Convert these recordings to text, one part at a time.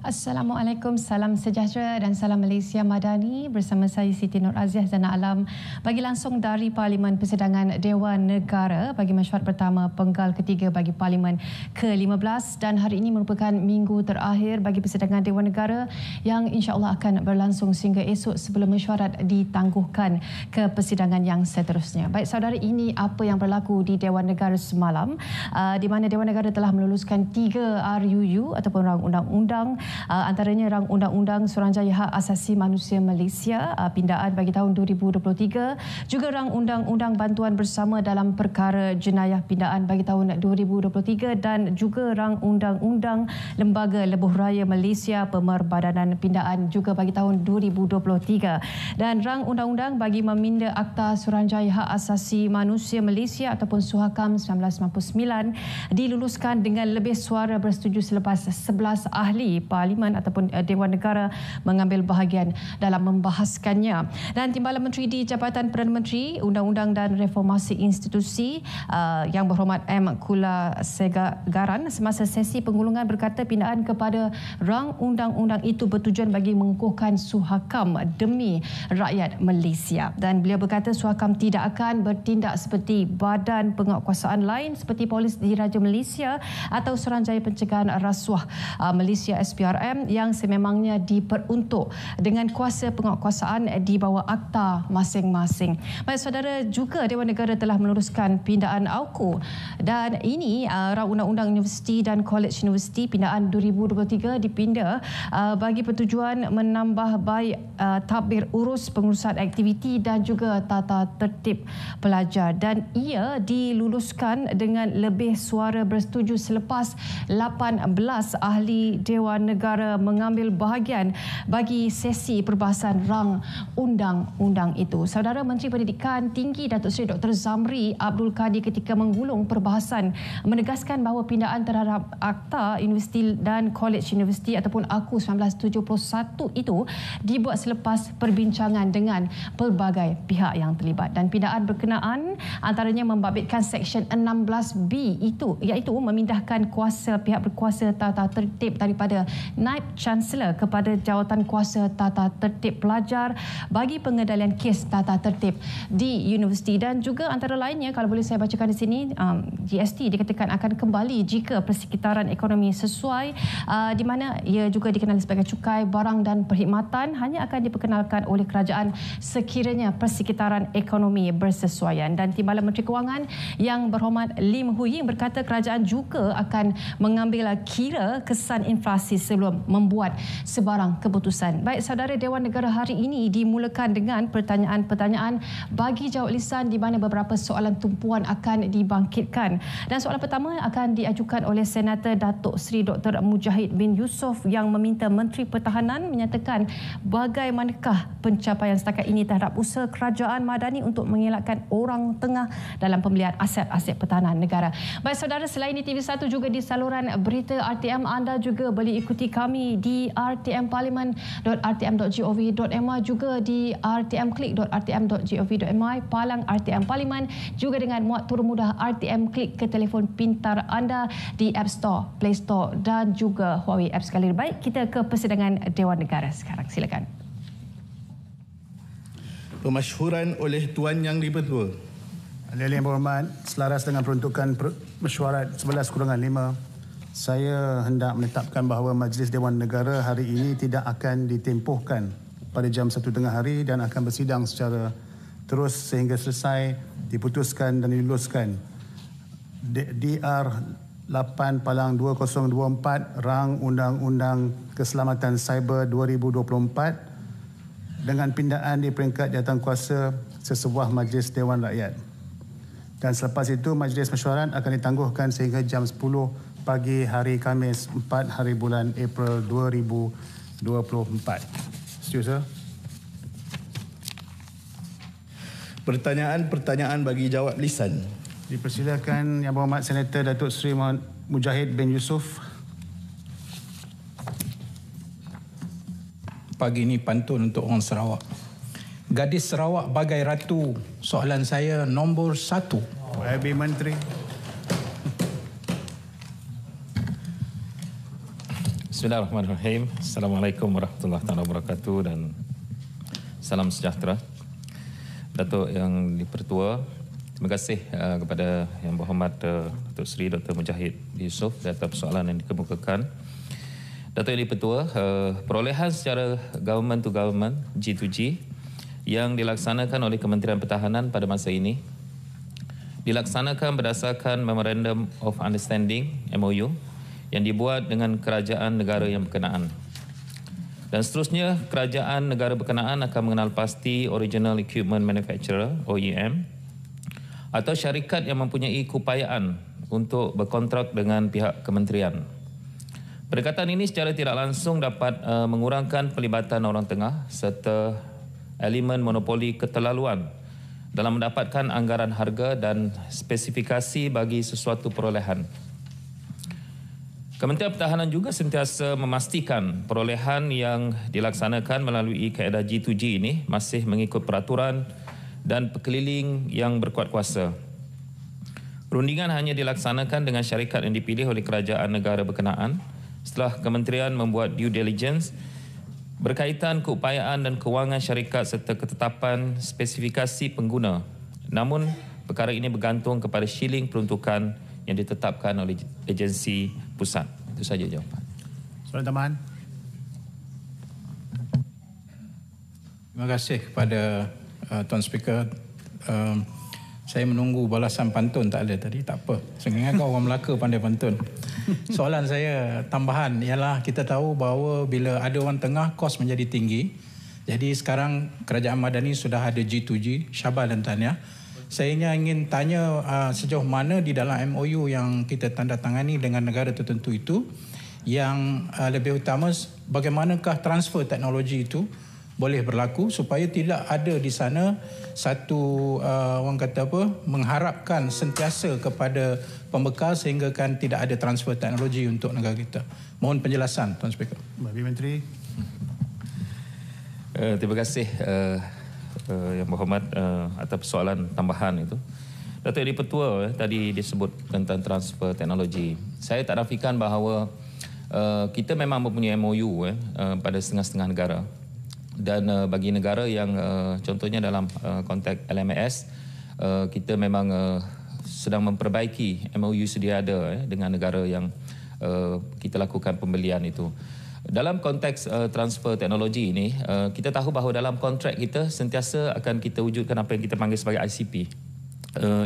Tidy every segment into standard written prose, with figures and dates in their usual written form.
Assalamualaikum, salam sejahtera dan salam Malaysia Madani. Bersama saya Siti Nur Aziah Zana Alam bagi langsung dari Parlimen Persidangan Dewan Negara bagi mesyuarat pertama penggal ketiga bagi Parlimen ke-15, dan hari ini merupakan minggu terakhir bagi Persidangan Dewan Negara yang insya-Allah akan berlangsung sehingga esok sebelum mesyuarat ditangguhkan ke persidangan yang seterusnya. Baik saudara, ini apa yang berlaku di Dewan Negara semalam, di mana Dewan Negara telah meluluskan 3 RUU ataupun rang undang-undang, antaranya rang undang-undang Suruhanjaya Hak Asasi Manusia Malaysia pindaan bagi tahun 2023, juga rang undang-undang bantuan bersama dalam perkara jenayah pindaan bagi tahun 2023, dan juga rang undang-undang Lembaga Lebuh Raya Malaysia Pemerbadanan Pindaan juga bagi tahun 2023, dan rang undang-undang bagi meminda Akta Suruhanjaya Hak Asasi Manusia Malaysia ataupun Suhakam 1999 diluluskan dengan lebih suara bersetuju selepas 11 ahli Parlimen ataupun Dewan Negara mengambil bahagian dalam membahaskannya. Dan Timbalan Menteri di Jabatan Perdana Menteri, Undang-Undang dan Reformasi Institusi Yang Berhormat M. Kulasegaran semasa sesi penggulungan berkata pindaan kepada rang undang-undang itu bertujuan bagi mengukuhkan Suhakam demi rakyat Malaysia. Dan beliau berkata Suhakam tidak akan bertindak seperti badan penguatkuasaan lain seperti Polis Diraja Malaysia atau Suruhanjaya Pencegahan Rasuah Malaysia SPRM yang sememangnya diperuntuk dengan kuasa penguatkuasaan di bawah akta masing-masing. Baik saudara, juga Dewan Negara telah meluluskan pindaan AUKU, dan ini rang undang-undang Universiti dan College Universiti pindaan 2023 dipinda bagi pertujuan menambah baik tadbir urus pengurusan aktiviti dan juga tata tertib pelajar, dan ia diluluskan dengan lebih suara bersetuju selepas 18 ahli Dewan Negara mengambil bahagian bagi sesi perbahasan rang undang-undang itu. Saudara, Menteri Pendidikan Tinggi Datuk Seri Dr. Zamri Abdul Kadir ketika menggulung perbahasan menegaskan bahawa pindaan terhadap Akta Universiti dan College Universiti ataupun AUKU 1971 itu dibuat selepas perbincangan dengan pelbagai pihak yang terlibat, dan pindaan berkenaan antaranya membabitkan Seksyen 16B itu iaitu memindahkan kuasa pihak berkuasa tata tertib daripada Naib Chancellor kepada Jawatan Kuasa Tata Tertib Pelajar bagi pengendalian kes tata tertib di universiti, dan juga antara lainnya kalau boleh saya bacakan di sini, GST dikatakan akan kembali jika persekitaran ekonomi sesuai, di mana ia juga dikenali sebagai cukai barang dan perkhidmatan hanya akan diperkenalkan oleh kerajaan sekiranya persekitaran ekonomi bersesuaian. Dan Timbalan Menteri Kewangan Yang Berhormat Lim Hu Ying berkata kerajaan juga akan mengambil kira kesan inflasi sebelum membuat sebarang keputusan. Baik saudara, Dewan Negara hari ini dimulakan dengan pertanyaan-pertanyaan bagi jawab lisan di mana beberapa soalan tumpuan akan dibangkitkan. Dan soalan pertama akan diajukan oleh Senator Datuk Seri Dr. Mujahid bin Yusof yang meminta Menteri Pertahanan menyatakan bagaimanakah pencapaian setakat ini terhadap usaha kerajaan madani untuk mengelakkan orang tengah dalam pembelian aset-aset pertahanan negara. Baik saudara, selain di TV1 juga di saluran berita RTM, anda juga boleh ikuti kami di rtmpaliman.rtm.gov.my, juga di rtmklik.rtm.gov.my, palang RTM Parlimen, juga dengan muat turun mudah RTM Klik ke telefon pintar anda di App Store, Play Store dan juga Huawei App sekali. Baik, kita ke persidangan Dewan Negara sekarang. Silakan. Pemasyhuran oleh Tuan Yang di-Pertua. Ahli-ahli yang berhormat, selaras dengan peruntukan mesyuarat 11-5, saya hendak menetapkan bahawa Majlis Dewan Negara hari ini tidak akan ditempuhkan pada jam 1:30 hari dan akan bersidang secara terus sehingga selesai diputuskan dan diluluskan DR 8/2024 rang Undang-Undang Keselamatan Cyber 2024 dengan pindaan di peringkat jawatankuasa sesebuah Majlis Dewan Rakyat. Dan selepas itu Majlis Mesyuarat akan ditangguhkan sehingga jam 10 pagi hari Khamis 4 hari bulan April 2024. Setuju, sir? Pertanyaan bagi jawab lisan. Dipersilakan Yang Berhormat Senator Datuk Seri Mujahid bin Yusof. Pagi ini pantun untuk orang Sarawak. Gadis Sarawak bagai ratu. Soalan saya nombor 1. YB Menteri. Bismillahirrahmanirrahim. Assalamualaikum warahmatullahi wabarakatuh dan salam sejahtera. Datuk Yang Dipertua, terima kasih kepada Yang Berhormat Datuk Seri Dr. Mujahid Yusof atas persoalan yang dikemukakan. Datuk Yang Dipertua, perolehan secara government to government G2G yang dilaksanakan oleh Kementerian Pertahanan pada masa ini dilaksanakan berdasarkan Memorandum of Understanding MOU yang dibuat dengan kerajaan negara yang berkenaan. Dan seterusnya, kerajaan negara berkenaan akan mengenal pasti Original Equipment Manufacturer OEM atau syarikat yang mempunyai keupayaan untuk berkontrak dengan pihak kementerian. Pendekatan ini secara tidak langsung dapat mengurangkan pelibatan orang tengah serta elemen monopoli keterlaluan dalam mendapatkan anggaran harga dan spesifikasi bagi sesuatu perolehan. Kementerian Pertahanan juga sentiasa memastikan perolehan yang dilaksanakan melalui kaedah G2G ini masih mengikut peraturan dan perkeliling yang berkuat kuasa. Rundingan hanya dilaksanakan dengan syarikat yang dipilih oleh kerajaan negara berkenaan setelah kementerian membuat due diligence berkaitan keupayaan dan kewangan syarikat serta ketetapan spesifikasi pengguna. Namun, perkara ini bergantung kepada shilling peruntukan yang ditetapkan oleh agensi pusat. Itu saja jawapan. Soalan tambahan. Terima kasih kepada Tuan Speaker. Saya menunggu balasan pantun, tak ada tadi, tak apa. Saya ingat orang Melaka pandai pantun. Soalan saya tambahan ialah kita tahu bahawa bila ada orang tengah, kos menjadi tinggi. Jadi sekarang kerajaan Madani sudah ada G2G, Syabas dan tahniah. Saya ingin tanya sejauh mana di dalam MOU yang kita tanda tangani dengan negara tertentu itu yang lebih utama bagaimanakah transfer teknologi itu boleh berlaku supaya tidak ada di sana satu orang kata apa mengharapkan sentiasa kepada pembekal sehingga kan tidak ada transfer teknologi untuk negara kita. Mohon penjelasan Tuan Speaker. Bagi Menteri. Terima kasih Yang Berhormat atas persoalan tambahan itu. Datuk Yang Dipertua tadi disebut tentang transfer teknologi. Saya tak nafikan bahawa kita memang mempunyai MOU pada setengah-setengah negara. Dan bagi negara yang contohnya dalam konteks LMS, kita memang sedang memperbaiki MOU sedia ada dengan negara yang kita lakukan pembelian itu. Dalam konteks transfer teknologi ini, kita tahu bahawa dalam kontrak kita sentiasa akan kita wujudkan apa yang kita panggil sebagai ICP,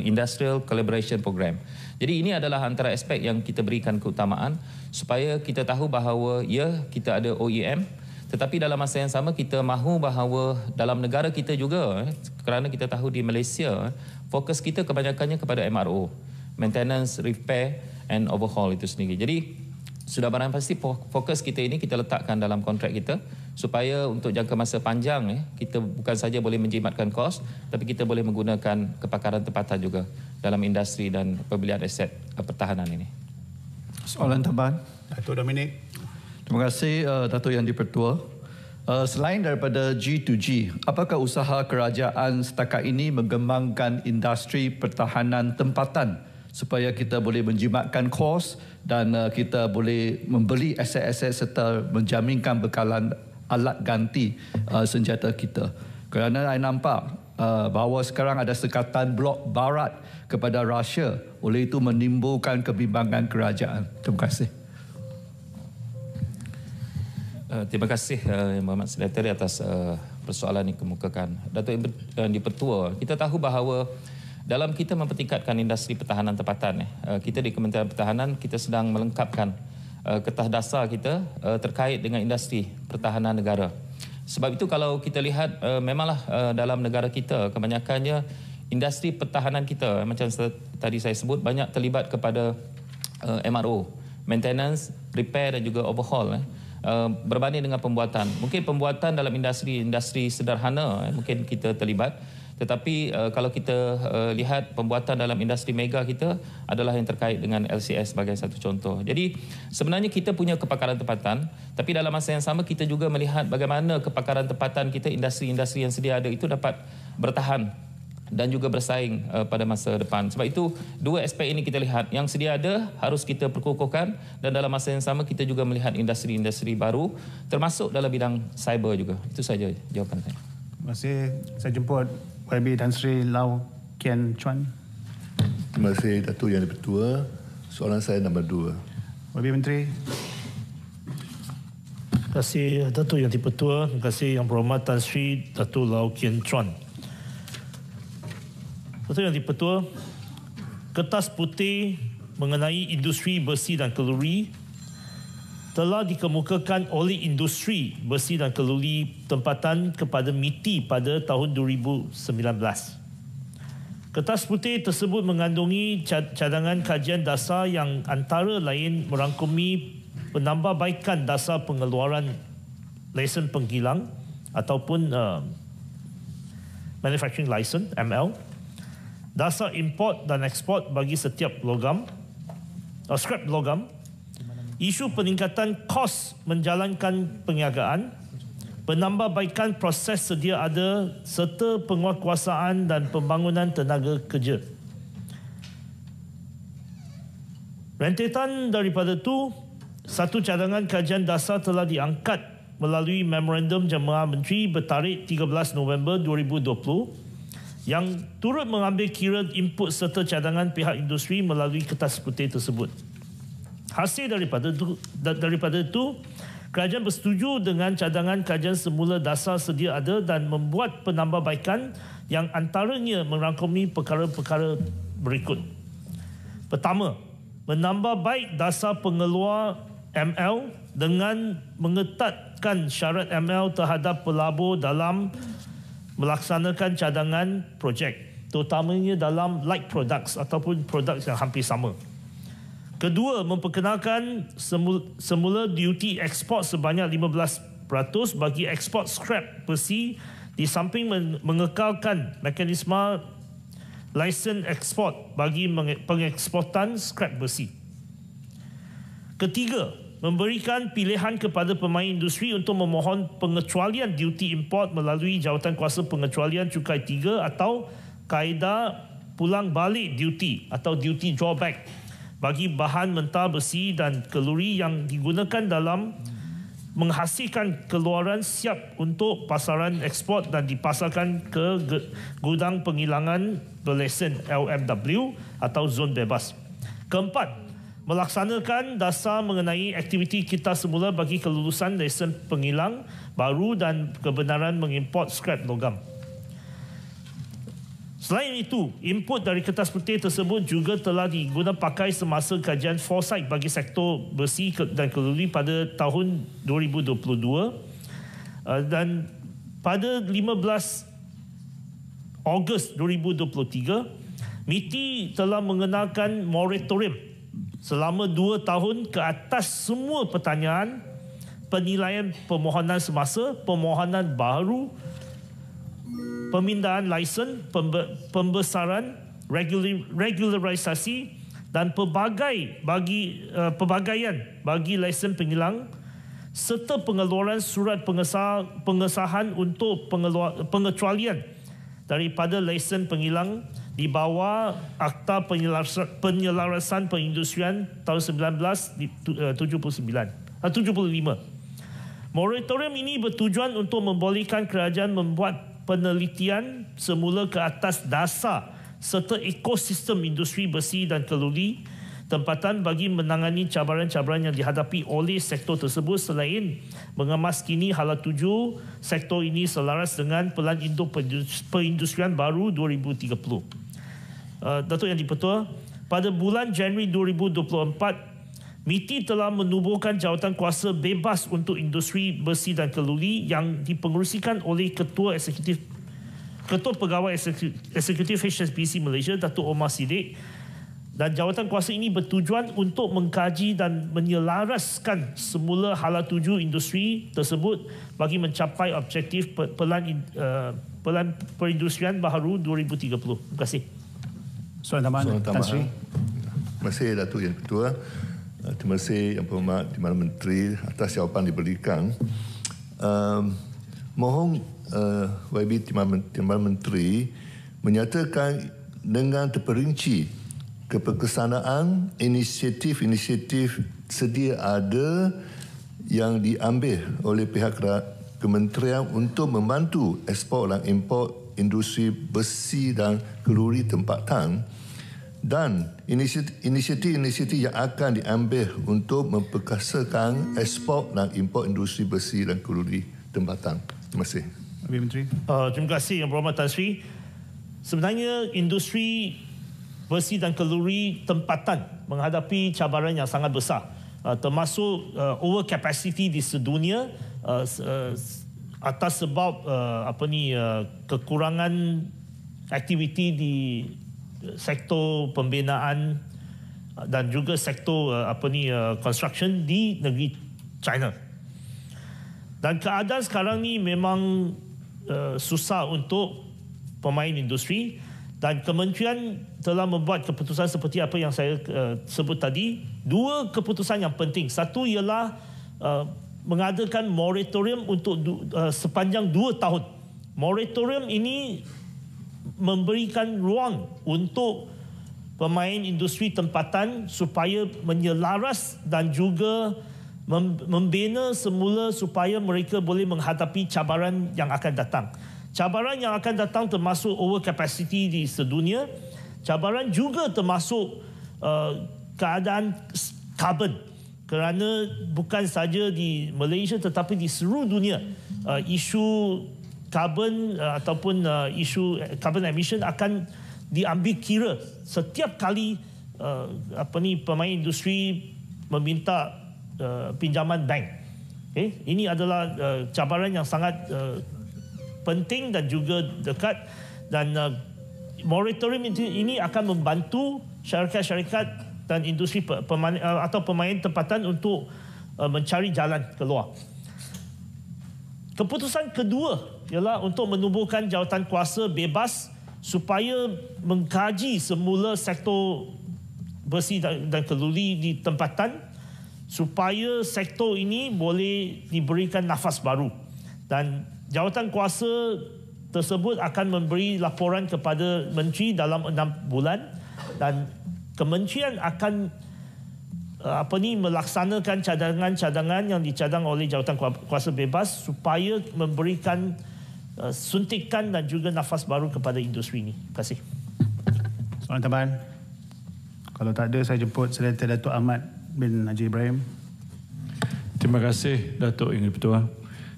Industrial Collaboration Program. Jadi ini adalah antara aspek yang kita berikan keutamaan supaya kita tahu bahawa ya, kita ada OEM, tetapi dalam masa yang sama kita mahu bahawa dalam negara kita juga, kerana kita tahu di Malaysia, fokus kita kebanyakannya kepada MRO, Maintenance, Repair and Overhaul itu sendiri. Jadi sudah barang pasti fokus kita ini kita letakkan dalam kontrak kita supaya untuk jangka masa panjang kita bukan saja boleh menjimatkan kos, tapi kita boleh menggunakan kepakaran tempatan juga dalam industri dan pembelian aset pertahanan ini. Soalan tambahan. Datuk Dominic. Terima kasih Datuk Yang Dipertua. Selain daripada G2G, apakah usaha kerajaan setakat ini mengembangkan industri pertahanan tempatan supaya kita boleh menjimatkan kos dan kita boleh membeli aset-aset serta menjaminkan bekalan alat ganti senjata kita. Kerana saya nampak bahawa sekarang ada sekatan blok barat kepada Rusia, oleh itu menimbulkan kebimbangan kerajaan. Terima kasih. Terima kasih Yang Berhormat Sekretari atas persoalan yang dikemukakan. Datuk Yang Dipertua, kita tahu bahawa dalam kita mempertingkatkan industri pertahanan tempatan, kita di Kementerian Pertahanan kita sedang melengkapkan ketah dasar kita terkait dengan industri pertahanan negara. Sebab itu kalau kita lihat memanglah dalam negara kita kebanyakannya industri pertahanan kita macam tadi saya sebut banyak terlibat kepada MRO, maintenance, repair dan juga overhaul berbanding dengan pembuatan. Mungkin pembuatan dalam industri sederhana mungkin kita terlibat. Tetapi kalau kita lihat pembuatan dalam industri mega kita adalah yang terkait dengan LCS sebagai satu contoh. Jadi sebenarnya kita punya kepakaran tempatan, tapi dalam masa yang sama kita juga melihat bagaimana kepakaran tempatan kita, industri-industri yang sedia ada itu dapat bertahan dan juga bersaing pada masa depan. Sebab itu dua aspek ini kita lihat. Yang sedia ada harus kita perkukuhkan, dan dalam masa yang sama kita juga melihat industri-industri baru termasuk dalam bidang cyber juga. Itu saja jawapan saya. Terima kasih. Saya jemput YB Tan Sri Lau Kian Chuan. Terima kasih Datuk Yang Di-Pertua. Soalan saya nombor 2. YB Menteri. Terima kasih Datuk Yang Di-Pertua. Terima kasih Yang Berhormat Tan Sri Datuk Lau Kian Chuan. Datuk Yang Di-Pertua, kertas putih mengenai industri bersih dan kalori telah dikemukakan oleh industri bersih dan kalori tempatan kepada MITI pada tahun 2019. Kertas putih tersebut mengandungi cadangan kajian dasar yang antara lain merangkumi penambahbaikan dasar pengeluaran lesen penghilang ataupun manufacturing license ML, dasar import dan ekspor bagi setiap logam, scrap logam, isu peningkatan kos menjalankan perniagaan, penambahbaikan proses sedia ada serta penguatkuasaan dan pembangunan tenaga kerja. Rentetan daripada itu, satu cadangan kajian dasar telah diangkat melalui Memorandum Jemaah Menteri bertarikh 13 November 2020 yang turut mengambil kira input serta cadangan pihak industri melalui kertas putih tersebut. Hasil daripada itu, kerajaan bersetuju dengan cadangan kajian semula dasar sedia ada dan membuat penambahbaikan yang antaranya merangkumi perkara-perkara berikut. Pertama, menambah baik dasar pengeluar ML dengan mengetatkan syarat ML terhadap pelabur dalam melaksanakan cadangan projek, terutamanya dalam like products ataupun produk yang hampir sama. Kedua, memperkenalkan semula duty ekspor sebanyak 15% bagi ekspor scrap besi di samping mengekalkan mekanisme lisen ekspor bagi pengeksportan scrap besi. Ketiga, memberikan pilihan kepada pemain industri untuk memohon pengecualian duty import melalui Jawatankuasa Pengecualian Cukai 3 atau kaedah pulang balik duty atau duty drawback bagi bahan mentah besi dan kalori yang digunakan dalam menghasilkan keluaran siap untuk pasaran ekspor dan dipasarkan ke gudang penghilangan berlesen LMW atau zon bebas. Keempat, melaksanakan dasar mengenai aktiviti kita semula bagi kelulusan lesen penghilang baru dan kebenaran mengimport scrap logam. Selain itu, input dari kertas putih tersebut juga telah diguna pakai semasa kajian foresight bagi sektor besi dan kalori pada tahun 2022 dan pada 15 Ogos 2023, MITI telah mengenalkan moratorium selama 2 tahun ke atas semua pertanyaan, penilaian permohonan semasa, permohonan baru, pemindahan lisen, pembesaran, regularisasi dan pelbagaian bagi lesen penghilang serta pengeluaran surat pengesahan untuk pengecualian daripada lesen penghilang di bawah Akta Penyelarasan Perindustrian tahun 1975. Moratorium ini bertujuan untuk membolehkan kerajaan membuat penelitian semula ke atas dasar serta ekosistem industri besi dan kalori tempatan bagi menangani cabaran-cabaran yang dihadapi oleh sektor tersebut selain mengemaskini hala tuju sektor ini selaras dengan Pelan Induk Perindustrian Baru 2030. Datuk Yang Di-Pertua, pada bulan Januari 2024, MITI telah menubuhkan Jawatankuasa Bebas untuk Industri Besi dan Kalori yang dipengerusikan oleh Ketua Pegawai Eksekutif HSBC Malaysia, Datuk Omar Siddiq. Dan jawatankuasa ini bertujuan untuk mengkaji dan menyelaraskan semula hala tuju industri tersebut bagi mencapai objektif Pelan Perindustrian Baru 2030. Terima kasih. Soalan tambahan, Tan Sri. Terima kasih Datuk Yang Ketua. Terima kasih Yang Berhormat Timbalan Menteri atas jawapan diberikan. Mohon YB Timbalan Menteri menyatakan dengan terperinci keberkesanaan inisiatif-inisiatif sedia ada yang diambil oleh pihak kementerian untuk membantu ekspor dan import industri besi dan kalori tempatan dan inisiatif-inisiatif yang akan diambil untuk memperkasakan ekspor dan import industri besi dan kalori tempatan. Terima kasih. Habib Menteri. Terima kasih Yang Berhormat Tan Sri. Sebenarnya industri besi dan kalori tempatan menghadapi cabaran yang sangat besar, termasuk overcapacity di sedunia atas sebab kekurangan aktiviti di sektor pembinaan dan juga sektor construction di negeri China. Dan keadaan sekarang ni memang susah untuk pemain industri, dan kementerian telah membuat keputusan seperti apa yang saya sebut tadi. Dua keputusan yang penting. Satu ialah mengadakan moratorium untuk sepanjang 2 tahun. Moratorium ini memberikan ruang untuk pemain industri tempatan supaya menyelaras dan juga membina semula supaya mereka boleh menghadapi cabaran yang akan datang. Cabaran yang akan datang termasuk overcapacity di sedunia. Cabaran juga termasuk keadaan karbon. Kerana bukan saja di Malaysia tetapi di seluruh dunia isu karbon ataupun isu carbon emission akan diambil kira setiap kali pemain industri meminta pinjaman bank. Ini adalah cabaran yang sangat penting dan juga dekat, dan moratorium ini akan membantu syarikat-syarikat dan industri atau pemain tempatan untuk mencari jalan keluar. Keputusan kedua ialah untuk menubuhkan jawatan kuasa bebas supaya mengkaji semula sektor besi dan kalori di tempatan supaya sektor ini boleh diberikan nafas baru. Dan jawatan kuasa tersebut akan memberi laporan kepada menteri dalam 6 bulan, dan kementerian akan melaksanakan cadangan-cadangan yang dicadang oleh jawatan kuasa bebas supaya memberikan suntikan dan juga nafas baru kepada industri ini. Terima kasih. Soalan tambahan. Kalau tak ada, saya jemput Senator Datuk Ahmad bin Haji Ibrahim. Terima kasih Datuk Yang Di-Pertua.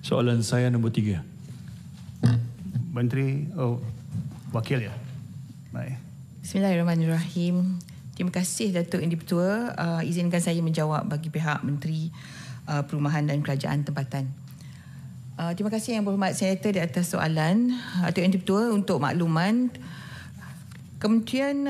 Soalan saya nombor 3. Menteri, wakil ya. Baik. Bismillahirrahmanirrahim. Terima kasih Datuk Yang Di-Pertua. Izinkan saya menjawab bagi pihak Menteri Perumahan dan Kerajaan Tempatan. Terima kasih Yang Berhormat Senator di atas soalan. Datuk Yang Di-Pertua, untuk makluman, Kementerian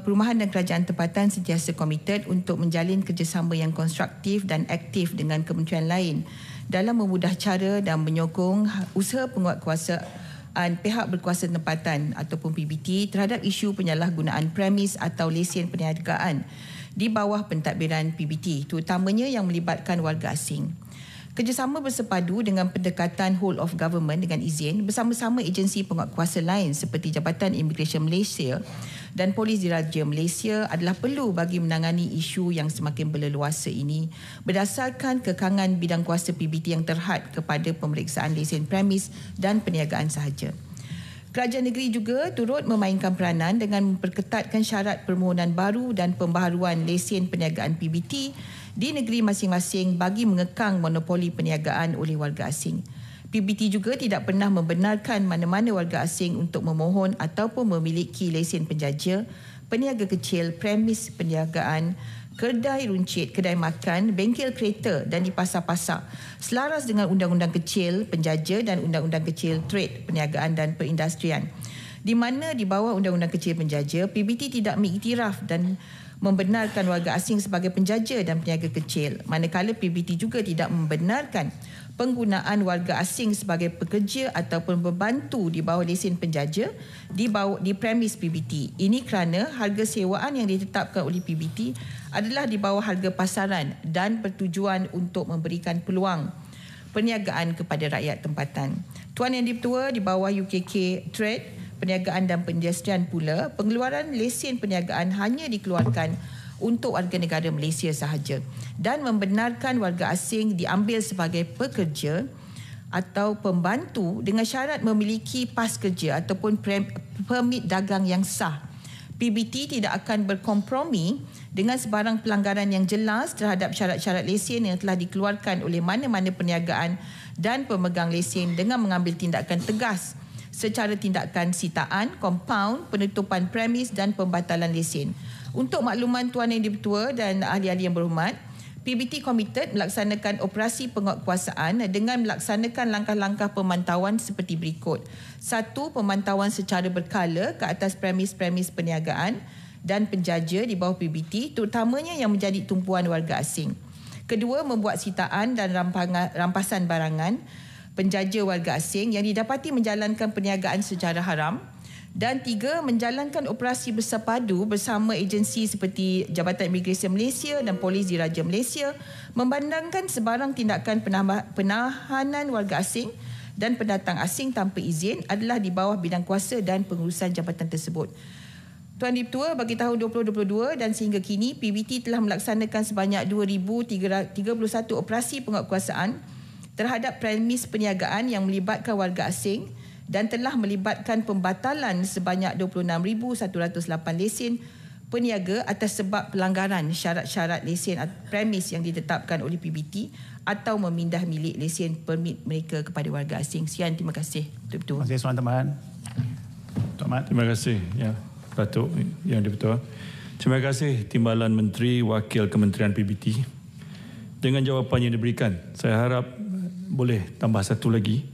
Perumahan dan Kerajaan Tempatan sentiasa komited untuk menjalin kerjasama yang konstruktif dan aktif dengan kementerian lain dalam memudah cara dan menyokong usaha penguatkuasaan pihak berkuasa tempatan ataupun PBT terhadap isu penyalahgunaan premis atau lesen perniagaan di bawah pentadbiran PBT, terutamanya yang melibatkan warga asing. Kerjasama bersepadu dengan pendekatan whole of government dengan izin bersama-sama agensi penguatkuasa lain seperti Jabatan Imigresen Malaysia dan Polis Diraja Malaysia adalah perlu bagi menangani isu yang semakin berleluasa ini berdasarkan kekangan bidang kuasa PBT yang terhad kepada pemeriksaan lesen premis dan perniagaan sahaja. Kerajaan negeri juga turut memainkan peranan dengan memperketatkan syarat permohonan baru dan pembaharuan lesen perniagaan PBT di negeri masing-masing bagi mengekang monopoli perniagaan oleh warga asing. PBT juga tidak pernah membenarkan mana-mana warga asing untuk memohon ataupun memiliki lesen penjaja, peniaga kecil, premis perniagaan, kedai runcit, kedai makan, bengkel kereta dan di pasar-pasar selaras dengan Undang-Undang Kecil Penjaja dan Undang-Undang Kecil Trade, Perniagaan dan Perindustrian. Di mana di bawah Undang-Undang Kecil Penjaja, PBT tidak mengiktiraf dan membenarkan warga asing sebagai penjaja dan peniaga kecil, manakala PBT juga tidak membenarkan penggunaan warga asing sebagai pekerja ataupun pembantu di bawah lesen penjaja di premis PBT. Ini kerana harga sewaan yang ditetapkan oleh PBT adalah di bawah harga pasaran dan bertujuan untuk memberikan peluang perniagaan kepada rakyat tempatan. Tuan Yang Di-Pertua, di bawah UKK Trade, Perniagaan dan Perindustrian pula, pengeluaran lesen perniagaan hanya dikeluarkan untuk warga negara Malaysia sahaja dan membenarkan warga asing diambil sebagai pekerja atau pembantu dengan syarat memiliki pas kerja ataupun permit dagang yang sah. PBT tidak akan berkompromi dengan sebarang pelanggaran yang jelas terhadap syarat-syarat lesen yang telah dikeluarkan oleh mana-mana perniagaan dan pemegang lesen dengan mengambil tindakan tegas secara tindakan sitaan, kompaun, penutupan premis dan pembatalan lesen. Untuk makluman Tuan Yang Di-Pertua dan ahli-ahli yang berhormat, PBT komited melaksanakan operasi penguatkuasaan dengan melaksanakan langkah-langkah pemantauan seperti berikut. 1. Pemantauan secara berkala ke atas premis-premis perniagaan dan penjaja di bawah PBT, terutamanya yang menjadi tumpuan warga asing. 2. Membuat sitaan dan rampasan barangan penjaja warga asing yang didapati menjalankan perniagaan secara haram. Dan 3, menjalankan operasi bersepadu bersama agensi seperti Jabatan Imigresen Malaysia dan Polis Diraja Malaysia memandangkan sebarang tindakan penahanan warga asing dan pendatang asing tanpa izin adalah di bawah bidang kuasa dan pengurusan jabatan tersebut. Tuan Di-Pertua, bagi tahun 2022 dan sehingga kini, PBT telah melaksanakan sebanyak 2,031 operasi penguatkuasaan terhadap premis perniagaan yang melibatkan warga asing dan telah melibatkan pembatalan sebanyak 26,108 lesen peniaga atas sebab pelanggaran syarat-syarat lesen premis yang ditetapkan oleh PBT atau memindah milik lesen permit mereka kepada warga asing. Sekian, terima kasih. Terima kasih, soalan tambahan. Terima kasih ya Datuk Yang Di-Pertua. Terima kasih Timbalan Menteri Wakil Kementerian PBT. Dengan jawapan yang diberikan, saya harap boleh tambah satu lagi.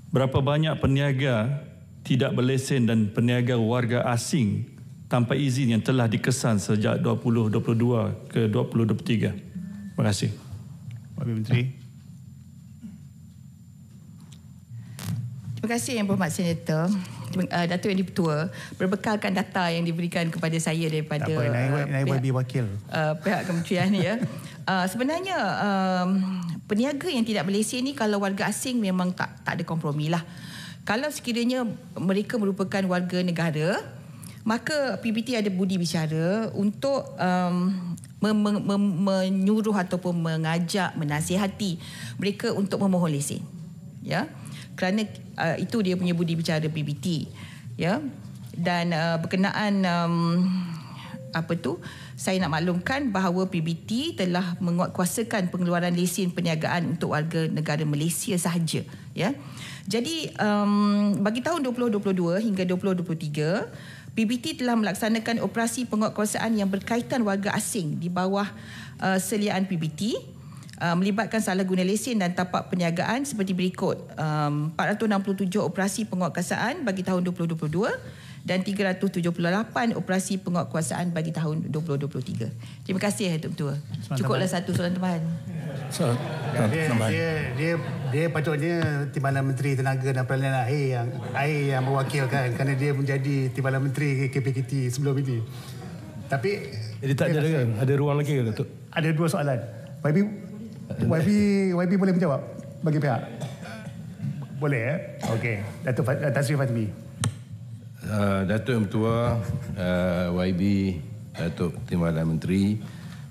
Berapa banyak peniaga tidak berlesen dan peniaga warga asing tanpa izin yang telah dikesan sejak 2022 ke 2023? Terima kasih. Wakil Menteri. Terima kasih Yang Berhormat Senator. Datuk Yang Di-Pertua, berbekalkan data yang diberikan kepada saya daripada naib wakil pihak kementerian ya. Sebenarnya peniaga yang tidak berlesen ni kalau warga asing memang tak ada kompromi lah. Kalau sekiranya mereka merupakan warga negara, maka PBT ada budi bicara untuk menyuruh ataupun mengajak, menasihati mereka untuk memohon lesen. Ya. Kerana itu dia punya budi bicara PBT, ya. Dan berkenaan saya nak maklumkan bahawa PBT telah menguatkuasakan pengeluaran lesen perniagaan untuk warga negara Malaysia sahaja, ya. Jadi bagi tahun 2022 hingga 2023, PBT telah melaksanakan operasi penguatkuasaan yang berkaitan warga asing di bawah seliaan PBT, melibatkan salah guna lesen dan tapak perniagaan seperti berikut. 467 operasi penguatkuasaan bagi tahun 2022 dan 378 operasi penguatkuasaan bagi tahun 2023. Terima kasih Datuk Ketua. Cukuplah satu soalan tambahan. Dia patutnya Timbalan Menteri Tenaga dan Peralihan Air yang mewakilkan kerana dia menjadi Timbalan Menteri KPKT sebelum ini. Tapi jadi tak ada ruang lagi ke Datuk? Ada dua soalan. YB boleh menjawab bagi pihak? Boleh ya? Okey. Datuk Tan Sri Fatmi. Datuk Yang Pertua, YB, Datuk Timbalan Menteri.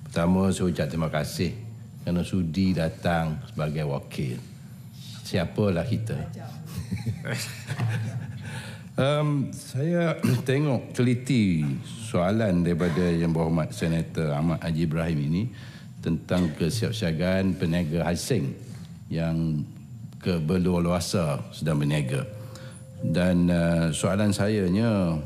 Pertama, saya ucap terima kasih kerana sudi datang sebagai wakil. Siapalah kita. Saya tengok teliti soalan daripada Yang Berhormat Senator Ahmad Haji Ibrahim ini tentang kesiapsiagaan peniaga asing yang berluasa sedang berniaga. Dan soalan sayanya,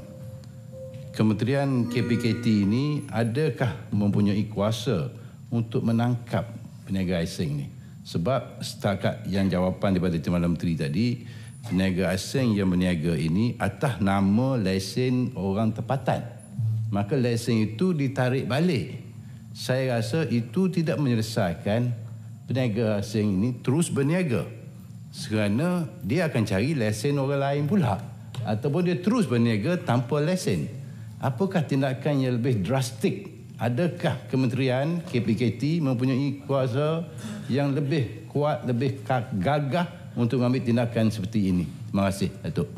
Kementerian KPKT ini adakah mempunyai kuasa untuk menangkap peniaga asing ni? Sebab setakat yang jawapan daripada Timbalan Menteri tadi, peniaga asing yang berniaga ini atas nama lesen orang tempatan. Maka lesen itu ditarik balik. Saya rasa itu tidak menyelesaikan peniaga asing ini terus berniaga. Kerana dia akan cari lesen orang lain pula. Ataupun dia terus berniaga tanpa lesen. Apakah tindakan yang lebih drastik? Adakah Kementerian KPKT mempunyai kuasa yang lebih kuat, lebih gagah untuk mengambil tindakan seperti ini? Terima kasih, Datuk.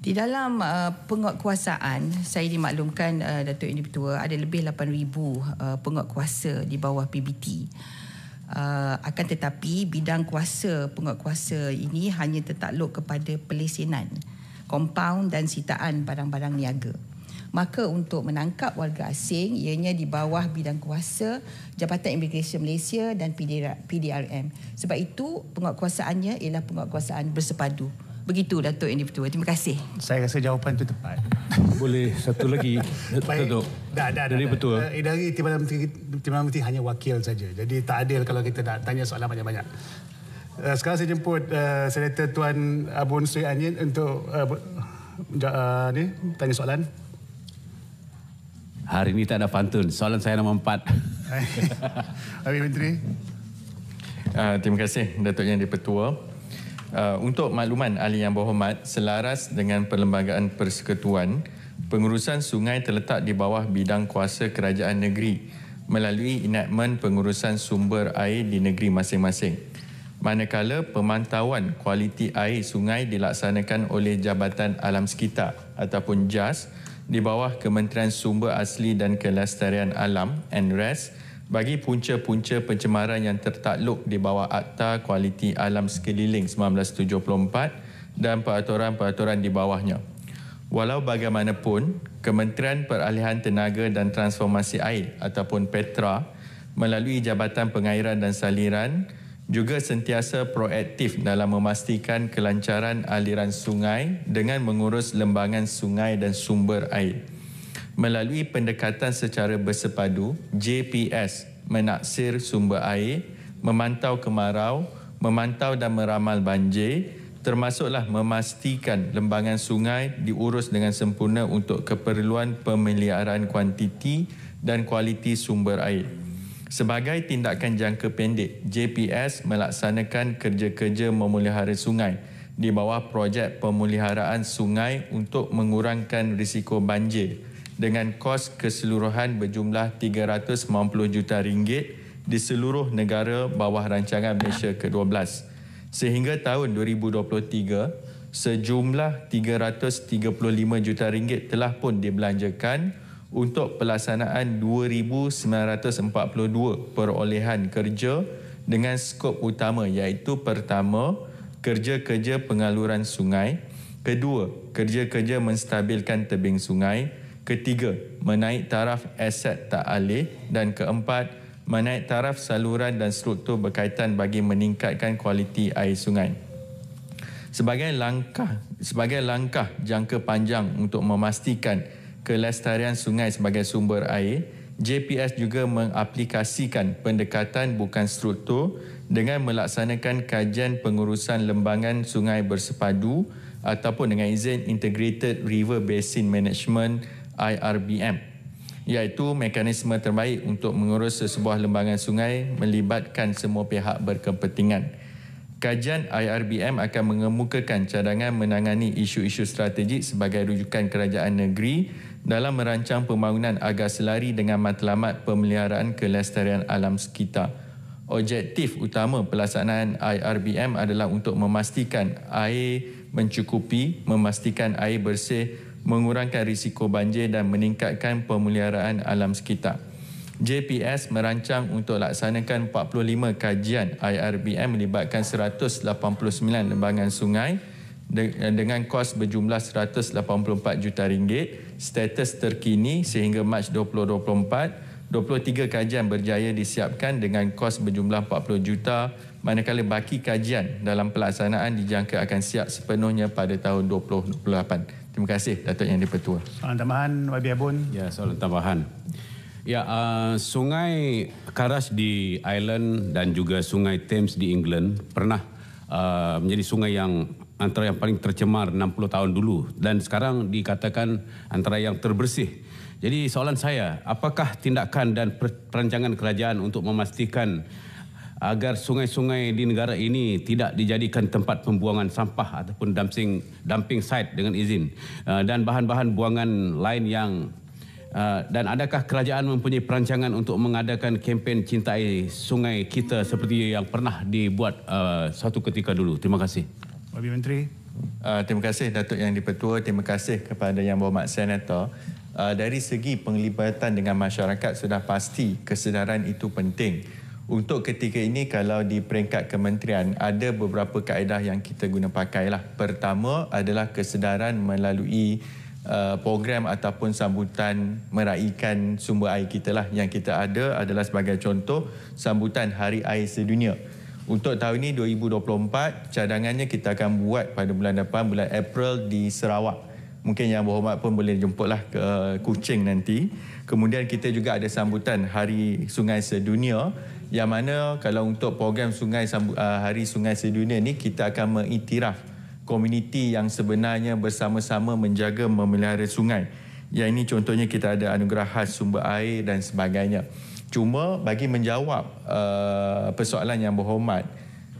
Di dalam penguatkuasaan, saya dimaklumkan Datuk Yang di-Pertua ada lebih 8,000 penguatkuasa di bawah PBT. Akan tetapi bidang kuasa penguatkuasa ini hanya tertakluk kepada pelesenan, kompaun dan sitaan barang-barang niaga. Maka untuk menangkap warga asing ianya di bawah bidang kuasa Jabatan Imigresen Malaysia dan PDRM. Sebab itu penguatkuasaannya ialah penguatkuasaan bersepadu. Begitu Datuk Yang di-Pertua. Terima kasih. Saya rasa jawapan itu tepat. Boleh satu lagi, Datuk. Dah. Dari Pertua. Dari Timbalan Menteri hanya wakil saja. Jadi tak adil kalau kita nak tanya soalan banyak-banyak. Sekarang saya jemput Senator Tuan Abun Sri Anyin untuk tanya soalan. Hari ini tak ada pantun. Soalan saya nombor 4. Habis Menteri. Terima kasih Datuk Yang di-Pertua. Untuk makluman ahli yang berhormat, selaras dengan Perlembagaan Persekutuan, pengurusan sungai terletak di bawah bidang kuasa kerajaan negeri melalui enactment pengurusan sumber air di negeri masing-masing. Manakala pemantauan kualiti air sungai dilaksanakan oleh Jabatan Alam Sekitar ataupun JAS di bawah Kementerian Sumber Asli dan Kelestarian Alam (NRAS) bagi punca-punca pencemaran yang tertakluk di bawah Akta Kualiti Alam Sekeliling 1974 dan peraturan-peraturan di bawahnya. Walau bagaimanapun, Kementerian Peralihan Tenaga dan Transformasi Air ataupun PETRA melalui Jabatan Pengairan dan Saliran juga sentiasa proaktif dalam memastikan kelancaran aliran sungai dengan mengurus lembangan sungai dan sumber air. Melalui pendekatan secara bersepadu, JPS menaksir sumber air, memantau kemarau, memantau dan meramal banjir, termasuklah memastikan lembangan sungai diurus dengan sempurna untuk keperluan pemeliharaan kuantiti dan kualiti sumber air. Sebagai tindakan jangka pendek, JPS melaksanakan kerja-kerja memelihara sungai di bawah projek pemeliharaan sungai untuk mengurangkan risiko banjir dengan kos keseluruhan berjumlah RM390 juta di seluruh negara bawah rancangan Malaysia ke-12. Sehingga tahun 2023, sejumlah RM335 juta telah pun dibelanjakan untuk pelaksanaan 2,942 perolehan kerja dengan skop utama iaitu pertama, kerja-kerja pengaluran sungai, kedua, kerja-kerja menstabilkan tebing sungai, ketiga, menaik taraf aset tak alih dan keempat, menaik taraf saluran dan struktur berkaitan bagi meningkatkan kualiti air sungai. Sebagai langkah jangka panjang untuk memastikan kelestarian sungai sebagai sumber air, JPS juga mengaplikasikan pendekatan bukan struktur dengan melaksanakan kajian pengurusan lembangan sungai bersepadu ataupun dengan izin Integrated River Basin Management IRBM, iaitu mekanisme terbaik untuk mengurus sesebuah lembangan sungai melibatkan semua pihak berkepentingan. Kajian IRBM akan mengemukakan cadangan menangani isu-isu strategik sebagai rujukan kerajaan negeri dalam merancang pembangunan agar selari dengan matlamat pemeliharaan kelestarian alam sekitar. Objektif utama pelaksanaan IRBM adalah untuk memastikan air mencukupi, memastikan air bersih, mengurangkan risiko banjir dan meningkatkan pemeliharaan alam sekitar. JPS merancang untuk laksanakan 45 kajian IRBM melibatkan 189 lembangan sungai dengan kos berjumlah RM184 juta. Status terkini sehingga Mac 2024, 23 kajian berjaya disiapkan dengan kos berjumlah RM40 juta, manakala baki kajian dalam pelaksanaan dijangka akan siap sepenuhnya pada tahun 2028. Terima kasih Datuk Yang di-Pertua. Soalan tambahan, YB Abun. Ya, soalan tambahan. Ya, sungai Karas di Ireland dan juga sungai Thames di England pernah menjadi sungai yang antara yang paling tercemar 60 tahun dulu dan sekarang dikatakan antara yang terbersih. Jadi soalan saya, apakah tindakan dan perancangan kerajaan untuk memastikan agar sungai-sungai di negara ini tidak dijadikan tempat pembuangan sampah ataupun dumping site dengan izin dan bahan-bahan buangan lain yang dan adakah kerajaan mempunyai perancangan untuk mengadakan kempen cintai sungai kita seperti yang pernah dibuat suatu ketika dulu? Terima kasih. Wabil Menteri. Terima kasih Datuk Yang di-Pertua. Terima kasih kepada Yang Berhormat Senator. Dari segi penglibatan dengan masyarakat sudah pasti kesedaran itu penting. Untuk ketika ini kalau di peringkat kementerian ada beberapa kaedah yang kita guna pakailah. Pertama adalah kesedaran melalui program ataupun sambutan meraikan sumber air kita lah. Yang kita ada adalah sebagai contoh sambutan Hari Air Sedunia. Untuk tahun ini 2024 cadangannya kita akan buat pada bulan depan, bulan April di Sarawak. Mungkin Yang Berhormat pun boleh jemputlah ke Kuching nanti. Kemudian kita juga ada sambutan Hari Sungai Sedunia, yang mana kalau untuk program Hari Sungai Sedunia ni kita akan mengiktiraf komuniti yang sebenarnya bersama-sama menjaga memelihara sungai. Yang ini contohnya kita ada anugerah khas sumber air dan sebagainya. Cuma bagi menjawab persoalan Yang Berhormat,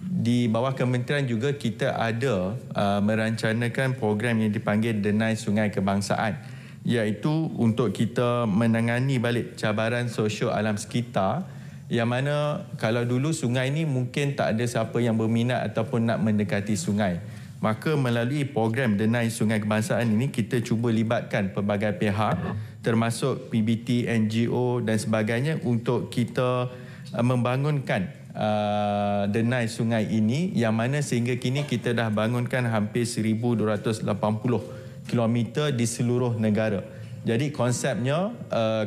di bawah kementerian juga kita ada merancangkan program yang dipanggil Denai Sungai Kebangsaan, iaitu untuk kita menangani balik cabaran sosio alam sekitar, yang mana kalau dulu sungai ni mungkin tak ada siapa yang berminat ataupun nak mendekati sungai. Maka melalui program Denai Sungai Kebangsaan ini kita cuba libatkan pelbagai pihak termasuk PBT, NGO dan sebagainya untuk kita membangunkan denai sungai ini, yang mana sehingga kini kita dah bangunkan hampir 1,280 kilometer di seluruh negara. Jadi konsepnya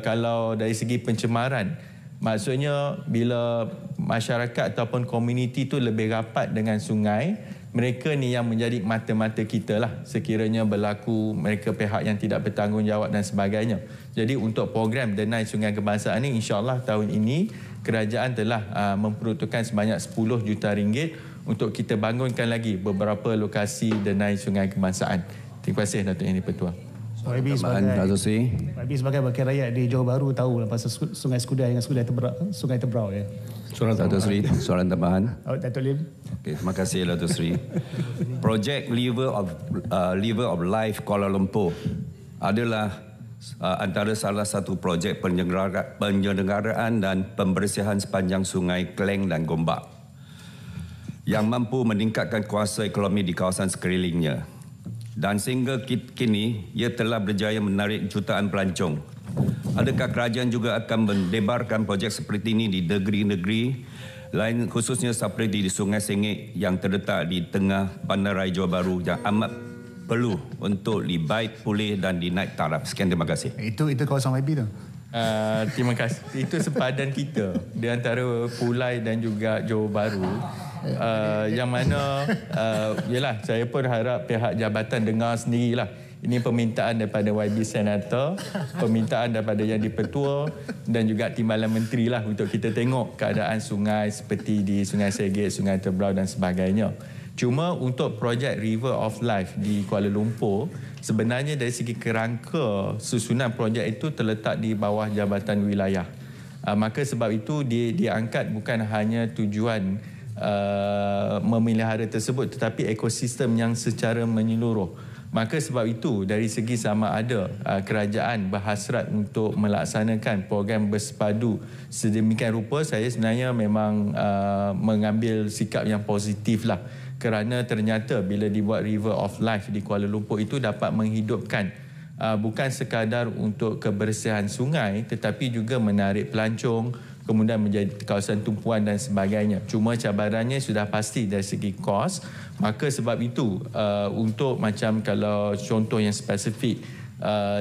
kalau dari segi pencemaran, maksudnya bila masyarakat ataupun komuniti itu lebih rapat dengan sungai, mereka ni yang menjadi mata-mata kita lah sekiranya berlaku mereka pihak yang tidak bertanggungjawab dan sebagainya. Jadi untuk program Denai Sungai Kebangsaan ini, insyaAllah tahun ini kerajaan telah memperuntukkan sebanyak 10 juta ringgit untuk kita bangunkan lagi beberapa lokasi Denai Sungai Kebangsaan. Terima kasih Datuk Yang di-Pertua. Pak sebagai wakil rakyat di Johor Bahru tahu pasal Sungai Skudai dengan Sungai Tebrau ya. Datuk Seri, soalan tambahan. Datuk Lim. Okey, terima kasih Datuk Seri. Projek River of Life Kuala Lumpur adalah antara salah satu projek penyelenggaraan dan pembersihan sepanjang Sungai Kleng dan Gombak yang mampu meningkatkan kuasa ekonomi di kawasan sekelilingnya. Dan sehingga kini ia telah berjaya menarik jutaan pelancong. Adakah kerajaan juga akan mendebarkan projek seperti ini di negeri-negeri lain, khususnya seperti di Sungai Sengit yang terletak di tengah Bandaraya Johor Bahru yang amat perlu untuk dibaik pulih dan dinaik taraf? Sekian, terima kasih. Itu kawasan YB tu. Terima kasih. Itu sempadan kita di antara Pulai dan juga Johor Bahru. Yang mana yalah, saya pun harap pihak jabatan dengar sendirilah. Ini permintaan daripada YB Senator, permintaan daripada Yang di-Pertua dan juga Timbalan Menteri lah untuk kita tengok keadaan sungai seperti di Sungai Segit, Sungai Tebrau dan sebagainya. Cuma untuk projek River of Life di Kuala Lumpur, sebenarnya dari segi kerangka susunan projek itu terletak di bawah Jabatan Wilayah. Maka sebab itu dia angkat bukan hanya tujuan memelihara tersebut, tetapi ekosistem yang secara menyeluruh. Maka sebab itu dari segi sama ada kerajaan berhasrat untuk melaksanakan program bersepadu sedemikian rupa, saya sebenarnya memang mengambil sikap yang positif lah. Kerana ternyata bila dibuat River of Life di Kuala Lumpur itu dapat menghidupkan bukan sekadar untuk kebersihan sungai, tetapi juga menarik pelancong, kemudian menjadi kawasan tumpuan dan sebagainya. Cuma cabarannya sudah pasti dari segi kos. Maka sebab itu untuk macam kalau contoh yang spesifik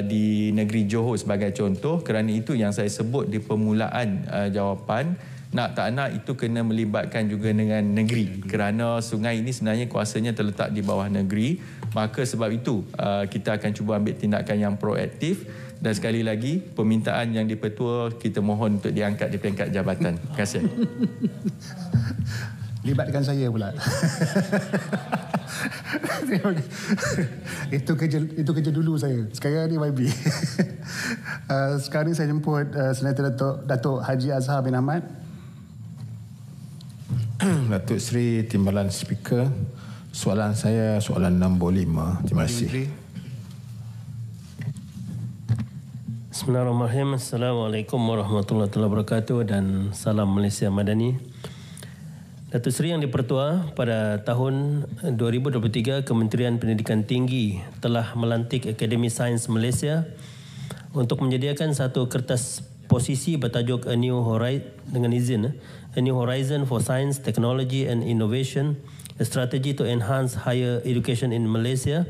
di negeri Johor sebagai contoh, kerana itu yang saya sebut di permulaan jawapan, nak tak nak itu kena melibatkan juga dengan negeri, kerana sungai ini sebenarnya kuasanya terletak di bawah negeri. Maka sebab itu kita akan cuba ambil tindakan yang proaktif. Dan sekali lagi, permintaan Yang di-Pertua kita mohon untuk diangkat di peringkat jabatan. Terima kasih. Libatkan saya pula. Itu kerja dulu saya. Sekarang ni YB. Sekarang ni saya jemput Senator Datuk Haji Azhar bin Ahmad. Datuk Seri, Timbalan Speaker, soalan saya soalan nombor 5. Terima kasih. Bismillahirrahmanirrahim. Assalamualaikum warahmatullahi wabarakatuh dan salam Malaysia Madani. Datuk Seri Yang di-Pertua, pada tahun 2023 Kementerian Pendidikan Tinggi telah melantik Akademi Sains Malaysia untuk menyediakan satu kertas posisi bertajuk A New Horizon for Science, Technology and Innovation, a Strategy to Enhance Higher Education in Malaysia.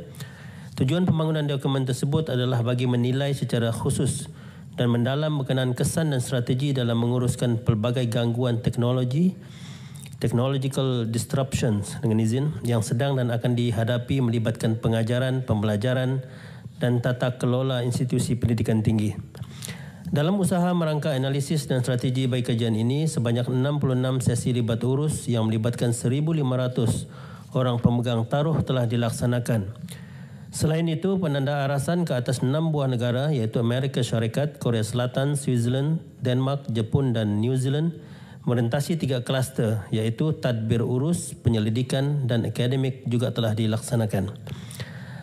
Tujuan pembangunan dokumen tersebut adalah bagi menilai secara khusus dan mendalam berkenaan kesan dan strategi dalam menguruskan pelbagai gangguan teknologi, technological disruptions dengan izin yang sedang dan akan dihadapi melibatkan pengajaran, pembelajaran dan tata kelola institusi pendidikan tinggi. Dalam usaha merangka analisis dan strategi bagi kajian ini, sebanyak 66 sesi libat urus yang melibatkan 1,500 orang pemegang taruh telah dilaksanakan. Selain itu, penanda arasan ke atas 6 buah negara iaitu Amerika Syarikat, Korea Selatan, Switzerland, Denmark, Jepun dan New Zealand merentasi 3 kluster iaitu tadbir urus, penyelidikan dan akademik juga telah dilaksanakan.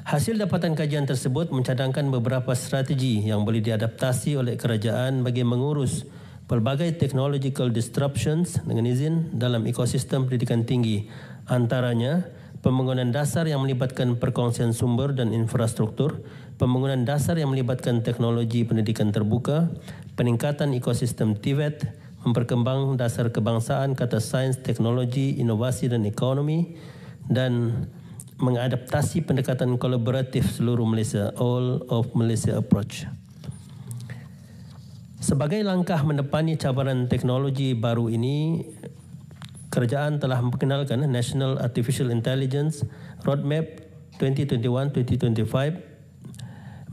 Hasil dapatan kajian tersebut mencadangkan beberapa strategi yang boleh diadaptasi oleh kerajaan bagi mengurus pelbagai technological disruptions dengan izin dalam ekosistem pendidikan tinggi. Antaranya, pembangunan dasar yang melibatkan perkongsian sumber dan infrastruktur, pembangunan dasar yang melibatkan teknologi pendidikan terbuka, peningkatan ekosistem TVET, memperkembang dasar kebangsaan ke atas sains, teknologi, inovasi dan ekonomi, dan mengadaptasi pendekatan kolaboratif seluruh Malaysia, All of Malaysia Approach. Sebagai langkah mendepani cabaran teknologi baru ini, kerajaan telah memperkenalkan National Artificial Intelligence Roadmap 2021-2025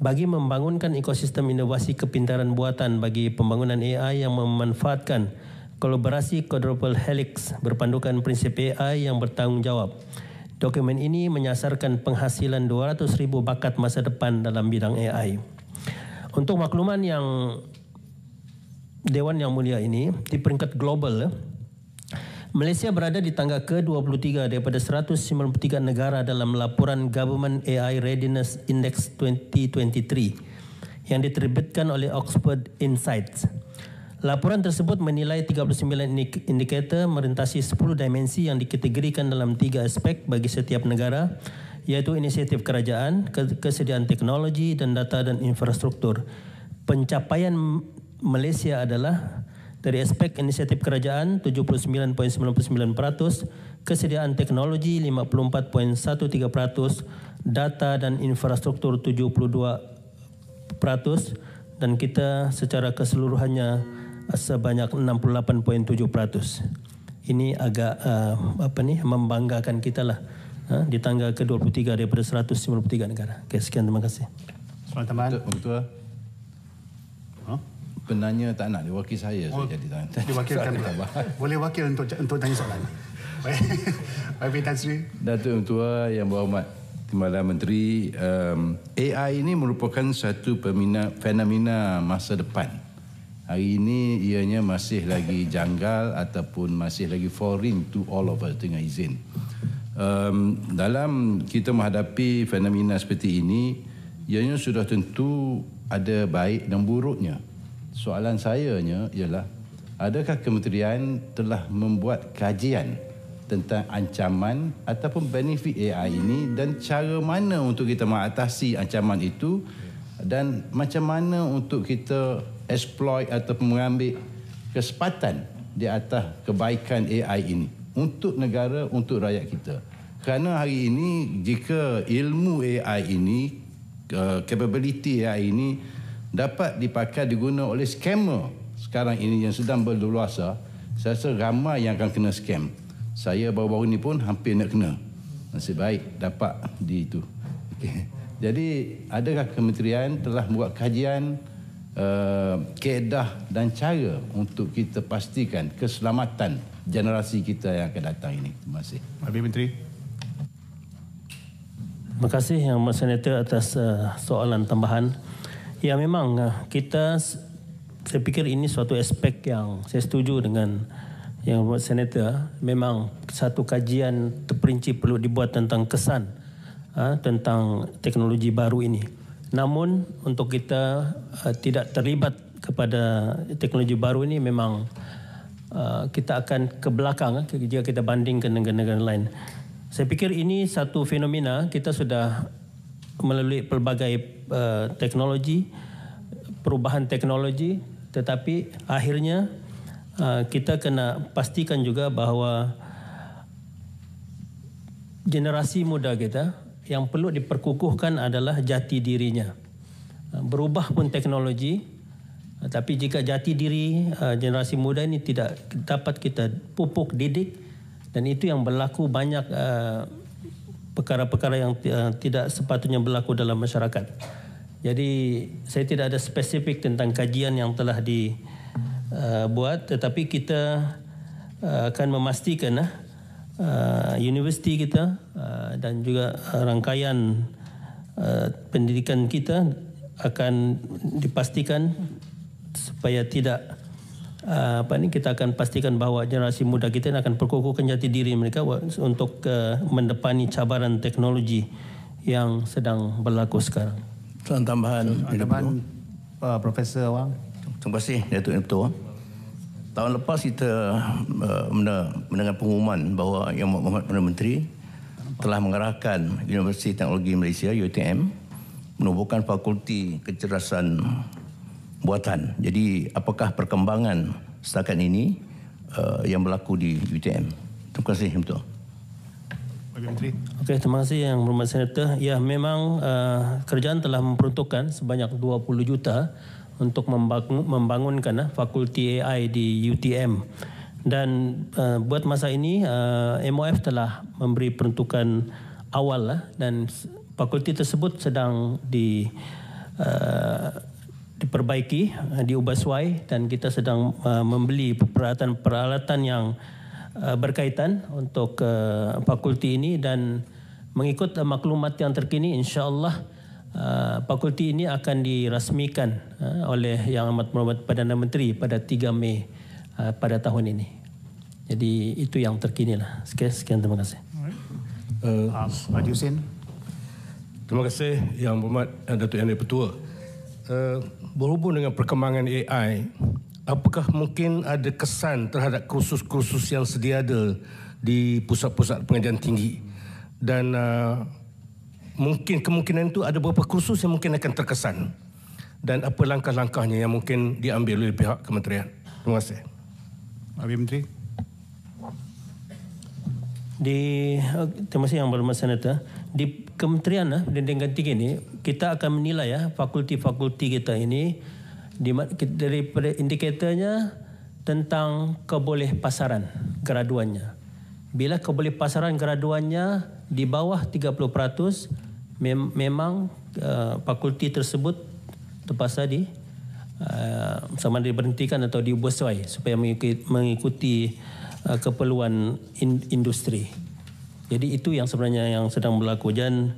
bagi membangunkan ekosistem inovasi kepintaran buatan bagi pembangunan AI yang memanfaatkan kolaborasi quadruple helix berpandukan prinsip AI yang bertanggungjawab. Dokumen ini menyasarkan penghasilan 200,000 bakat masa depan dalam bidang AI. Untuk makluman yang Dewan Yang Mulia ini, di peringkat global, Malaysia berada di tangga ke-23 daripada 193 negara dalam laporan Government AI Readiness Index 2023 yang diterbitkan oleh Oxford Insights. Laporan tersebut menilai 39 indikator merintasi 10 dimensi yang dikategorikan dalam 3 aspek bagi setiap negara, iaitu inisiatif kerajaan, kesediaan teknologi dan data dan infrastruktur. Pencapaian Malaysia adalah dari aspek inisiatif kerajaan 79.99%, kesediaan teknologi 54.13%, data dan infrastruktur 72%, dan kita secara keseluruhannya sebanyak 68.7%. Ini agak membanggakan kita lah di tangga ke-23 daripada 193 negara. Okay, sekian, terima kasih. Soalan tambahan. Betul. Penanya tak nak diwakil saya, saya jadi tak. Diwakilkan pula. Boleh wakil untuk tanya soalan. Baik, Tan Sri. Datuk Tua Yang Berhormat Timbalan Menteri, AI ini merupakan satu fenomena masa depan. Hari ini ianya masih lagi janggal ataupun masih lagi foreign to all of us dengan izin. Dalam kita menghadapi fenomena seperti ini, ianya sudah tentu ada baik dan buruknya. Soalan saya ialah, adakah kementerian telah membuat kajian tentang ancaman ataupun benefit AI ini dan cara mana untuk kita mengatasi ancaman itu dan macam mana untuk kita exploit ataupun mengambil kesempatan di atas kebaikan AI ini untuk negara, untuk rakyat kita. Kerana hari ini jika ilmu AI ini, capability AI ini dapat dipakai digunakan oleh scammer sekarang ini yang sedang berleluasa, saya rasa ramai yang akan kena scam. Saya baru-baru ni pun hampir nak kena. Nasib baik dapat di itu. Okay. Jadi adakah kementerian telah membuat kajian kaedah dan cara untuk kita pastikan keselamatan generasi kita yang akan datang ini? Terima kasih. Habib Menteri. Terima kasih Yang Senator atas soalan tambahan. Ya, memang saya pikir ini suatu aspek yang saya setuju dengan yang buat Senator. Memang satu kajian terperinci perlu dibuat tentang kesan tentang teknologi baru ini. Namun untuk kita tidak terlibat kepada teknologi baru ini memang kita akan ke belakang jika kita bandingkan dengan negara lain. Saya fikir ini satu fenomena. Kita sudah melalui pelbagai teknologi, perubahan teknologi, tetapi akhirnya kita kena pastikan juga bahawa generasi muda kita yang perlu diperkukuhkan adalah jati dirinya. Berubah pun teknologi, tapi jika jati diri generasi muda ini tidak dapat kita pupuk, didik, dan itu yang berlaku banyak perkara-perkara yang tidak sepatutnya berlaku dalam masyarakat. Jadi saya tidak ada spesifik tentang kajian yang telah dibuat, tetapi kita akan memastikan universiti kita dan juga rangkaian pendidikan kita akan dipastikan supaya tidak kita akan pastikan bahawa generasi muda kita akan perkukuhkan jati diri mereka untuk mendepani cabaran teknologi yang sedang berlaku sekarang. Soalan tambahan Profesor Wang. Terima kasih Datuk Ketua. Tahun lepas kita mendengar pengumuman bahawa Yang Berhormat Perdana Menteri telah mengarahkan Universiti Teknologi Malaysia UTM menubuhkan fakulti kecerdasan buatan. Jadi apakah perkembangan setakat ini yang berlaku di UTM? Terima kasih Ketua. Okey, terima kasih Yang Berhormat Senator. Ya, memang kerajaan telah memperuntukkan sebanyak 20 juta untuk membangunkan fakulti AI di UTM. Dan buat masa ini MOF telah memberi peruntukan awal dan fakulti tersebut sedang diperbaiki, diubah suai, dan kita sedang membeli peralatan yang berkaitan untuk fakulti ini. Dan mengikut maklumat yang terkini, insya-Allah fakulti ini akan dirasmikan oleh Yang Amat Berhormat Perdana Menteri pada 3 Mei pada tahun ini. Jadi itu yang terkini lah. Sekian, terima kasih. Haji Hussein. Terima kasih Yang Berhormat Datuk Yang Di-Pertua. Berhubung dengan perkembangan AI, apakah mungkin ada kesan terhadap kursus-kursus yang sedia ada di pusat-pusat pengajian tinggi? Dan mungkin kemungkinan itu ada beberapa kursus yang mungkin akan terkesan. Dan apa langkah-langkahnya yang mungkin diambil oleh pihak kementerian? Terima kasih. Habib Menteri. Terima kasih Yang Berhormat Senator. Di Kementerian Pendidikan Tinggi ini, kita akan menilai fakulti-fakulti kita ini daripada indikatornya tentang kebolehpasaran graduannya. Bila kebolehpasaran graduannya di bawah 30%, memang fakulti tersebut terpaksa sama diberhentikan atau diubah suai supaya mengikuti keperluan industri. Jadi itu yang sebenarnya yang sedang berlaku. Dan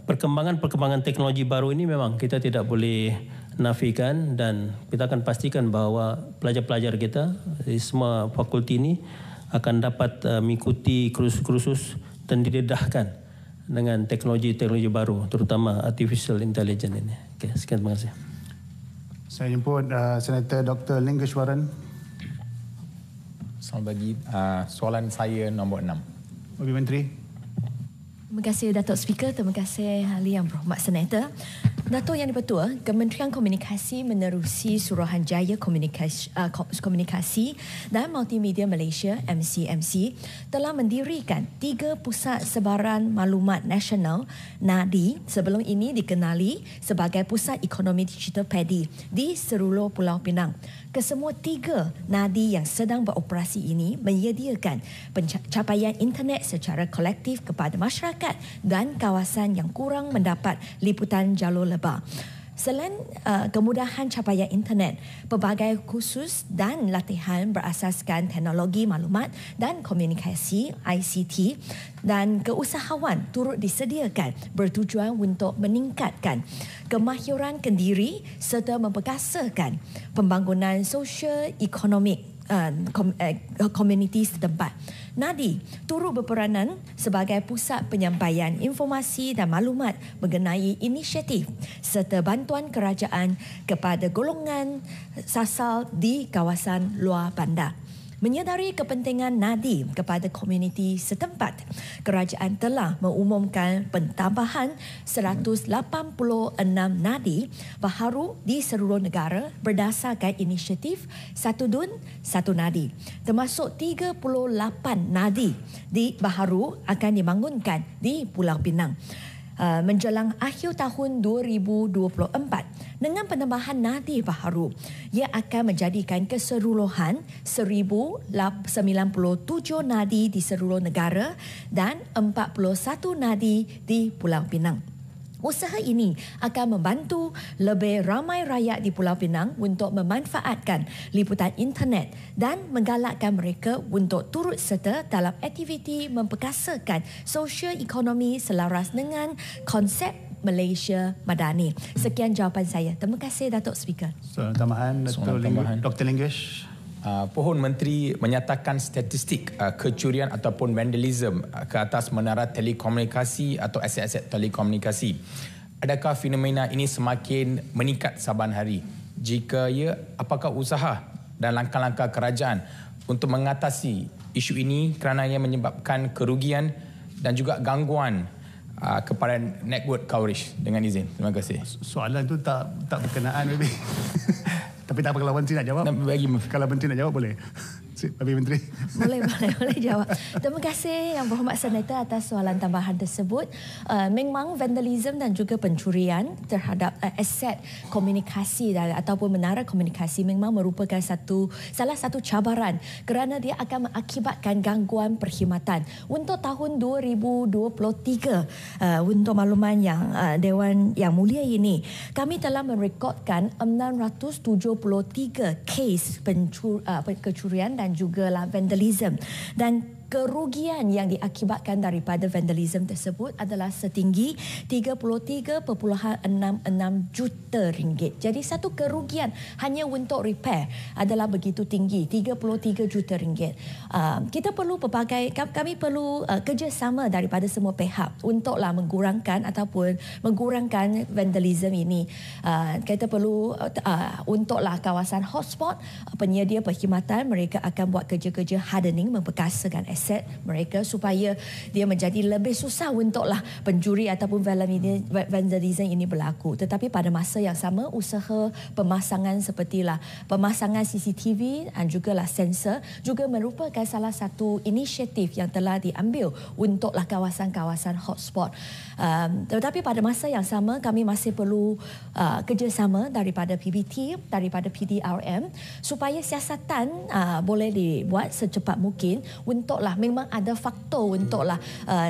perkembangan teknologi baru ini memang kita tidak boleh nafikan, dan kita akan pastikan bahawa pelajar-pelajar kita di semua fakulti ini akan dapat mengikuti kursus-kursus dan didedahkan dengan teknologi-teknologi baru, terutama artificial intelligence ini. Okay, sekian, terima kasih. Saya jemput Senator Dr. Lingeshwaran. Selamat bagi soalan saya nombor 6. Habib Menteri. Terima kasih Datuk Speaker, terima kasih Ahli Yang Berhormat Senator. Datuk Yang Di-Pertua, Kementerian Komunikasi menerusi Suruhanjaya Komunikasi dan Multimedia Malaysia MCMC telah mendirikan 3 pusat sebaran maklumat nasional NADI, sebelum ini dikenali sebagai Pusat Ekonomi Digital PADI di seluruh Pulau Pinang. Kesemua 3 NADI yang sedang beroperasi ini menyediakan pencapaian internet secara kolektif kepada masyarakat dan kawasan yang kurang mendapat liputan jalur lebar. Selain kemudahan capaian internet, pelbagai kursus dan latihan berasaskan teknologi maklumat dan komunikasi ICT dan keusahawan turut disediakan bertujuan untuk meningkatkan kemahiran kendiri serta memperkasakan pembangunan sosio-ekonomik komuniti setempat. Nadi turut berperanan sebagai pusat penyampaian informasi dan maklumat mengenai inisiatif serta bantuan kerajaan kepada golongan sasal di kawasan luar bandar. Menyedari kepentingan nadi kepada komuniti setempat, kerajaan telah mengumumkan pentambahan 186 nadi baharu di seluruh negara berdasarkan inisiatif Satu Dun Satu Nadi, termasuk 38 nadi baharu akan dibangunkan di Pulau Pinang. Menjelang akhir tahun 2024 dengan penambahan nadi baharu, ia akan menjadikan keseluruhan 1097 nadi di seluruh negara dan 41 nadi di Pulau Pinang. Usaha ini akan membantu lebih ramai rakyat di Pulau Pinang untuk memanfaatkan liputan internet dan menggalakkan mereka untuk turut serta dalam aktiviti memperkasakan sosial ekonomi selaras dengan konsep Malaysia Madani. Sekian jawapan saya. Terima kasih Datuk Speaker. Soalan tambahan Dr. Lingesh. Pohon Menteri menyatakan statistik kecurian ataupun vandalism ke atas menara telekomunikasi atau aset-aset telekomunikasi. Adakah fenomena ini semakin meningkat saban hari? Jika ya, apakah usaha dan langkah-langkah kerajaan untuk mengatasi isu ini kerana ia menyebabkan kerugian dan juga gangguan kepada network coverage? Dengan izin. Terima kasih. Soalan itu tak berkenaan lebih. Tapi tak apa, kalau Menteri nak jawab. Kalau Menteri nak jawab boleh. Bagi Menteri. Boleh jawab. Terima kasih Yang Berhormat Senator atas soalan tambahan tersebut. Memang vandalism dan juga pencurian terhadap aset komunikasi ataupun menara komunikasi memang merupakan salah satu cabaran kerana dia akan mengakibatkan gangguan perkhidmatan. Untuk tahun 2023, untuk makluman yang Dewan Yang Mulia ini, kami telah merekodkan 673 kes kecurian dan juga vandalism, dan kerugian yang diakibatkan daripada vandalism tersebut adalah setinggi 33.66 juta ringgit. Jadi satu kerugian hanya untuk repair adalah begitu tinggi, 33 juta ringgit. Kita perlu kami perlu kerjasama daripada semua pihak untuklah mengurangkan vandalism ini. Kita perlu untuklah kawasan hotspot, penyedia perkhidmatan mereka akan buat kerja-kerja hardening, memperkasakan aset mereka supaya dia menjadi lebih susah untuklah pencuri ataupun vandalism ini berlaku. Tetapi pada masa yang sama, usaha pemasangan sepertilah pemasangan CCTV dan juga sensor juga merupakan salah satu inisiatif yang telah diambil untuklah kawasan-kawasan hotspot. Tetapi pada masa yang sama, kami masih perlu kerjasama daripada PBT, daripada PDRM supaya siasatan boleh dibuat secepat mungkin untuklah memang ada faktor untuklah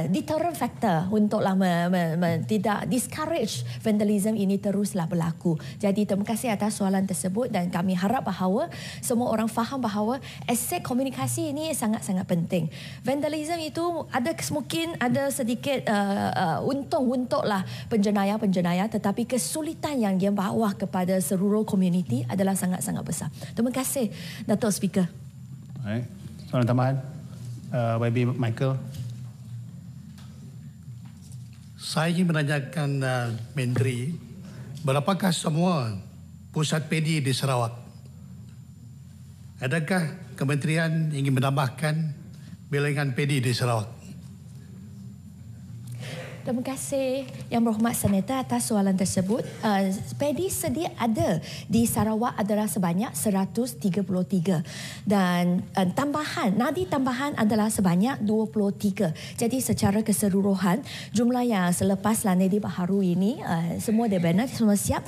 deterrent factor untuklah tidak discourage vandalism ini teruslah berlaku. Jadi terima kasih atas soalan tersebut dan kami harap bahawa semua orang faham bahawa aset komunikasi ini sangat-sangat penting. Vandalism itu mungkin ada sedikit untung untuklah penjenayah-penjenayah, tetapi kesulitan yang dia bawa kepada seluruh komuniti adalah sangat-sangat besar. Terima kasih Datuk Speaker. Baik. Soalan tambahan YB Michael. Saya ingin menanyakan Menteri, berapakah semua pusat pedi di Sarawak? Adakah kementerian ingin menambahkan bilangan pedi di Sarawak? Terima kasih Yang Berhormat Senator atas soalan tersebut. Pedi sedia ada di Sarawak adalah sebanyak 133 dan nadi tambahan adalah sebanyak 23. Jadi secara keseluruhan jumlah yang selepas nadi baharu ini semua dibenar, semua siap,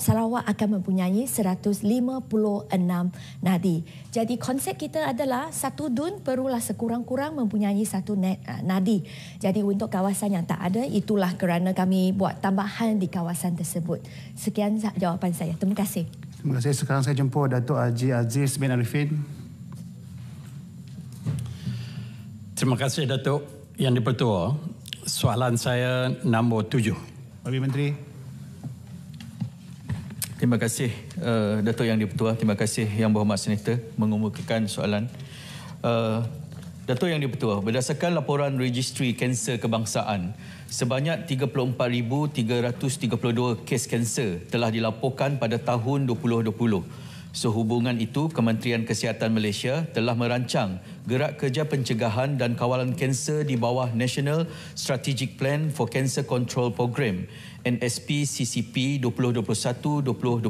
Sarawak akan mempunyai 156 nadi. Jadi konsep kita adalah satu dun perlulah sekurang-kurang mempunyai satu nadi. Jadi untuk kawasan yang tak ada, itulah kerana kami buat tambahan di kawasan tersebut. Sekian jawapan saya. Terima kasih. Terima kasih. Sekarang saya jemput Datuk Haji Aziz bin Arifin. Terima kasih Datuk Yang di-Pertua. Soalan saya nombor 7. Bagi Menteri. Terima kasih Datuk Yang di-Pertua. Terima kasih Yang Berhormat Senator mengemukakan soalan. Datuk Yang di-Pertua, berdasarkan laporan Registri Kanser Kebangsaan, sebanyak 34,332 kes kanser telah dilaporkan pada tahun 2020. Sehubungan itu, Kementerian Kesihatan Malaysia telah merancang Gerak Kerja Pencegahan dan Kawalan Kanser di bawah National Strategic Plan for Cancer Control Program NSP-CCP 2021-2025.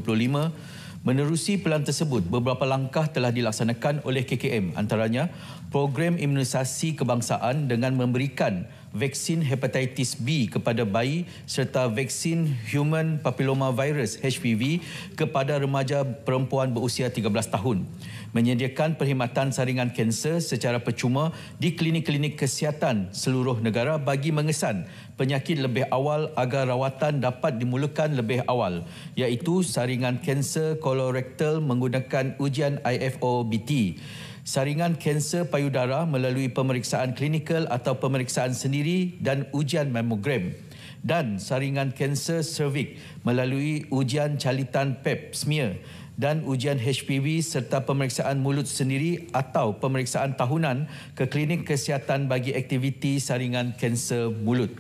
Menerusi pelan tersebut, beberapa langkah telah dilaksanakan oleh KKM, antaranya program imunisasi kebangsaan dengan memberikan vaksin hepatitis B kepada bayi serta vaksin human papillomavirus HPV kepada remaja perempuan berusia 13 tahun. Menyediakan perkhidmatan saringan kanser secara percuma di klinik-klinik kesihatan seluruh negara bagi mengesan penyakit lebih awal agar rawatan dapat dimulakan lebih awal, iaitu saringan kanser kolorektal menggunakan ujian IFOBT, saringan kanser payudara melalui pemeriksaan klinikal atau pemeriksaan sendiri dan ujian mamogram, dan saringan kanser cervix melalui ujian calitan pap smear dan ujian HPV serta pemeriksaan mulut sendiri atau pemeriksaan tahunan ke klinik kesihatan bagi aktiviti saringan kanser mulut.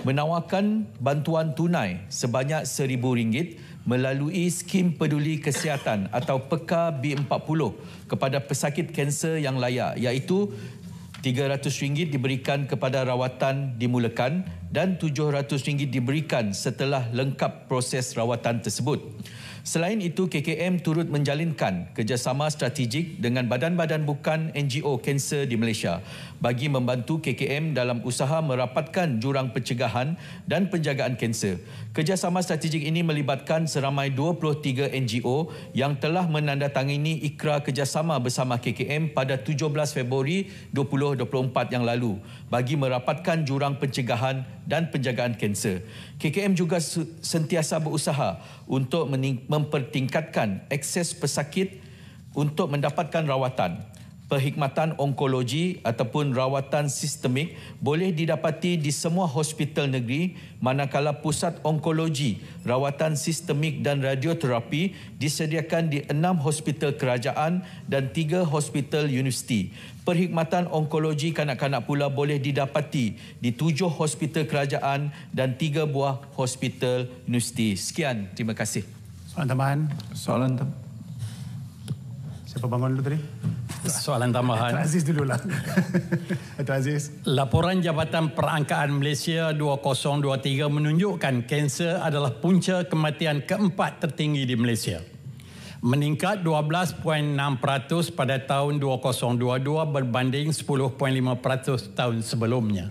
Menawarkan bantuan tunai sebanyak RM1,000 melalui skim peduli kesihatan atau PEKA B40 kepada pesakit kanser yang layak, iaitu RM300 diberikan kepada rawatan dimulakan dan RM700 diberikan setelah lengkap proses rawatan tersebut. Selain itu, KKM turut menjalinkan kerjasama strategik dengan badan-badan bukan NGO kanser di Malaysia bagi membantu KKM dalam usaha merapatkan jurang pencegahan dan penjagaan kanser. Kerjasama strategik ini melibatkan seramai 23 NGO yang telah menandatangani ikrar kerjasama bersama KKM pada 17 Februari 2024 yang lalu bagi merapatkan jurang pencegahan dan penjagaan kanser. KKM juga sentiasa berusaha untuk mempertingkatkan akses pesakit untuk mendapatkan rawatan. Perkhidmatan onkologi ataupun rawatan sistemik boleh didapati di semua hospital negeri, manakala pusat onkologi, rawatan sistemik dan radioterapi disediakan di 6 hospital kerajaan dan 3 hospital universiti. Perkhidmatan onkologi kanak-kanak pula boleh didapati di 7 hospital kerajaan dan 3 buah hospital universiti. Sekian, terima kasih. Soalan tambahan. Siapa bangun dulu tadi? Soalan tambahan. Datuk Aziz dululah. Datuk Aziz. Laporan Jabatan Perangkaan Malaysia 2023 menunjukkan kanser adalah punca kematian keempat tertinggi di Malaysia. Meningkat 12.6% pada tahun 2022 berbanding 10.5% tahun sebelumnya.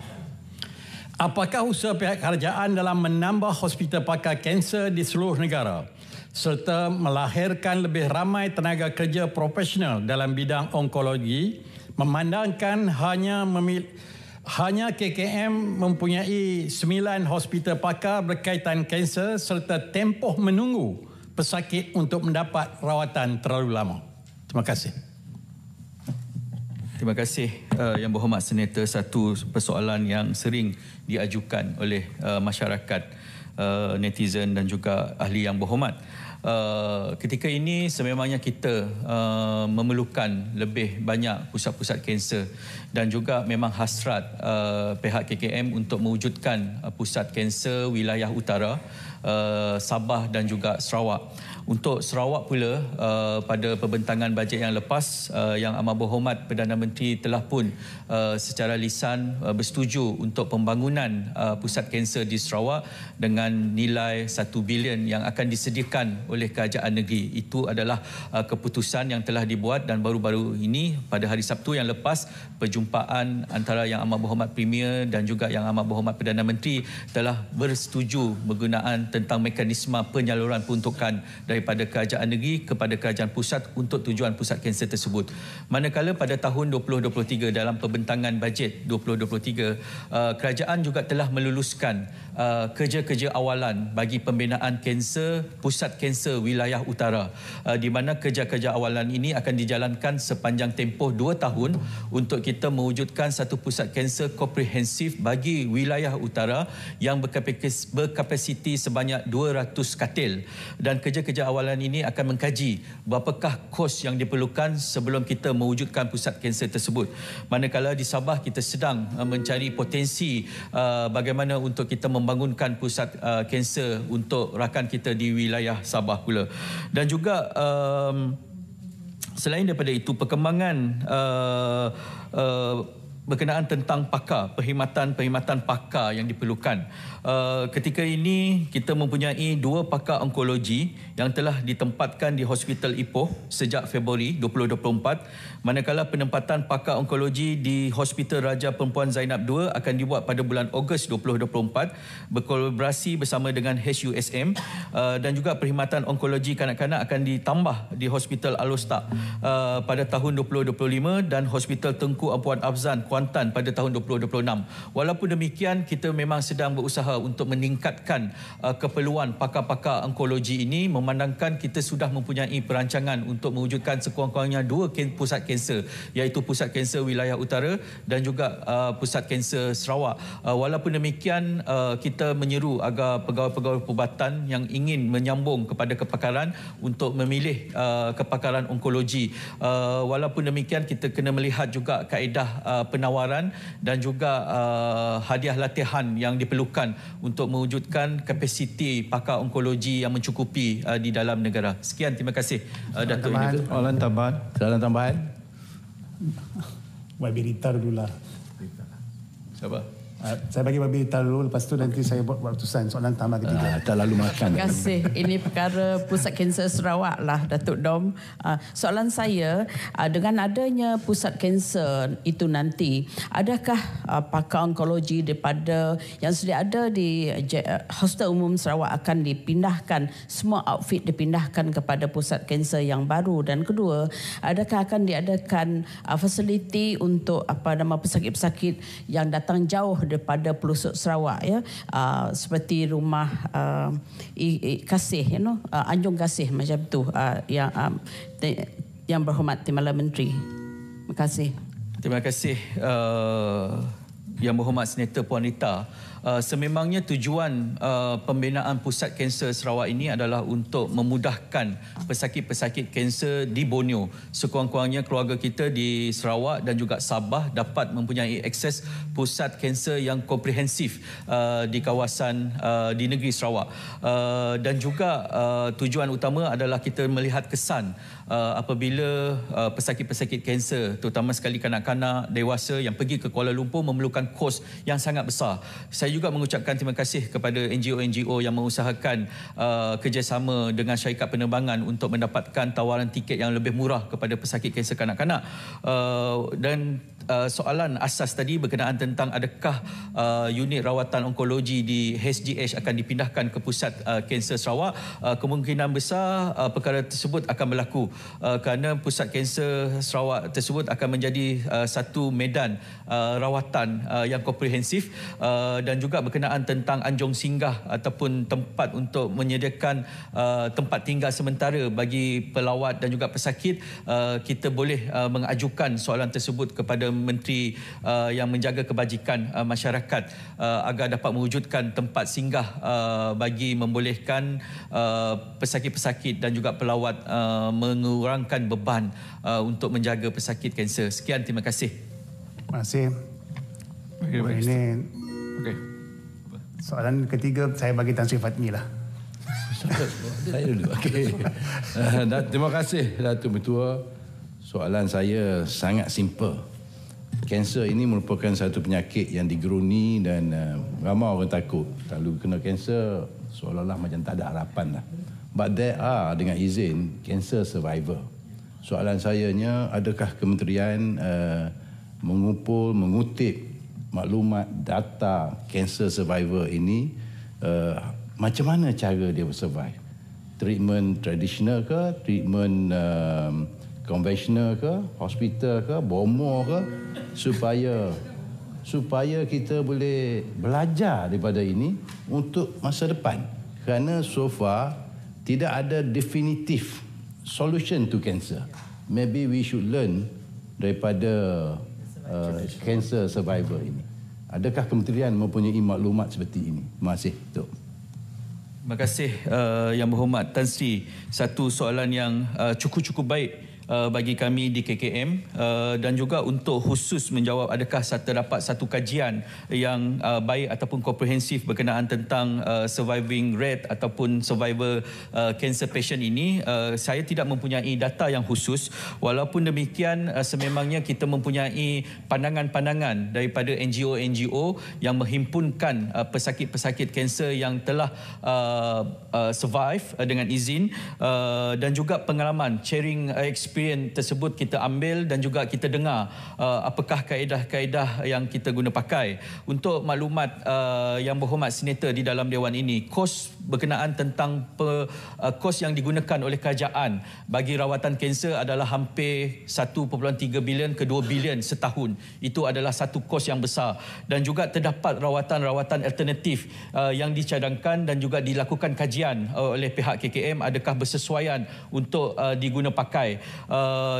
Apakah usaha pihak kerajaan dalam menambah hospital pakar kanser di seluruh negara serta melahirkan lebih ramai tenaga kerja profesional dalam bidang onkologi, memandangkan hanya KKM mempunyai 9 hospital pakar berkaitan kanser serta tempoh menunggu pesakit untuk mendapat rawatan terlalu lama? Terima kasih. Terima kasih Yang Berhormat Senator. Satu persoalan yang sering diajukan oleh masyarakat, netizen dan juga ahli Yang Berhormat. Ketika ini sememangnya kita memerlukan lebih banyak pusat-pusat kanser dan juga memang hasrat pihak KKM untuk mewujudkan pusat kanser wilayah utara, Sabah dan juga Sarawak. Untuk Sarawak pula, pada pembentangan bajet yang lepas, Yang Amat Berhormat Perdana Menteri telah pun secara lisan bersetuju untuk pembangunan pusat kanser di Sarawak dengan nilai 1 bilion yang akan disediakan oleh kerajaan negeri. Itu adalah keputusan yang telah dibuat dan baru-baru ini pada hari Sabtu yang lepas, perjumpaan antara Yang Amat Berhormat Premier dan juga Yang Amat Berhormat Perdana Menteri telah bersetuju berkenaan tentang mekanisme penyaluran peruntukan daripada kerajaan negeri kepada kerajaan pusat untuk tujuan pusat kanser tersebut. Manakala pada tahun 2023 dalam pembentangan bajet 2023, kerajaan juga telah meluluskan kerja-kerja awalan bagi pembinaan kanser pusat kanser wilayah utara, di mana kerja-kerja awalan ini akan dijalankan sepanjang tempoh 2 tahun untuk kita mewujudkan satu pusat kanser komprehensif bagi wilayah utara yang berkapasiti sebanyak sebanyak 200 katil, dan kerja-kerja awalan ini akan mengkaji berapakah kos yang diperlukan sebelum kita mewujudkan pusat kanser tersebut. Manakala di Sabah kita sedang mencari potensi bagaimana untuk kita membangunkan pusat kanser untuk rakan kita di wilayah Sabah pula. Dan juga selain daripada itu, perkembangan berkenaan tentang pakar, perkhidmatan pakar yang diperlukan. Ketika ini kita mempunyai 2 pakar onkologi yang telah ditempatkan di Hospital Ipoh sejak Februari 2024, manakala penempatan pakar onkologi di Hospital Raja Perempuan Zainab II akan dibuat pada bulan Ogos 2024 berkolaborasi bersama dengan HUSM, dan juga perkhidmatan onkologi kanak-kanak akan ditambah di Hospital Al-Ustaq pada tahun 2025 dan Hospital Tengku Ampuan Afzan Kuantan pada tahun 2026. Walaupun demikian, kita memang sedang berusaha untuk meningkatkan keperluan pakar-pakar onkologi ini, memandangkan kita sudah mempunyai perancangan untuk mewujudkan sekurang-kurangnya 2 pusat kanser, iaitu Pusat Kanser Wilayah Utara dan juga Pusat Kanser Sarawak. Walaupun demikian, kita menyeru agar pegawai-pegawai perubatan yang ingin menyambung kepada kepakaran untuk memilih kepakaran onkologi. Walaupun demikian, kita kena melihat juga kaedah penawaran dan juga hadiah latihan yang diperlukan untuk mewujudkan kapasiti pakar onkologi yang mencukupi di dalam negara. Sekian, terima kasih Datuk. Soalan tambahan. YB Rita dulu lah. Siapa? Saya bagi YB Rita dulu, lepas tu nanti saya buat keputusan soalan tambah ketiga. Tak lalu makan. Terima kasih. Ini perkara Pusat Kanser Sarawak lah, Datuk Dom. Soalan saya, dengan adanya Pusat Kanser itu nanti, adakah pakar onkologi daripada yang sedia ada di Hospital Umum Sarawak akan dipindahkan, semua outfit dipindahkan kepada Pusat Kanser yang baru? Dan kedua, adakah akan diadakan fasiliti untuk pesakit-pesakit yang datang jauh daripada pelosok Sarawak, ya, seperti rumah kasih, anjung kasih macam tu, yang berhormat Timbalan Menteri. Terima kasih. Terima kasih Yang Berhormat Senator Puan Rita. Sememangnya tujuan pembinaan Pusat Kanser Sarawak ini adalah untuk memudahkan pesakit-pesakit kanser di Borneo. Sekurang-kurangnya keluarga kita di Sarawak dan juga Sabah dapat mempunyai akses pusat kanser yang komprehensif di kawasan di negeri Sarawak. Dan juga tujuan utama adalah kita melihat kesan apabila pesakit-pesakit kanser, terutama sekali kanak-kanak, dewasa yang pergi ke Kuala Lumpur memerlukan kos yang sangat besar. Saya juga mengucapkan terima kasih kepada NGO-NGO yang mengusahakan kerjasama dengan syarikat penerbangan untuk mendapatkan tawaran tiket yang lebih murah kepada pesakit kanser kanak-kanak. Dan soalan asas tadi berkenaan tentang adakah unit rawatan onkologi di HGH akan dipindahkan ke Pusat Kanser Sarawak, kemungkinan besar perkara tersebut akan berlaku kerana Pusat Kanser Sarawak tersebut akan menjadi satu medan rawatan yang komprehensif, dan juga berkenaan tentang anjung singgah ataupun tempat untuk menyediakan tempat tinggal sementara bagi pelawat dan juga pesakit. Kita boleh mengajukan soalan tersebut kepada Menteri yang menjaga kebajikan masyarakat agar dapat mewujudkan tempat singgah bagi membolehkan pesakit-pesakit dan juga pelawat mengurangkan beban untuk menjaga pesakit kanser. Sekian, terima kasih. Terima kasih. Ini soalan ketiga saya bagi Tan Sri Fatmi lah. Saya dulu. Okey. Terima kasih Datuk Mentua. Soalan saya sangat simple. Kanser ini merupakan satu penyakit yang digeruni dan ramai orang takut. Kalau kena kanser seolah-olah macam tak ada harapan lah. But there are, dengan izin, cancer survivor. Soalan sayanya, adakah kementerian mengutip maklumat data cancer survivor ini, macam mana cara dia survive? Treatment tradisional ke, treatment konvensional ke, hospital ke, bomo ke, supaya kita boleh belajar daripada ini untuk masa depan. Kerana so far tidak ada definitive solution to cancer. Maybe we should learn daripada cancer survivor ini. Adakah kementerian mempunyai maklumat seperti ini? Terima kasih, Tok. Terima kasih Yang Berhormat Tan Sri. Satu soalan yang cukup baik bagi kami di KKM dan juga untuk khusus menjawab adakah terdapat satu kajian yang baik ataupun komprehensif berkenaan tentang surviving rate ataupun survivor cancer patient ini. Saya tidak mempunyai data yang khusus. Walaupun demikian, sememangnya kita mempunyai pandangan-pandangan daripada NGO-NGO yang menghimpunkan pesakit-pesakit kanser yang telah survive dengan izin dan juga pengalaman sharing experience tersebut kita ambil dan juga kita dengar apakah kaedah-kaedah yang kita guna pakai. Untuk maklumat Yang Berhormat Senator di dalam Dewan ini, kos berkenaan tentang kos yang digunakan oleh kerajaan bagi rawatan kanser adalah hampir 1.3 bilion ke 2 bilion setahun. Itu adalah satu kos yang besar dan juga terdapat rawatan-rawatan alternatif yang dicadangkan dan juga dilakukan kajian oleh pihak KKM adakah bersesuaian untuk diguna pakai.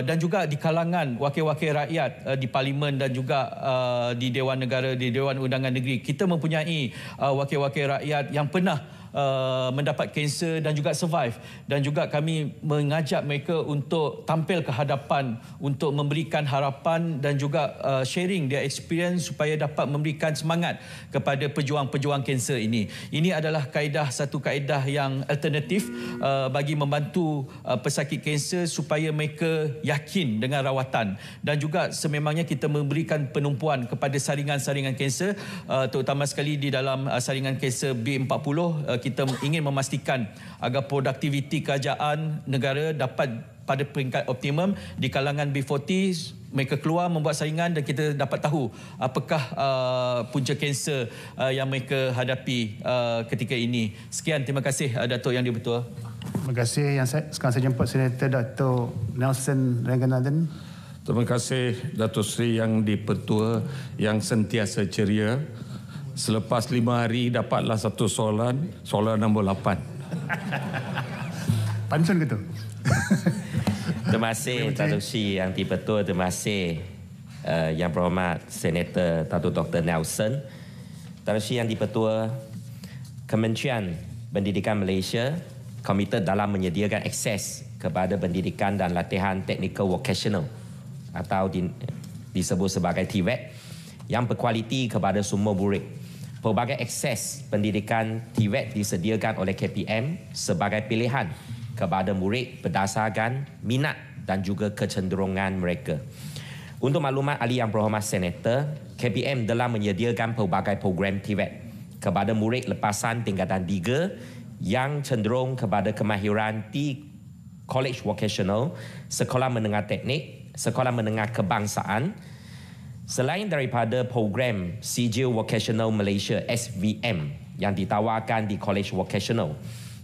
Dan juga di kalangan wakil-wakil rakyat di Parlimen dan juga di Dewan Negara, di Dewan Undangan Negeri, kita mempunyai wakil-wakil rakyat yang pernah mendapat kanser dan juga survive, dan juga kami mengajak mereka untuk tampil ke hadapan untuk memberikan harapan dan juga sharing their experience supaya dapat memberikan semangat kepada pejuang-pejuang kanser ini. Ini adalah satu kaedah yang alternatif bagi membantu pesakit kanser supaya mereka yakin dengan rawatan, dan juga sememangnya kita memberikan penumpuan kepada saringan-saringan kanser, terutama sekali di dalam saringan kanser B40. Kita ingin memastikan agar produktiviti kerajaan negara dapat pada peringkat optimum. Di kalangan B40 mereka keluar membuat saingan dan kita dapat tahu apakah punca kanser yang mereka hadapi ketika ini. Sekian, terima kasih Datuk Yang Dipertua. Terima kasih. Sekarang saya jemput Senator Datuk Nelson Ranganathan. Terima kasih Datuk Seri Yang Dipertua yang sentiasa ceria. Selepas 5 hari dapatlah satu soalan nombor 8. Pantun ke tu? Terima kasih Datuk Seri Yang Dipertua. Terima kasih Yang Berhormat Senator Datuk Dr. Nelson. Datuk Seri Yang Dipertua, Kementerian Pendidikan Malaysia komited dalam menyediakan akses kepada pendidikan dan latihan technical vocational atau disebut sebagai TVET yang berkualiti kepada semua murid. Pelbagai akses pendidikan TVET disediakan oleh KPM sebagai pilihan kepada murid berdasarkan minat dan juga kecenderungan mereka. Untuk maklumat ahli yang berhormat Senator, KPM telah menyediakan pelbagai program TVET kepada murid lepasan tingkatan 3 yang cenderung kepada kemahiran di College Vocational, Sekolah Menengah Teknik, Sekolah Menengah Kebangsaan. Selain daripada program Sijil Vocational Malaysia SVM yang ditawarkan di College Vocational,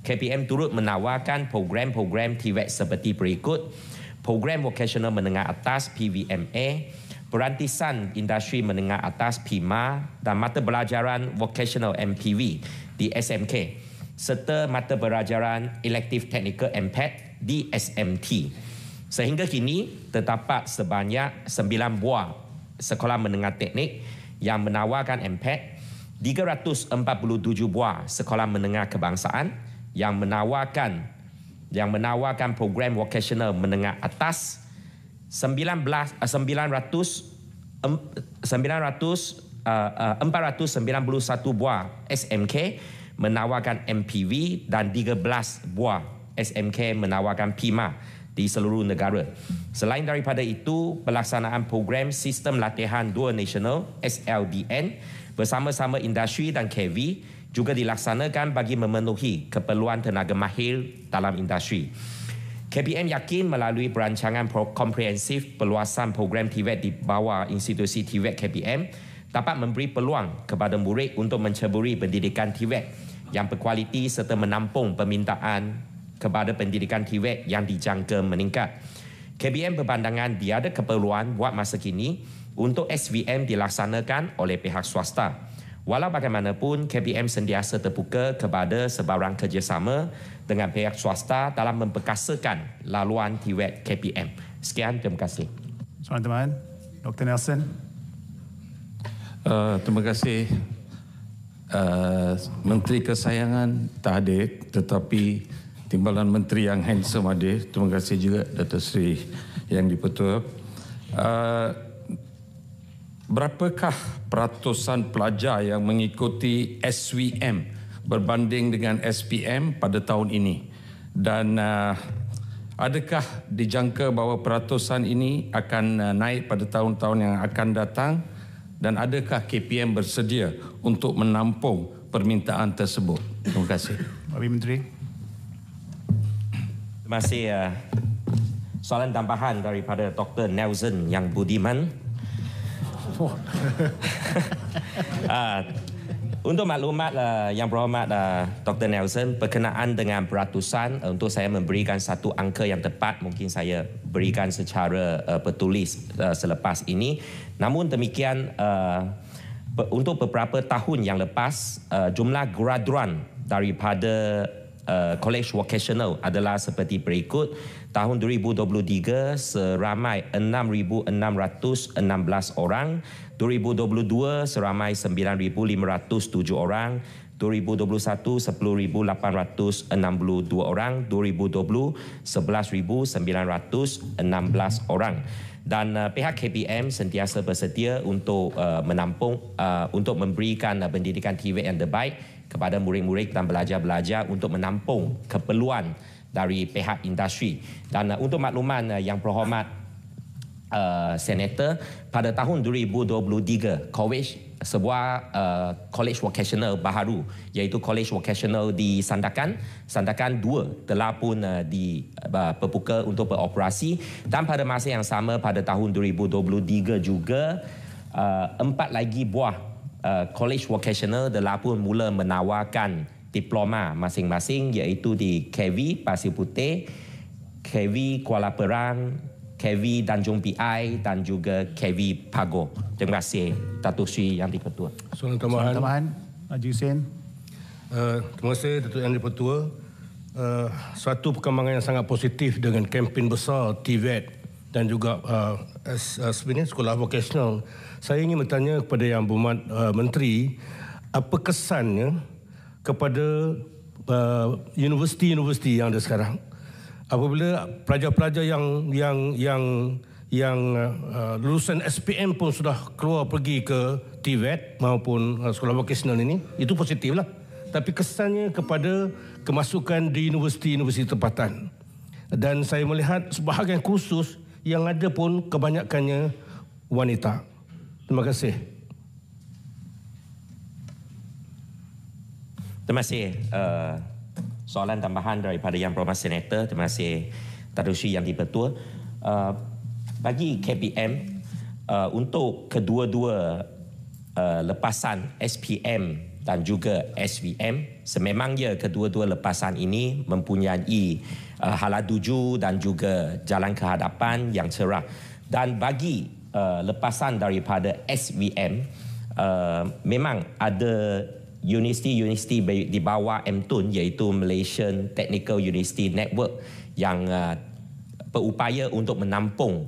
KPM turut menawarkan program-program TVET seperti berikut: Program Vocational Menengah Atas PVMA, Perantisan Industri Menengah Atas PIMA dan Mata Pelajaran Vocational MPV di SMK, serta Mata Pelajaran Elective Technical MPET di SMT. Sehingga kini terdapat sebanyak 9 buah sekolah menengah teknik yang menawarkan MPET, 347 buah sekolah menengah kebangsaan yang menawarkan program vocational menengah atas, 491 buah SMK menawarkan MPV dan 13 buah SMK menawarkan PIMA di seluruh negara. Selain daripada itu, pelaksanaan program Sistem Latihan Dua Nasional SLDN bersama-sama industri dan KV juga dilaksanakan bagi memenuhi keperluan tenaga mahir dalam industri. KPM yakin melalui perancangan komprehensif peluasan program TVET di bawah institusi TVET KPM dapat memberi peluang kepada murid untuk menceburi pendidikan TVET yang berkualiti serta menampung permintaan kepada pendidikan TVET yang dijangka meningkat. KPM berpandangan tiada keperluan buat masa kini untuk SVM dilaksanakan oleh pihak swasta. Walau bagaimanapun, KPM sentiasa terbuka kepada sebarang kerjasama dengan pihak swasta dalam memperkasakan laluan TVET KPM. Sekian, terima kasih. Teman-teman, Dr. Nelson. Terima kasih Menteri kesayangan tak hadir, tetapi Timbalan Menteri yang handsome hadir. Terima kasih juga Dato' Seri Yang di-Pertua. Berapakah peratusan pelajar yang mengikuti SVM berbanding dengan SPM pada tahun ini? Dan adakah dijangka bahawa peratusan ini akan naik pada tahun-tahun yang akan datang? Dan adakah KPM bersedia untuk menampung permintaan tersebut? Terima kasih. Pak Menteri. Terima kasih. Soalan tambahan daripada Dr. Nelson yang budiman. Untuk maklumat yang berhormat Dr. Nelson, berkenaan dengan peratusan, untuk saya memberikan satu angka yang tepat, mungkin saya berikan secara tertulis selepas ini. Namun demikian, untuk beberapa tahun yang lepas, jumlah graduan daripada College Vocational adalah seperti berikut. Tahun 2023 seramai 6,616 orang, 2022 seramai 9,507 orang, 2021 10,862 orang, 2020 11,916 orang. Dan pihak KPM sentiasa bersedia untuk menampung, untuk memberikan pendidikan TVET yang terbaik kepada murid-murid dan pelajar-pelajar untuk menampung keperluan dari pihak industri. Dan untuk makluman yang berhormat Senator, pada tahun 2023 sebuah college vocational baharu, iaitu College Vocational di Sandakan 2 telah pun dibuka untuk beroperasi. Dan pada masa yang sama pada tahun 2023 juga 4 lagi buah College Vocational telah pun mula menawarkan diploma masing-masing, iaitu di KV Pasir Putih, KV Kuala Perang, KV Tanjung PI dan juga KV Pago. Terima kasih Datuk Seri Yang di-Pertua. Soalan tambahan. Haji Hussein. Terima kasih Datuk Yang di-Pertua. Suatu perkembangan yang sangat positif dengan kempen besar TVET dan juga sebenarnya sekolah vocational. Saya ingin bertanya kepada Yang Berhormat Menteri, apa kesannya kepada universiti-universiti yang ada sekarang apabila pelajar-pelajar yang lulusan SPM pun sudah keluar pergi ke TVET maupun sekolah vocational ini, itu positiflah. Tapi kesannya kepada kemasukan di universiti-universiti tempatan. Dan saya melihat sebahagian kursus yang ada pun kebanyakannya wanita. Terima kasih. Terima kasih. Soalan tambahan daripada Yang Berhormat Senator. Terima kasih Datuk Seri Yang di-Pertua. Bagi KPM, untuk kedua-dua lepasan SPM dan juga SVM, sememangnya kedua-dua lepasan ini mempunyai hala tuju dan juga jalan kehadapan yang cerah. Dan bagi lepasan daripada SVM, memang ada universiti-universiti di bawah MTUN, iaitu Malaysian Technical University Network, yang berupaya untuk menampung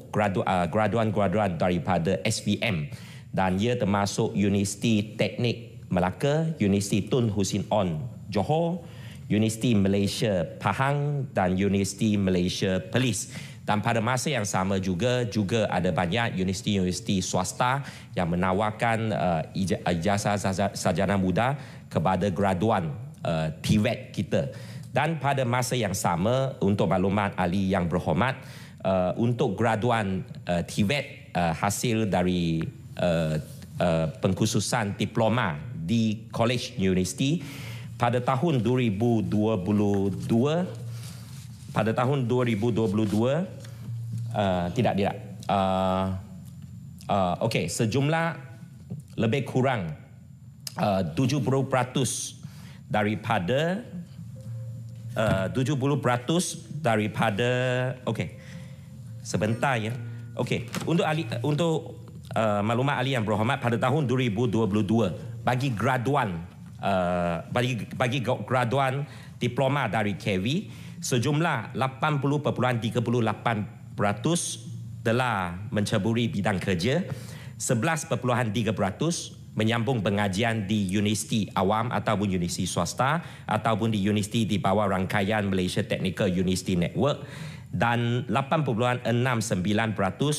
graduan-graduan daripada SVM, dan ia termasuk Universiti Teknik Melaka, Universiti Tun Hussein On Johor, Universiti Malaysia Pahang dan Universiti Malaysia Perlis. Dan pada masa yang sama juga ada banyak universiti-universiti swasta yang menawarkan ijazah sarjana muda kepada graduan TVET kita. Dan pada masa yang sama, untuk maklumat ahli yang berhormat, untuk graduan TVET hasil dari pengkhususan diploma di College University pada tahun 2022, sejumlah lebih kurang 70% daripada sebentar ya. Untuk maklumat ahli yang berhormat, pada tahun 2022 bagi graduan diploma dari KV, sejumlah 80.38% telah menceburi bidang kerja, 11.3% menyambung pengajian di universiti awam ataupun universiti swasta ataupun di universiti di bawah rangkaian Malaysia Technical University Network, dan 8.69%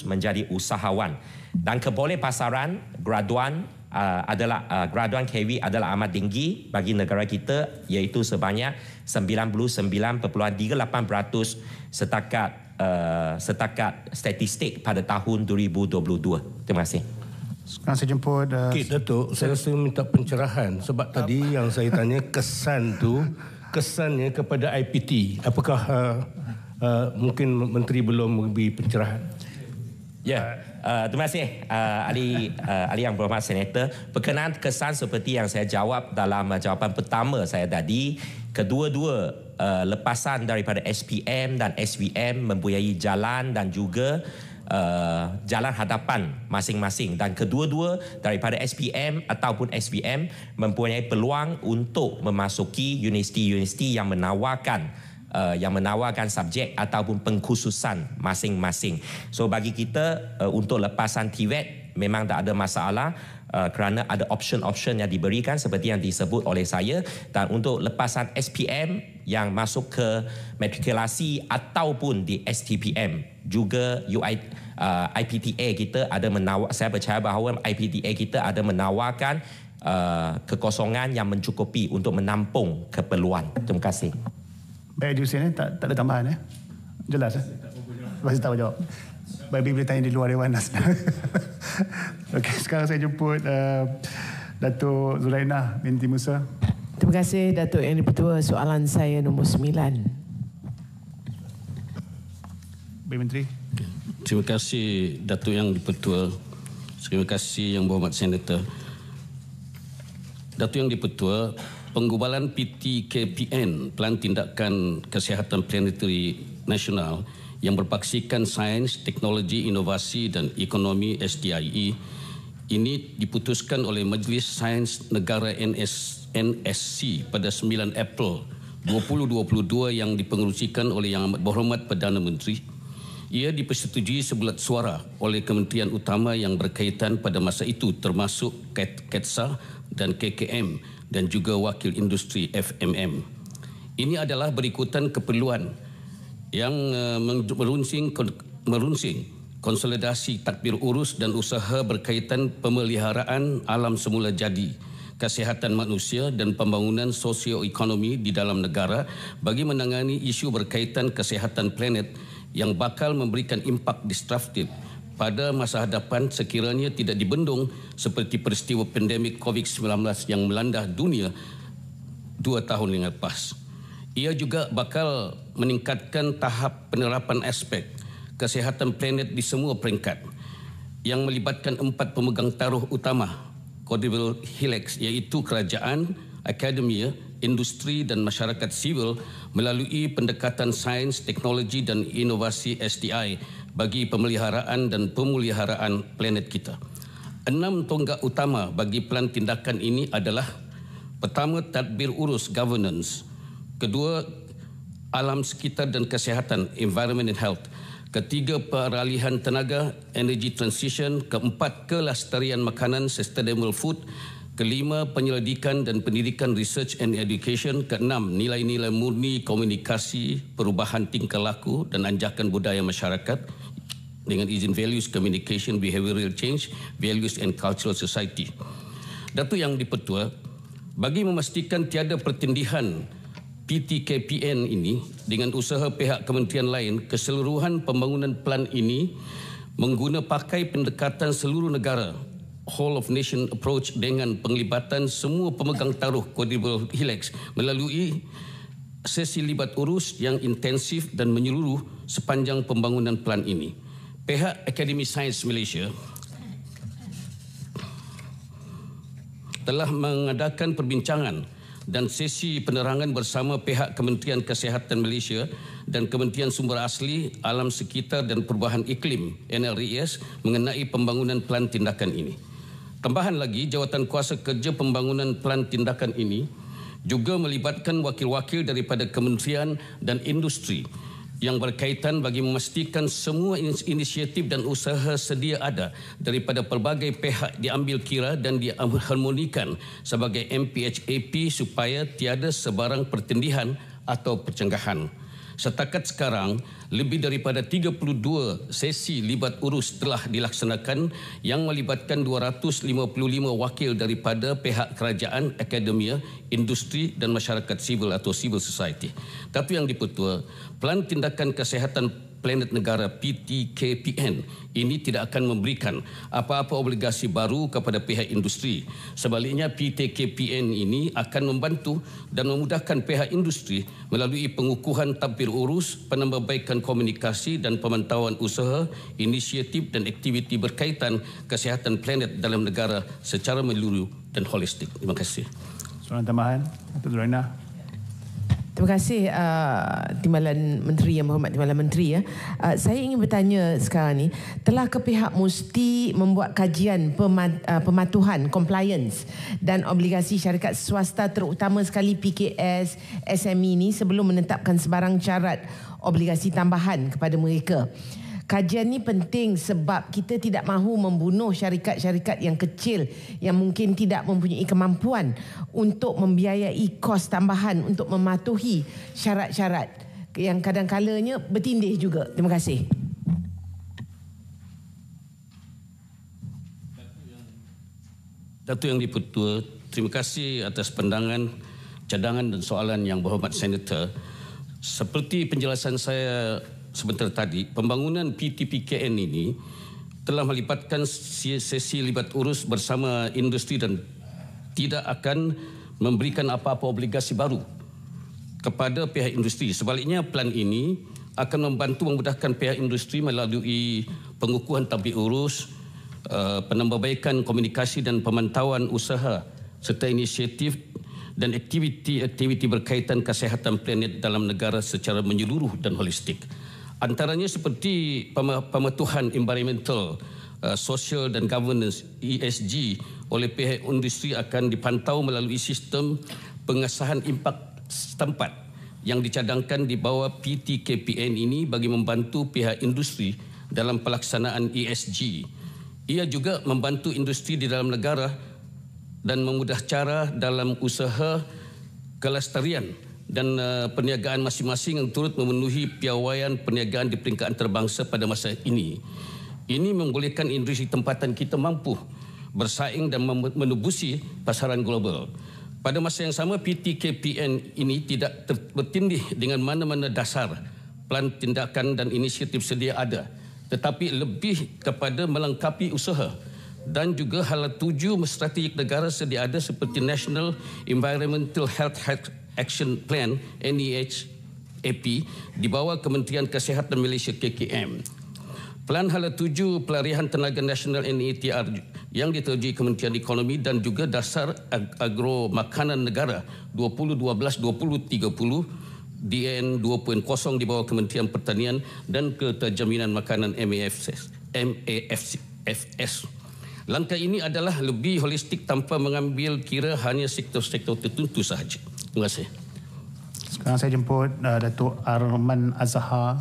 menjadi usahawan. Dan keboleh pasaran graduan graduan KV adalah amat tinggi bagi negara kita, iaitu sebanyak 99.38% setakat statistik pada tahun 2022. Terima kasih. Sekarang saya jemput Okey, Datuk, saya rasa minta pencerahan sebab tadi yang saya tanya kesannya kepada IPT. Apakah mungkin Menteri belum memberi pencerahan? Ya, terima kasih ahli yang berhormat Senator. Berkenaan kesan seperti yang saya jawab dalam jawapan pertama saya tadi, kedua-dua lepasan daripada SPM dan SVM mempunyai jalan dan juga jalan hadapan masing-masing, dan kedua-dua daripada SPM ataupun SVM mempunyai peluang untuk memasuki universiti-universiti yang menawarkan subjek ataupun pengkhususan masing-masing. So bagi kita untuk lepasan TVET memang tak ada masalah kerana ada option-option yang diberikan seperti yang disebut oleh saya, dan untuk lepasan SPM yang masuk ke matrikulasi ataupun di STPM juga IPTA kita ada saya percaya bahawa IPTA kita ada menawarkan kekosongan yang mencukupi untuk menampung keperluan. Terima kasih. Baik, Jusin, tak ada tambahan jelas Masih tak jawab. Baik, boleh tanya di luar Dewan Nas. Okey, sekarang saya jemput Datuk Zurainah binti Musa. Terima kasih Datuk Yang di-Pertua. Soalan saya nombor 9. Baik, Menteri. Terima kasih Datuk Yang di-Pertua. Terima kasih Yang Berhormat Senator. Datuk Yang di-Pertua, penggubalan PTKPN, Pelan Tindakan Kesihatan Planetary Nasional yang berpaksikan sains, teknologi, inovasi dan ekonomi STIE ini diputuskan oleh Majlis Sains Negara NSC pada 9 April 2022 yang dipengerusikan oleh Yang Amat Berhormat Perdana Menteri. Ia dipersetujui sebulat suara oleh kementerian utama yang berkaitan pada masa itu, termasuk KETSA dan KKM dan juga Wakil Industri FMM. Ini adalah berikutan keperluan yang merunsing konsolidasi tadbir urus dan usaha berkaitan pemeliharaan alam semula jadi, kesihatan manusia dan pembangunan sosioekonomi di dalam negara bagi menangani isu berkaitan kesihatan planet yang bakal memberikan impak disruptif pada masa hadapan sekiranya tidak dibendung seperti peristiwa pandemik COVID-19 yang melanda dunia 2 tahun yang lepas. Ia juga bakal meningkatkan tahap penerapan aspek kesihatan planet di semua peringkat yang melibatkan 4 pemegang taruh utama Quadruple Helix, iaitu kerajaan, akademia, industri dan masyarakat sivil melalui pendekatan sains, teknologi dan inovasi STI bagi pemeliharaan dan pemuliharaan planet kita. 6 tonggak utama bagi pelan tindakan ini adalah: pertama, tadbir urus governance; kedua, alam sekitar dan kesihatan environment and health; ketiga, peralihan tenaga energy transition; keempat, kelestarian makanan sustainable food; kelima, penyelidikan dan pendidikan research and education; keenam, nilai-nilai murni komunikasi, perubahan tingkah laku dan anjakan budaya masyarakat dengan izin values communication, behavioral change, values and cultural society. Datuk Yang di-Pertua, bagi memastikan tiada pertindihan PTKPN ini dengan usaha pihak kementerian lain, keseluruhan pembangunan pelan ini mengguna pakai pendekatan seluruh negara, whole of nation approach, dengan penglibatan semua pemegang taruh Quadruple Helix melalui sesi libat urus yang intensif dan menyeluruh sepanjang pembangunan pelan ini. Pihak Akademi Sains Malaysia telah mengadakan perbincangan dan sesi penerangan bersama pihak Kementerian Kesihatan Malaysia dan Kementerian Sumber Asli, Alam Sekitar dan Perubahan Iklim NLRIS mengenai pembangunan pelan tindakan ini. Tambahan lagi, Jawatan Kuasa Kerja Pembangunan Pelan Tindakan ini juga melibatkan wakil-wakil daripada kementerian dan industri yang berkaitan bagi memastikan semua inisiatif dan usaha sedia ada daripada pelbagai pihak diambil kira dan diharmonikan sebagai MPHAP supaya tiada sebarang pertindihan atau percenggahan. Setakat sekarang, lebih daripada 32 sesi libat urus telah dilaksanakan yang melibatkan 255 wakil daripada pihak kerajaan, akademia, industri dan masyarakat sivil atau civil society. Tapi yang di-Pertua, Pelan Tindakan Kesihatan Planet Negara PTKPN ini tidak akan memberikan apa-apa obligasi baru kepada pihak industri. Sebaliknya, PTKPN ini akan membantu dan memudahkan pihak industri melalui pengukuhan tadbir urus, penambahbaikan komunikasi dan pemantauan usaha, inisiatif dan aktiviti berkaitan kesihatan planet dalam negara secara menyeluruh dan holistik. Terima kasih. Soalan tambahan, Datuk Zuraina. Terima kasih Timbalan Menteri Yang Berhormat Timbalan Menteri ya. Saya ingin bertanya sekarang ni, telah ke pihak Musti membuat kajian pematuhan compliance dan obligasi syarikat swasta terutama sekali PKS, SME ni sebelum menetapkan sebarang syarat obligasi tambahan kepada mereka? Kajian ni penting sebab kita tidak mahu membunuh syarikat-syarikat yang kecil yang mungkin tidak mempunyai kemampuan untuk membiayai kos tambahan untuk mematuhi syarat-syarat yang kadang-kalanya bertindih juga. Terima kasih. Datuk Yang di-Pertua, terima kasih atas pandangan, cadangan dan soalan Yang Berhormat Senator. Seperti penjelasan saya sebentar tadi, pembangunan PTPKN ini telah melibatkan sesi libat urus bersama industri dan tidak akan memberikan apa-apa obligasi baru kepada pihak industri. Sebaliknya, plan ini akan membantu memudahkan pihak industri melalui pengukuhan tadbir urus, penambahbaikan komunikasi dan pemantauan usaha serta inisiatif dan aktiviti-aktiviti berkaitan kesihatan planet dalam negara secara menyeluruh dan holistik. Antaranya seperti pematuhan environmental, social dan governance ESG oleh pihak industri akan dipantau melalui sistem pengesahan impak setempat yang dicadangkan di bawah PTKPN ini bagi membantu pihak industri dalam pelaksanaan ESG. Ia juga membantu industri di dalam negara dan memudah cara dalam usaha kelestarian dan perniagaan masing-masing yang turut memenuhi piawaian perniagaan di peringkat antarabangsa pada masa ini. Ini membolehkan industri tempatan kita mampu bersaing dan menembusi pasaran global. Pada masa yang sama, PTKPN ini tidak bertindih dengan mana-mana dasar plan tindakan dan inisiatif sedia ada, tetapi lebih kepada melengkapi usaha dan juga hala tuju strategik negara sedia ada seperti National Environmental Health Action Plan NEHAP di bawah Kementerian Kesihatan Malaysia KKM. Plan hala tuju pelarian tenaga nasional NETR yang diterjui Kementerian Ekonomi dan juga dasar agro makanan negara 2012-2030 DN 2.0 di bawah Kementerian Pertanian dan Keterjaminan Makanan MAFS. Langkah ini adalah lebih holistik tanpa mengambil kira hanya sektor-sektor tertentu sahaja. Terima kasih. Sekarang saya jemput Datuk Arman Azhar.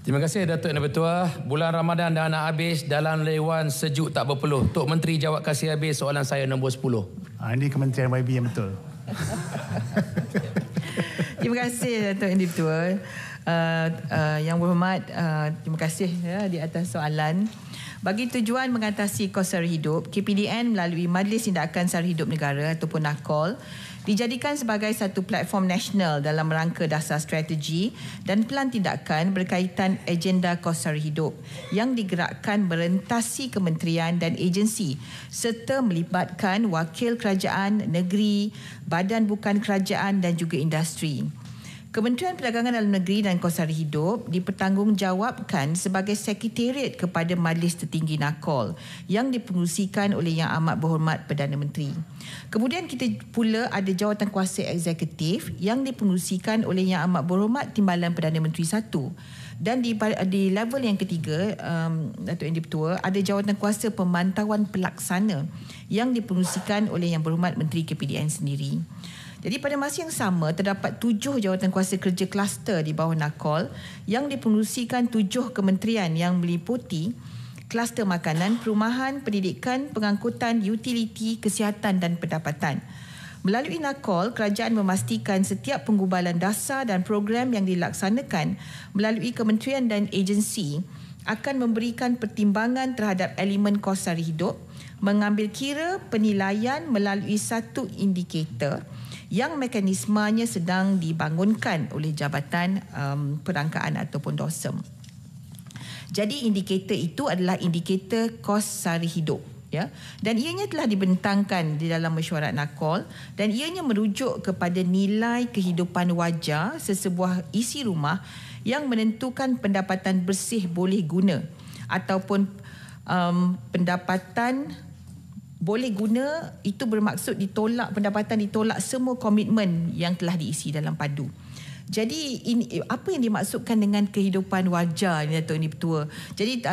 Terima kasih Datuk Yang Bertuah. Bulan Ramadan dah nak habis, dalam lewan sejuk tak berpeluh. Tok Menteri jawab kasih habis soalan saya nombor 10. Ini Kementerian YB yang betul. Terima kasih Datuk Yang Bertuah. Yang Berhormat, terima kasih di atas soalan. Bagi tujuan mengatasi kos sara hidup, KPDN melalui Majlis Tindakan Sara Hidup Negara ataupun NAKOL dijadikan sebagai satu platform nasional dalam rangka dasar strategi dan pelan tindakan berkaitan agenda kos sara hidup yang digerakkan merentasi kementerian dan agensi serta melibatkan wakil kerajaan, negeri, badan bukan kerajaan dan juga industri. Kementerian Perdagangan Dalam Negeri dan Kos Sara Hidup dipertanggungjawabkan sebagai sekretariat kepada Majlis Tertinggi NAKOL yang dipengerusikan oleh Yang Amat Berhormat Perdana Menteri. Kemudian kita pula ada jawatan kuasa eksekutif yang dipengerusikan oleh Yang Amat Berhormat Timbalan Perdana Menteri 1. Dan di level yang ketiga, Datuk Yang Di-Pertua, ada jawatan kuasa pemantauan pelaksana yang dipengerusikan oleh Yang Berhormat Menteri KPDN sendiri. Jadi pada masa yang sama terdapat 7 jawatan kuasa kerja kluster di bawah NACOL yang dipengerusikan 7 kementerian yang meliputi kluster makanan, perumahan, pendidikan, pengangkutan, utiliti, kesihatan dan pendapatan. Melalui NACOL, kerajaan memastikan setiap penggubalan dasar dan program yang dilaksanakan melalui kementerian dan agensi akan memberikan pertimbangan terhadap elemen kos sara hidup, mengambil kira penilaian melalui satu indikator yang mekanismenya sedang dibangunkan oleh Jabatan Perangkaan ataupun DOSM. Jadi indikator itu adalah indikator kos sara hidup, ya, dan ianya telah dibentangkan di dalam mesyuarat NACOL dan ianya merujuk kepada nilai kehidupan wajar sesebuah isi rumah yang menentukan pendapatan bersih boleh guna ataupun pendapatan boleh guna itu bermaksud pendapatan ditolak semua komitmen yang telah diisi dalam padu. Jadi ini apa yang dimaksudkan dengan kehidupan wajar ni Datuk Ini Ketua. Jadi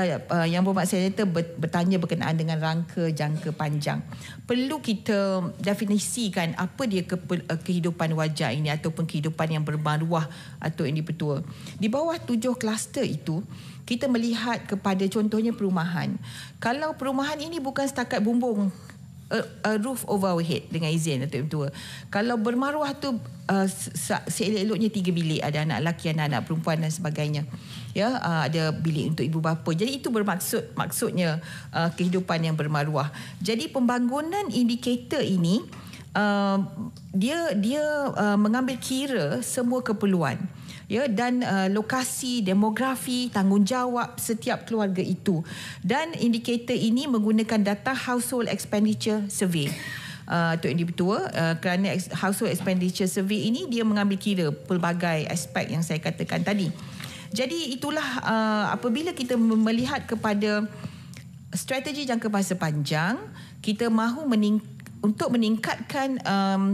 Yang Berhormat Senator bertanya berkenaan dengan rangka jangka panjang. Perlu kita definisikan apa dia kehidupan wajar ini ataupun kehidupan yang bermaruah Datuk Ini Ketua. Di bawah 7 kluster itu kita melihat kepada contohnya perumahan. Kalau perumahan ini bukan setakat bumbung a roof over our head dengan izin Datuk Ketua. Kalau bermaruah tu seelok-eloknya 3 bilik, ada anak lelaki, anak perempuan dan sebagainya. Ya, ada bilik untuk ibu bapa. Jadi itu maksudnya kehidupan yang bermaruah. Jadi pembangunan indikator ini dia mengambil kira semua keperluan, ya, dan lokasi, demografi, tanggungjawab setiap keluarga itu. Dan indikator ini menggunakan data Household Expenditure Survey. Untuk Yang Ketua, kerana Household Expenditure Survey ini dia mengambil kira pelbagai aspek yang saya katakan tadi. Jadi itulah apabila kita melihat kepada strategi jangka masa panjang, kita mahu untuk meningkatkan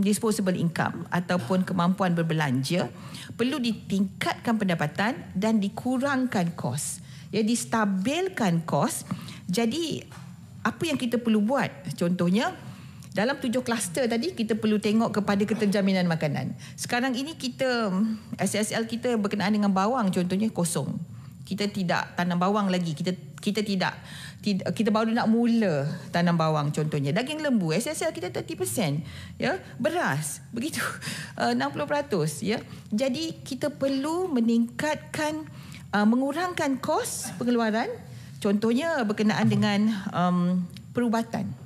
disposable income ataupun kemampuan berbelanja, perlu ditingkatkan pendapatan dan dikurangkan kos. Ya, distabilkan kos. Jadi apa yang kita perlu buat? Contohnya dalam 7 kluster tadi kita perlu tengok kepada keterjaminan makanan. Sekarang ini kita SSL kita berkenaan dengan bawang contohnya kosong. Kita tidak tanam bawang lagi. Kita baru nak mula tanam bawang contohnya. Daging lembu SSL kita 30%, ya. Beras begitu 60%, ya. Jadi kita perlu meningkatkan mengurangkan kos pengeluaran, contohnya berkenaan dengan perubatan.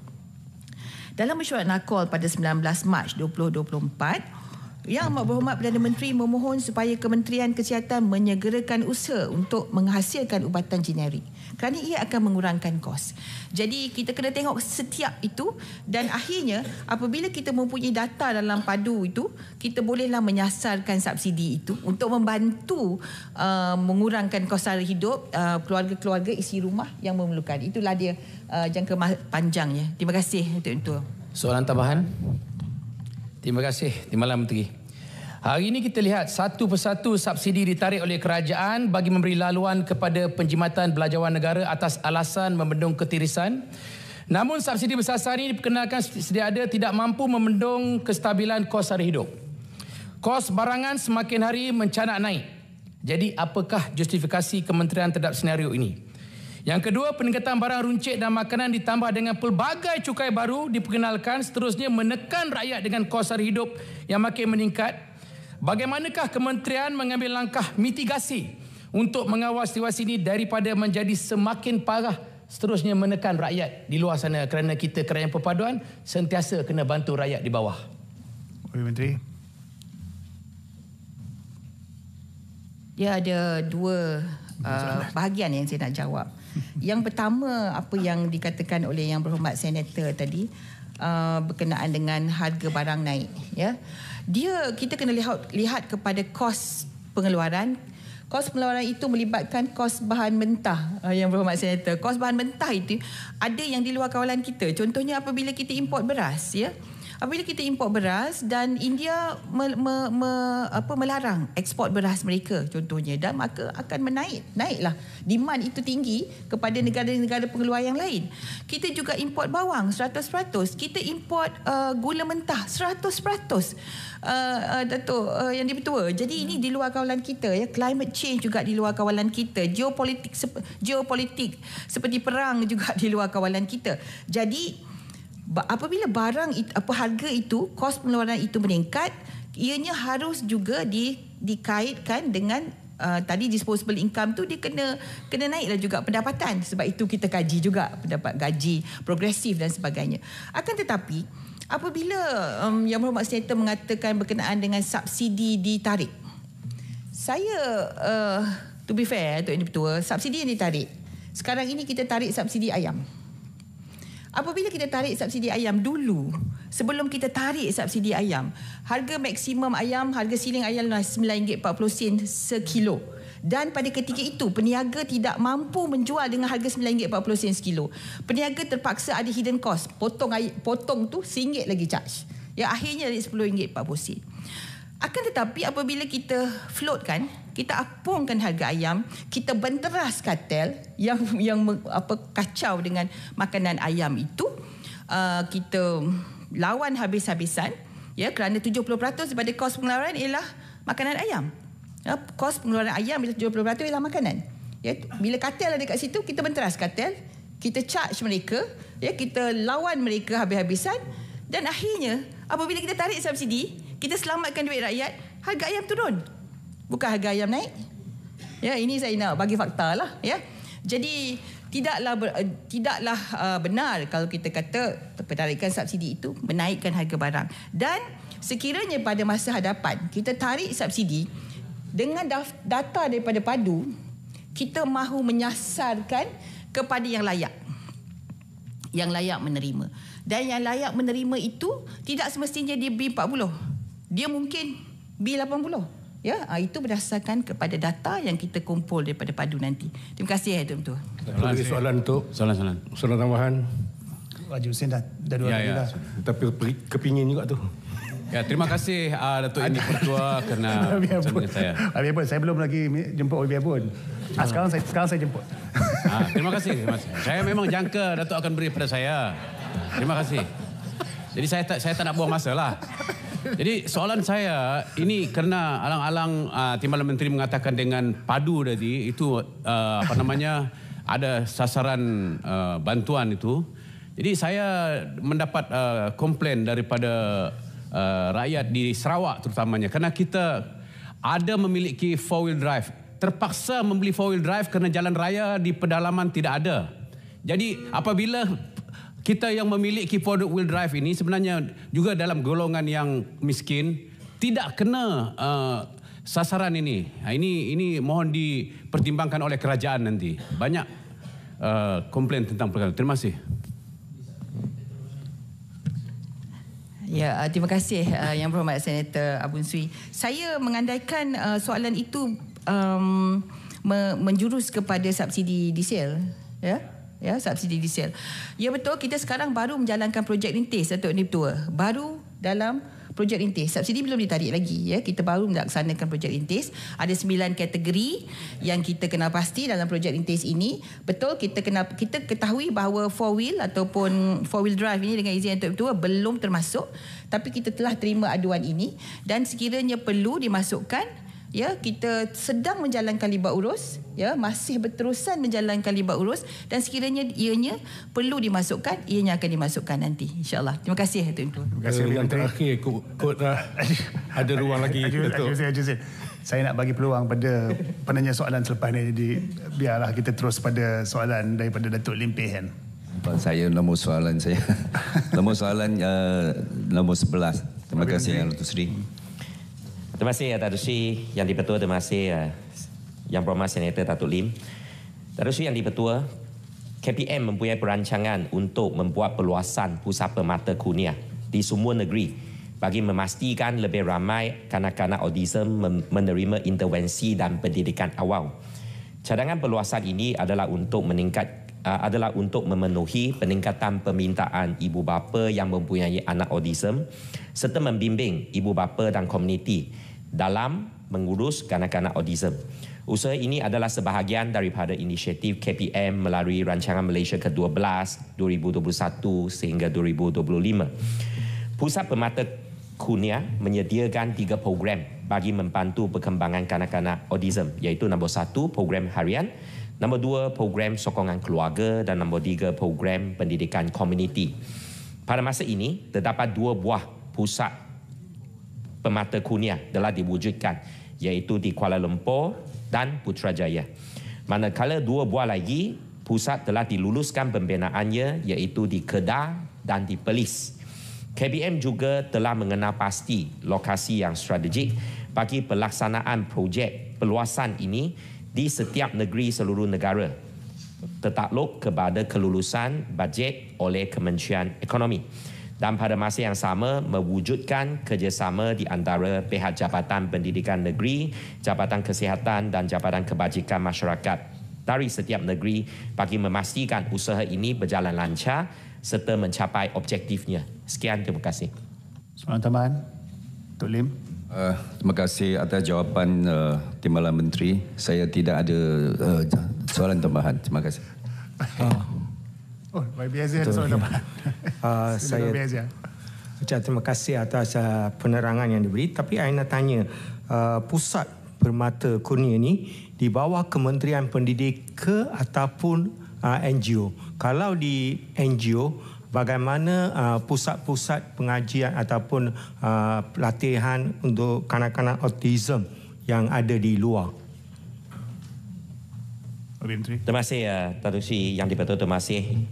Dalam mesyuarat NACOL pada 19 Mac 2024, Yang Amat Berhormat Perdana Menteri memohon supaya Kementerian Kesihatan menyegerakan usaha untuk menghasilkan ubatan generik kerana ia akan mengurangkan kos. Jadi kita kena tengok setiap itu dan akhirnya apabila kita mempunyai data dalam padu itu, kita bolehlah menyasarkan subsidi itu untuk membantu mengurangkan kos sara hidup keluarga-keluarga isi rumah yang memerlukan. Itulah dia jangka panjangnya. Terima kasih Tuan. Soalan tambahan? Terima kasih Timbalan Menteri. Hari ini kita lihat satu persatu subsidi ditarik oleh kerajaan bagi memberi laluan kepada penjimatan belanjawan negara atas alasan membendung ketirisan. Namun subsidi bersasar ini diperkenalkan sedia ada tidak mampu membendung kestabilan kos sara hidup. Kos barangan semakin hari mencanak naik. Jadi apakah justifikasi kementerian terhadap senario ini? Yang kedua, peningkatan barang runcit dan makanan ditambah dengan pelbagai cukai baru diperkenalkan seterusnya menekan rakyat dengan kos sara hidup yang makin meningkat. Bagaimanakah kementerian mengambil langkah mitigasi untuk mengawal situasi ini daripada menjadi semakin parah seterusnya menekan rakyat di luar sana kerana kita kerajaan perpaduan sentiasa kena bantu rakyat di bawah. Menteri. Ya, ada dua bahagian yang saya nak jawab. Yang pertama, apa yang dikatakan oleh Yang Berhormat Senator tadi berkenaan dengan harga barang naik, ya. Kita kena lihat kepada kos pengeluaran. Kos pengeluaran itu melibatkan kos bahan mentah. Yang Berhormat Senator, kos bahan mentah itu ada yang di luar kawalan kita. Contohnya apabila kita import beras, ya. Apabila kita import beras dan India melarang ekspor beras mereka contohnya, dan maka akan naiklah demand itu tinggi kepada negara-negara pengeluar yang lain. Kita juga import bawang 100%, kita import gula mentah 100%. Datuk Yang Dipertua. Jadi ini di luar kawalan kita ya. Climate change juga di luar kawalan kita. Geopolitik seperti perang juga di luar kawalan kita. Jadi apabila barang itu, harga itu, kos pengeluaran itu meningkat, ianya harus juga dikaitkan dengan tadi disposable income tu, dia kena naiklah juga pendapatan. Sebab itu kita kaji juga pendapat gaji progresif dan sebagainya. Akan tetapi apabila Yang Berhormat Senator mengatakan berkenaan dengan subsidi ditarik, saya to be fair Tok Yang Dipertua, subsidi yang ditarik sekarang ini, kita tarik subsidi ayam. Apabila kita tarik subsidi ayam dulu, sebelum kita tarik subsidi ayam, harga maksimum ayam, harga siling ayam RM9.40 sekilo. Dan pada ketika itu peniaga tidak mampu menjual dengan harga RM9.40 sekilo. Peniaga terpaksa ada hidden cost, potong tu RM1 lagi charge. Ya, akhirnya RM10.40. Akan tetapi apabila kita floatkan, kita apungkan harga ayam, kita benteras kartel yang kacau dengan makanan ayam itu, kita lawan habis-habisan ya, kerana 70% daripada kos pengeluaran ialah makanan ayam. Ya, kos pengeluaran ayam 70% ialah makanan. Ya, bila kartel ada kat situ, kita benteras kartel, kita charge mereka, ya, kita lawan mereka habis-habisan, dan akhirnya apabila kita tarik subsidi, kita selamatkan duit rakyat, harga ayam turun. Bukan harga ayam naik. Ya, ini saya nak bagi fakta lah. Ya. Jadi tidaklah benar kalau kita kata pentarikan subsidi itu menaikkan harga barang. Dan sekiranya pada masa hadapan kita tarik subsidi dengan data daripada Padu, kita mahu menyasarkan kepada yang layak. Yang layak menerima. Dan yang layak menerima itu tidak semestinya dia B40. Dia mungkin B80. Ya, itu berdasarkan kepada data yang kita kumpul daripada Padu nanti. Terima kasih Tuan. Lagi soalan untuk soalan tambahan. Haji Hussein dah dua kali dah. Tapi kepingin juga tu. Ya, terima kasih Datuk Yang Dipertua kerana bersama saya. Habis pun saya belum lagi jemput Habib pun. Sekarang saya jemput. Terima kasih. Saya memang jangka Datuk akan beri pada saya. Terima kasih. Jadi saya tak nak buang masa lah. Jadi soalan saya ini kerana alang-alang Timbalan Menteri mengatakan dengan Padu tadi itu ada sasaran bantuan itu. Jadi saya mendapat komplain daripada rakyat di Sarawak terutamanya kerana kita ada memiliki 4-wheel drive, terpaksa membeli 4-wheel drive kerana jalan raya di pedalaman tidak ada. Jadi apabila kita yang memiliki 4-wheel drive ini sebenarnya juga dalam golongan yang miskin, tidak kena sasaran ini. Ini mohon dipertimbangkan oleh kerajaan nanti. Banyak komplain tentang perkara. Terima kasih. Ya, terima kasih Yang Berhormat Senator Abun Swi. Saya mengandaikan soalan itu menjurus kepada subsidi diesel, ya, subsidi diesel. Ya, betul, kita sekarang baru menjalankan projek rintis Datuk Dipertua. Baru dalam projek rintis. Subsidi belum ditarik lagi, ya. Kita baru melaksanakan projek rintis. Ada 9 kategori yang kita kenal pasti dalam projek rintis ini. Betul, kita ketahui bahawa 4-wheel ataupun 4-wheel drive ini dengan izin Datuk Dipertua belum termasuk, tapi kita telah terima aduan ini dan sekiranya perlu dimasukkan, ya, kita sedang menjalankan libat urus, ya, masih berterusan menjalankan libat urus, dan sekiranya ianya perlu dimasukkan, ianya akan dimasukkan nanti, insya-Allah. Terima kasih Tuan. Terima kasih. Yang terakhir kod ada ruang lagi. Saya nak bagi peluang pada penanya soalan selepas ni, jadi biarlah kita terus pada soalan daripada Datuk Lim Peh Han. Saya nombor soalan saya. Nombor soalan nombor 11. Terima kasih Yang Datuk Seri. Terima kasih Datuk Sri Yang Dipertua. Terima kasih Yang Berhormat Senator Datuk Lim. Datuk Sri Yang Dipertua, KPM mempunyai perancangan untuk membuat perluasan pusat permata kurnia di semua negeri bagi memastikan lebih ramai kanak-kanak autism menerima intervensi dan pendidikan awal. Cadangan perluasan ini adalah untuk adalah untuk memenuhi peningkatan permintaan ibu bapa yang mempunyai anak autism serta membimbing ibu bapa dan komuniti dalam mengurus kanak-kanak autism. Usaha ini adalah sebahagian daripada inisiatif KPM melalui Rancangan Malaysia ke-12 2021 sehingga 2025. Pusat Permata Kurnia menyediakan 3 program bagi membantu perkembangan kanak-kanak autism, iaitu nombor 1 program harian, nombor 2 program sokongan keluarga dan nombor 3 program pendidikan komuniti. Pada masa ini terdapat 2 buah pusat Permata Kurnia telah diwujudkan, iaitu di Kuala Lumpur dan Putrajaya. Manakala 2 buah lagi pusat telah diluluskan pembinaannya, iaitu di Kedah dan di Perlis. KBM juga telah mengenal pasti lokasi yang strategik bagi pelaksanaan projek perluasan ini di setiap negeri seluruh negara, tertakluk kepada kelulusan bajet oleh Kementerian Ekonomi. Dan pada masa yang sama mewujudkan kerjasama di antara pihak Jabatan Pendidikan Negeri, Jabatan Kesihatan dan Jabatan Kebajikan Masyarakat dari setiap negeri bagi memastikan usaha ini berjalan lancar serta mencapai objektifnya. Sekian, terima kasih. Soalan tambahan, Tok Lim. Terima kasih atas jawapan Timbalan Menteri. Saya tidak ada soalan tambahan. Terima kasai. Oh, baik biasa ada soalan tambahan. Saya ucap terima kasih atas penerangan yang diberi. Tapi saya nak tanya, Pusat Permata Kurnia ini di bawah Kementerian Pendidikan ke ataupun NGO? Kalau di NGO, bagaimana pusat-pusat pengajian ataupun pelatihan untuk kanak-kanak autism yang ada di luar? Terima kasih Datuk Seri Yang di-Pertua. Terima kasih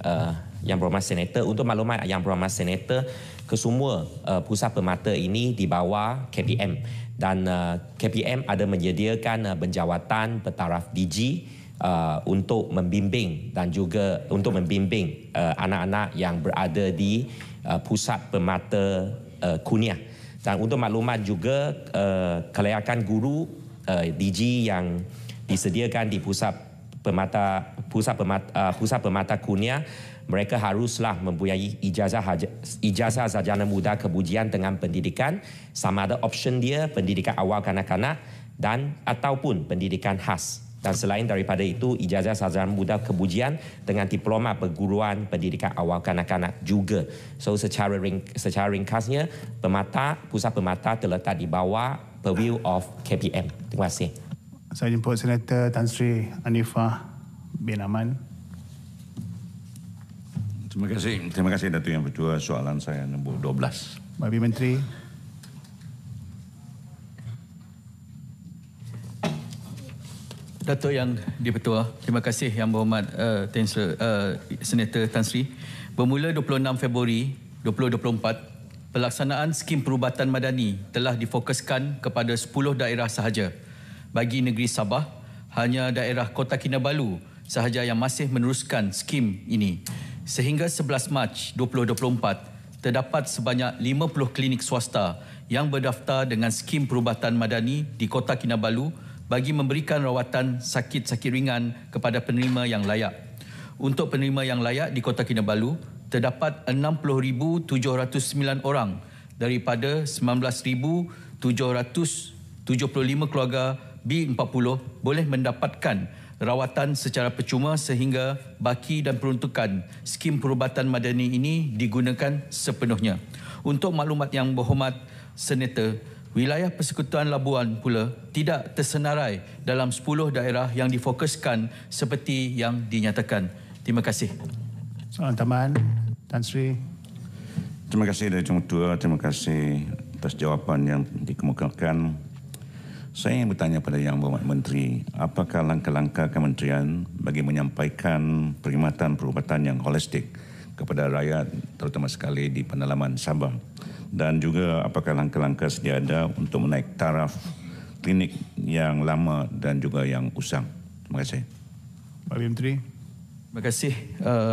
Yang Berhormat Senator. Untuk maklumat Yang Berhormat Senator, kesemua pusat permata ini di bawah KPM, dan KPM ada menyediakan penjawatan bertaraf DG untuk membimbing dan juga untuk membimbing anak-anak yang berada di pusat permata Kurnia. Dan untuk maklumat juga kelayakan guru DG yang disediakan di pusat permata Kurnia, mereka haruslah mempunyai ijazah sarjana muda kebujian dengan pendidikan, sama ada option dia pendidikan awal kanak-kanak dan ataupun pendidikan khas. Dan selain daripada itu, ijazah sarjana muda kebujian dengan diploma perguruan pendidikan awal kanak-kanak juga. So secara ringkasnya, pusat permata terletak di bawah purview of KPM. Terima kasih. Saya jemput Senator Tan Sri Anifah bin Aman. Terima kasih Datuk Yang Pertua. Soalan saya nombor 12. Bagi Menteri. Datuk Yang di-Pertua, terima kasih Yang Berhormat Senator Tan Sri. Bermula 26 Februari 2024, pelaksanaan skim perubatan madani telah difokuskan kepada 10 daerah sahaja. Bagi negeri Sabah, hanya daerah Kota Kinabalu sahaja yang masih meneruskan skim ini. Sehingga 11 Mac 2024, terdapat sebanyak 50 klinik swasta yang berdaftar dengan skim perubatan madani di Kota Kinabalu bagi memberikan rawatan sakit-sakit ringan kepada penerima yang layak. Untuk penerima yang layak di Kota Kinabalu, terdapat 60,709 orang daripada 19,775 keluarga B40 boleh mendapatkan rawatan secara percuma sehingga baki dan peruntukan skim perubatan madani ini digunakan sepenuhnya. Untuk maklumat Yang Berhormat Senator, wilayah Persekutuan Labuan pula tidak tersenarai dalam 10 daerah yang difokuskan seperti yang dinyatakan. Terima kasih. Soalan tambahan, Tan Sri. Terima kasih Datuk Yang Pertua. Terima kasih atas jawapan yang dikemukakan. Saya ingin bertanya pada Yang Berhormat Menteri, apakah langkah-langkah kementerian bagi menyampaikan perkhidmatan perubatan yang holistik kepada rakyat, terutama sekali di pendalaman Sabah, dan juga apakah langkah-langkah sedia ada untuk menaik taraf klinik yang lama dan juga yang usang? Terima kasih. Pak Menteri. Terima kasih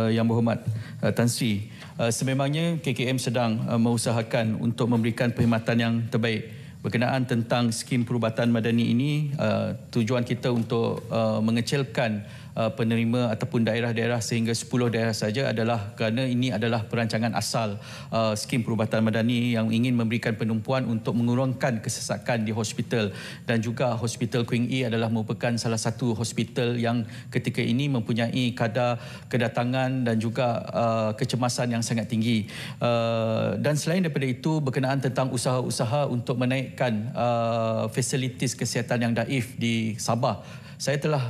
Yang Berhormat Tan Sri. Sememangnya KKM sedang mengusahakan untuk memberikan perkhidmatan yang terbaik berkenaan tentang skim perubatan madani ini. Tujuan kita untuk mengecilkan penerima ataupun daerah-daerah sehingga 10 daerah saja adalah kerana ini adalah perancangan asal skim perubatan madani yang ingin memberikan penumpuan untuk mengurangkan kesesakan di hospital, dan juga Hospital Queen E adalah merupakan salah satu hospital yang ketika ini mempunyai kadar kedatangan dan juga kecemasan yang sangat tinggi. Dan selain daripada itu, berkenaan tentang usaha-usaha untuk menaikkan fasilitis kesihatan yang daif di Sabah, saya telah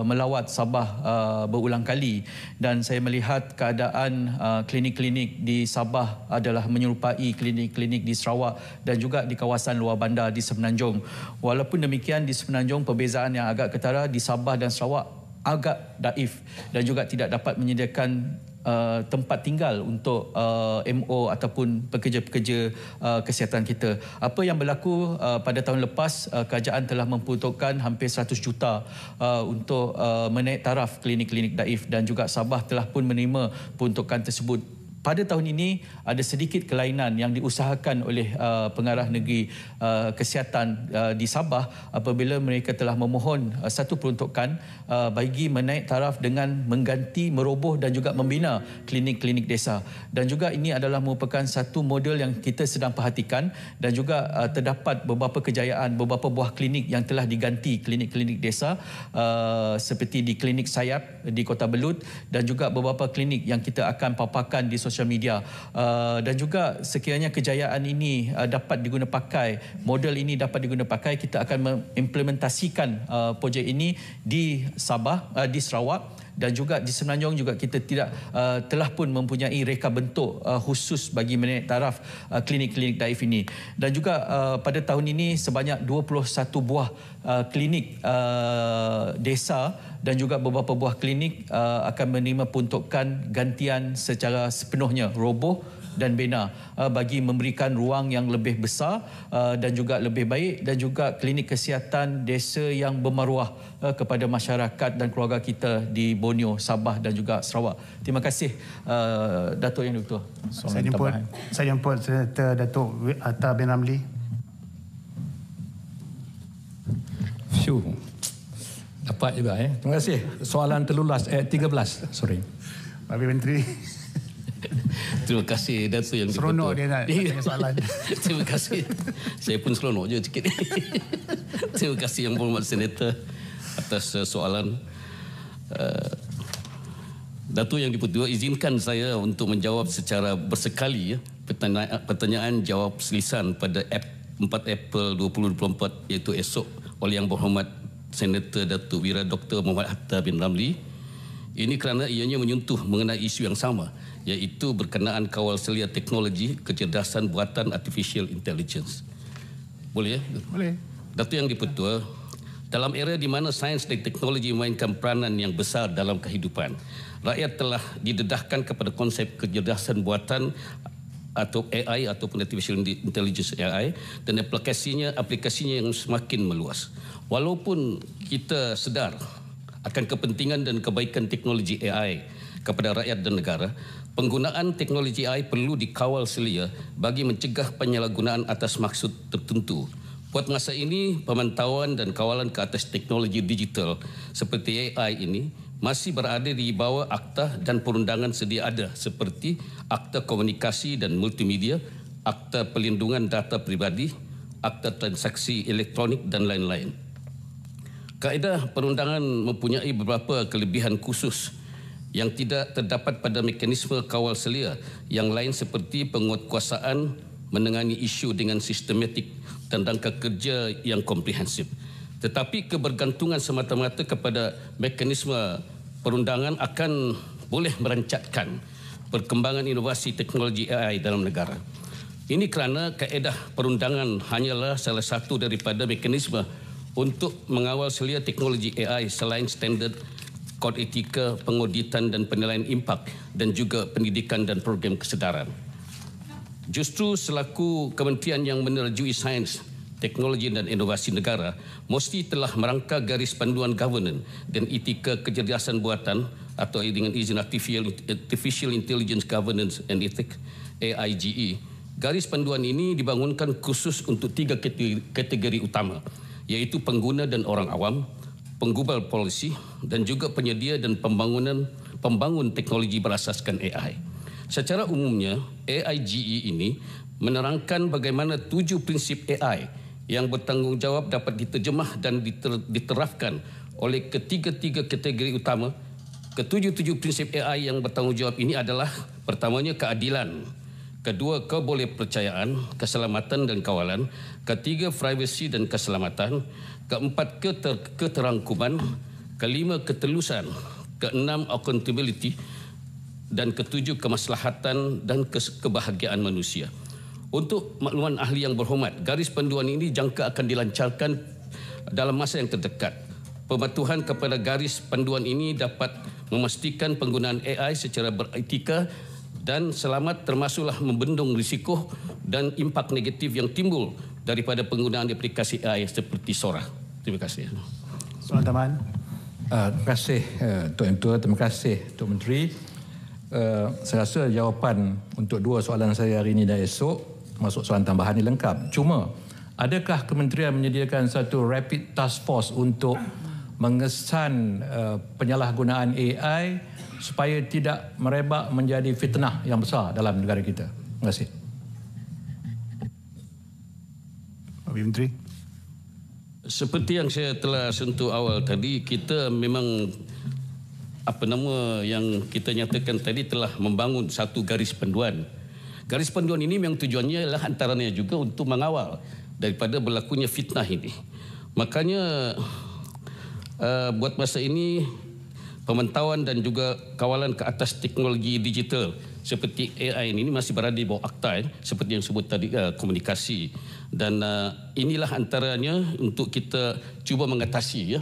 melawat Sabah berulang kali dan saya melihat keadaan klinik-klinik di Sabah adalah menyerupai klinik-klinik di Sarawak dan juga di kawasan luar bandar di Semenanjung. Walaupun demikian, di Semenanjung perbezaan yang agak ketara, di Sabah dan Sarawak agak daif dan juga tidak dapat menyediakan tempat tinggal untuk MO ataupun pekerja-pekerja kesihatan kita. Apa yang berlaku pada tahun lepas, kerajaan telah memperuntukkan hampir 100 juta untuk menaik taraf klinik-klinik daif dan juga Sabah telah pun menerima peruntukan tersebut. Pada tahun ini ada sedikit kelainan yang diusahakan oleh pengarah negeri kesihatan di Sabah apabila mereka telah memohon satu peruntukan bagi menaik taraf dengan mengganti, meroboh dan juga membina klinik-klinik desa. Dan juga ini adalah merupakan satu model yang kita sedang perhatikan dan juga terdapat beberapa kejayaan, beberapa buah klinik yang telah diganti klinik-klinik desa seperti di Klinik Sayap di Kota Belud dan juga beberapa klinik yang kita akan paparkan di sosial media. Dan juga sekiranya kejayaan ini dapat diguna pakai, model ini dapat diguna pakai, kita akan mengimplementasikan projek ini di Sabah, di Sarawak dan juga di Semenanjung juga kita telah pun mempunyai reka bentuk khusus bagi menaik taraf klinik-klinik daif ini. Dan juga pada tahun ini sebanyak 21 buah klinik desa dan juga beberapa buah klinik akan menerima peruntukan gantian secara sepenuhnya, roboh dan bina bagi memberikan ruang yang lebih besar dan juga lebih baik dan juga klinik kesihatan desa yang bermaruah kepada masyarakat dan keluarga kita di Borneo, Sabah dan juga Sarawak. Terima kasih Datuk Yang Di-Pertua. Saya jemput Senator Datuk Atta bin Ramli. Dapat juga Terima kasih. Soalan terlulas 13. Sorry. Pak Menteri. Terima kasih Datuk Yang Di-Pertua. Seronok dia nak tanya soalan. Terima kasih. Saya pun seronok je sikit. Terima kasih Yang Berhormat Senator atas soalan. Datuk Yang Di-Pertua, izinkan saya untuk menjawab secara bersekali pertanyaan jawab selisan pada 4 April 2024 iaitu esok oleh Yang Berhormat Senator Datuk Wira Dr. Muhammad Atta bin Ramli. Ini kerana ianya menyentuh mengenai isu yang sama, iaitu berkenaan kawal selia teknologi kecerdasan buatan artificial intelligence. Boleh ya? Boleh. Datuk Yang Di-Pertua, dalam era di mana sains dan teknologi memainkan peranan yang besar dalam kehidupan, rakyat telah didedahkan kepada konsep kecerdasan buatan atau AI ataupun artificial intelligence AI dan aplikasinya yang semakin meluas. Walaupun kita sedar akan kepentingan dan kebaikan teknologi AI kepada rakyat dan negara, penggunaan teknologi AI perlu dikawal selia bagi mencegah penyalahgunaan atas maksud tertentu. Buat masa ini, pemantauan dan kawalan ke atas teknologi digital seperti AI ini masih berada di bawah akta dan perundangan sedia ada seperti Akta Komunikasi dan Multimedia, Akta Perlindungan Data Pribadi, Akta Transaksi Elektronik dan lain-lain. Kaedah perundangan mempunyai beberapa kelebihan khusus yang tidak terdapat pada mekanisme kawal selia yang lain seperti penguatkuasaan menangani isu dengan sistematik dan rangka kerja yang komprehensif. Tetapi kebergantungan semata-mata kepada mekanisme perundangan akan boleh merancatkan perkembangan inovasi teknologi AI dalam negara. Ini kerana kaedah perundangan hanyalah salah satu daripada mekanisme untuk mengawal selia teknologi AI selain standard kod etika, pengauditan dan penilaian impak dan juga pendidikan dan program kesedaran. Justru selaku kementerian yang menerjui sains, teknologi dan inovasi negara mesti telah merangka garis panduan governance dan etika kecerdasan buatan atau dengan izin Artificial Intelligence Governance and Ethics AIGE. Garis panduan ini dibangunkan khusus untuk 3 kategori utama, iaitu pengguna dan orang awam, penggubal polisi dan juga penyedia dan pembangun teknologi berasaskan AI. Secara umumnya, AIGE ini menerangkan bagaimana 7 prinsip AI yang bertanggungjawab dapat diterjemah dan diterapkan oleh ketiga-tiga kategori utama. Ketujuh prinsip AI yang bertanggungjawab ini adalah pertamanya keadilan, kedua kebolehpercayaan, keselamatan dan kawalan, ketiga privasi dan keselamatan, keempat keterangkuman, kelima ketelusan, keenam accountability dan ketujuh kemaslahatan dan kebahagiaan manusia. Untuk makluman ahli yang berhormat, garis panduan ini jangka akan dilancarkan dalam masa yang terdekat. Pematuhan kepada garis panduan ini dapat memastikan penggunaan AI secara beretika dan selamat, termasuklah membendung risiko dan impak negatif yang timbul daripada penggunaan aplikasi AI seperti Sora. Terima kasih. Soalan tambahan. Terima kasih Tok Mentua, terima kasih Tok Menteri. Saya rasa jawapan untuk dua soalan saya hari ini dan esok, masuk soalan tambahan ini lengkap. Cuma, adakah kementerian menyediakan satu rapid task force untuk mengesan penyalahgunaan AI supaya tidak merebak menjadi fitnah yang besar dalam negara kita? Terima kasih. Pak Menteri. Seperti yang saya telah sentuh awal tadi, kita memang yang kita nyatakan tadi telah membangun satu garis panduan. Garis panduan ini memang tujuannya adalah antaranya juga untuk mengawal daripada berlakunya fitnah ini. Makanya buat masa ini pemantauan dan juga kawalan ke atas teknologi digital seperti AI ini masih berada di bawah akta, seperti yang sebut tadi, komunikasi. Dan inilah antaranya untuk kita cuba mengatasi.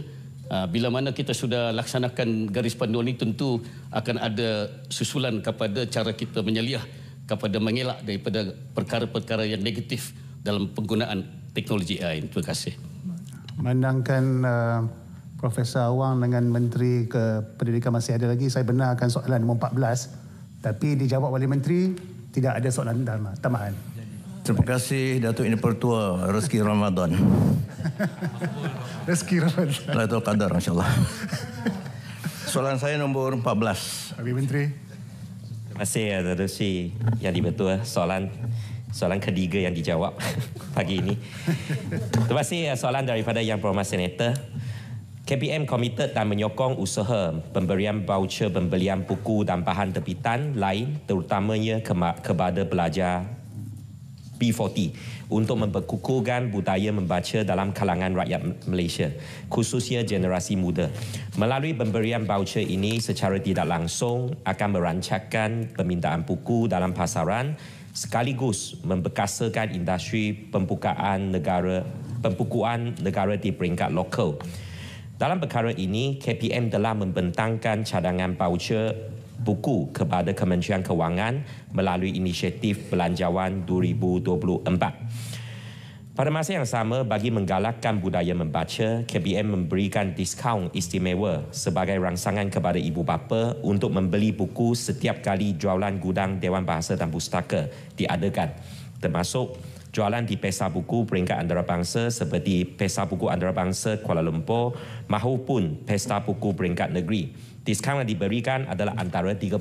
Bila mana kita sudah laksanakan garis panduan ini, tentu akan ada susulan kepada cara kita menyeliah kepada mengelak daripada perkara-perkara yang negatif dalam penggunaan teknologi AI. Terima kasih. Memandangkan Profesor Awang dengan Menteri Pendidikan masih ada lagi, saya benarkan soalan nombor 14, tapi dijawab oleh Menteri, tidak ada soalan tambahan. Terima kasih Datuk Yang Dipertua, rezeki Ramadan. Rezeki Ramadan. Lailatul Qadar, insyaAllah. Soalan saya nombor 14. Habis Menteri. Terima kasih Datuk Sri Yang Dipertua. Soalan ketiga yang dijawab pagi ini. Terima kasih soalan daripada Yang Berhormat Senator. KPM komited dan menyokong usaha pemberian voucher pembelian buku dan bahan terbitan lain, terutamanya kepada pelajar B40 untuk memperkukuhkan budaya membaca dalam kalangan rakyat Malaysia, khususnya generasi muda. Melalui pemberian voucher ini secara tidak langsung akan merancangkan permintaan buku dalam pasaran sekaligus memperkasakan industri pembukuan negara di peringkat lokal. Dalam perkara ini, KPM telah membentangkan cadangan voucher buku kepada Kementerian Kewangan melalui inisiatif Belanjawan 2024. Pada masa yang sama, bagi menggalakkan budaya membaca, KPM memberikan diskaun istimewa sebagai rangsangan kepada ibu bapa untuk membeli buku setiap kali jualan gudang Dewan Bahasa dan Pustaka diadakan, termasuk jualan di pesta buku peringkat antarabangsa seperti Pesta Buku Antarabangsa Kuala Lumpur maupun Pesta Buku peringkat negeri. Diskaun yang diberikan adalah antara 30%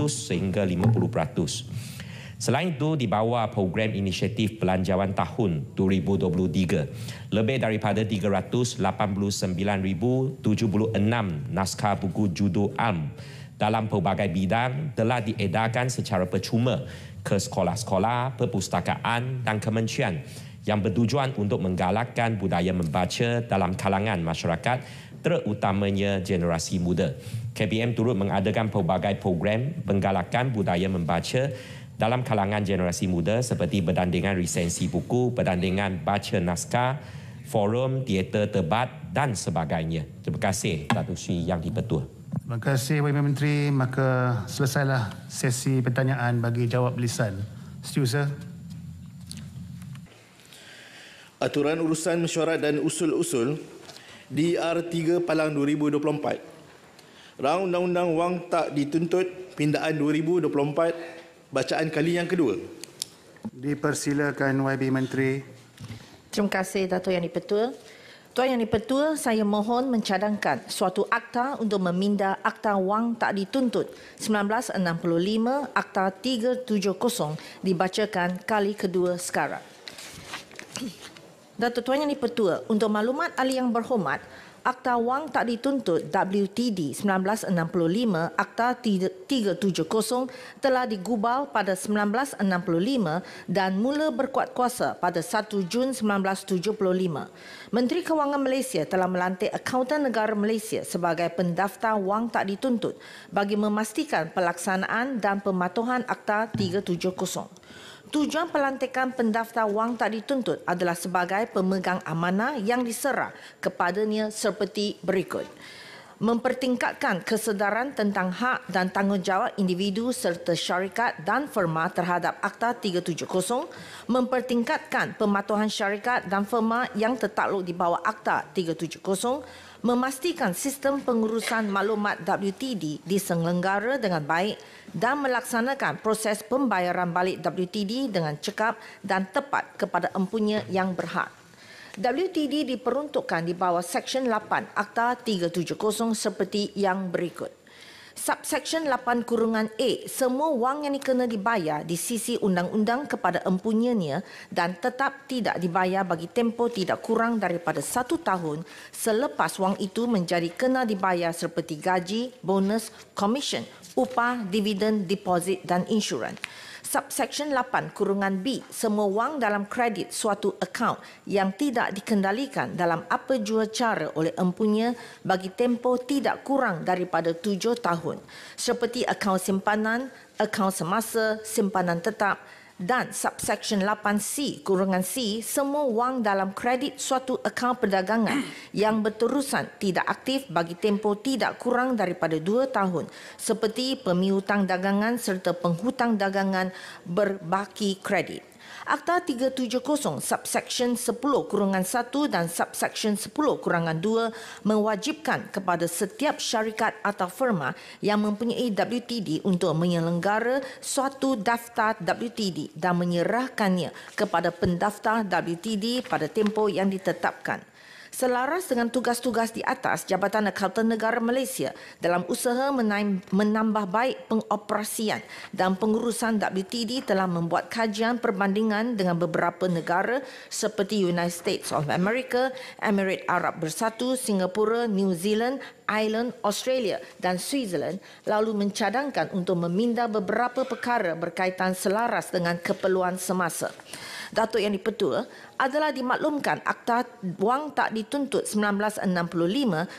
sehingga 50%. Selain itu, di bawah program inisiatif Belanjawan tahun 2023, lebih daripada 389,076 naskah buku judul am dalam pelbagai bidang telah diedarkan secara percuma ke sekolah-sekolah, perpustakaan dan kementerian yang bertujuan untuk menggalakkan budaya membaca dalam kalangan masyarakat, terutamanya generasi muda. KPM turut mengadakan pelbagai program penggalakan budaya membaca dalam kalangan generasi muda seperti bertandingan resensi buku, bertandingan baca naskah, forum, teater terbat dan sebagainya. Terima kasih Datuk Sri Yang Dipertua. Terima kasih Wakil Menteri. Maka selesailah sesi pertanyaan bagi jawab lisan. Setiausaha. Aturan Urusan Mesyuarat dan Usul-Usul DR3 Palang 2024. Rang Undang-Undang Wang Tak Dituntut Pindaan 2024. Bacaan kali yang kedua. Dipersilakan YB Menteri. Terima kasih Datuk Yang Dipertua. Tuan Yang di-Pertua, saya mohon mencadangkan suatu akta untuk meminda Akta Wang Tak Dituntut 1965 Akta 370 dibacakan kali kedua sekarang. Datuk Tuan Yang di-Pertua, untuk maklumat ahli yang berhormat, Akta Wang Tak Dituntut WTD 1965 Akta 370 telah digubal pada 1965 dan mula berkuat kuasa pada 1 Jun 1975. Menteri Kewangan Malaysia telah melantik Akauntan Negara Malaysia sebagai pendaftar wang tak dituntut bagi memastikan pelaksanaan dan pematuhan Akta 370. Tujuan pelantikan pendaftar wang tak dituntut adalah sebagai pemegang amanah yang diserah kepadanya seperti berikut. Mempertingkatkan kesedaran tentang hak dan tanggungjawab individu serta syarikat dan firma terhadap Akta 370, mempertingkatkan pematuhan syarikat dan firma yang tertakluk di bawah Akta 370, memastikan sistem pengurusan maklumat WTD diselenggara dengan baik dan melaksanakan proses pembayaran balik WTD dengan cekap dan tepat kepada empunya yang berhak. WTD diperuntukkan di bawah Seksyen 8 Akta 370 seperti yang berikut. Subsection 8(A), semua wang yang dikena dibayar di sisi undang-undang kepada empunyanya dan tetap tidak dibayar bagi tempoh tidak kurang daripada 1 tahun selepas wang itu menjadi kena dibayar seperti gaji, bonus, komisen, upah, dividen, deposit dan insurans. Subsection 8(B), semua wang dalam kredit suatu akaun yang tidak dikendalikan dalam apa jua cara oleh empunya bagi tempoh tidak kurang daripada 7 tahun, seperti akaun simpanan, akaun semasa, simpanan tetap. Dan subsection 8(C), semua wang dalam kredit suatu akaun perdagangan yang berterusan tidak aktif bagi tempoh tidak kurang daripada 2 tahun, seperti pemihutang dagangan serta penghutang dagangan berbaki kredit. Akta 370 subsection 10(1) dan subsection 10(2) mewajibkan kepada setiap syarikat atau firma yang mempunyai WTD untuk menyelenggara suatu daftar WTD dan menyerahkannya kepada pendaftar WTD pada tempoh yang ditetapkan. Selaras dengan tugas-tugas di atas, Jabatan Akauntan Negara Malaysia dalam usaha menambah baik pengoperasian dan pengurusan WTD telah membuat kajian perbandingan dengan beberapa negara seperti United States of America, Emirat Arab Bersatu, Singapura, New Zealand, Ireland, Australia dan Switzerland, lalu mencadangkan untuk meminda beberapa perkara berkaitan selaras dengan keperluan semasa. Datuk Yang di-Pertua, adalah dimaklumkan Akta Wang Tak Dituntut 1965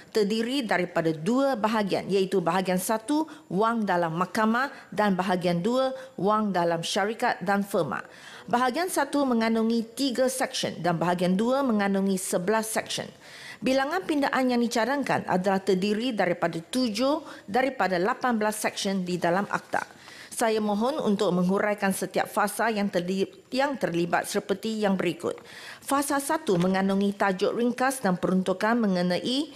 terdiri daripada 2 bahagian, iaitu bahagian 1 wang dalam mahkamah dan bahagian 2 wang dalam syarikat dan firma. Bahagian 1 mengandungi 3 seksyen dan bahagian 2 mengandungi 11 seksyen. Bilangan pindaan yang dicadangkan adalah terdiri daripada 18 seksyen di dalam akta. Saya mohon untuk menghuraikan setiap fasa yang terlibat seperti yang berikut. Fasa 1 mengandungi tajuk ringkas dan peruntukan mengenai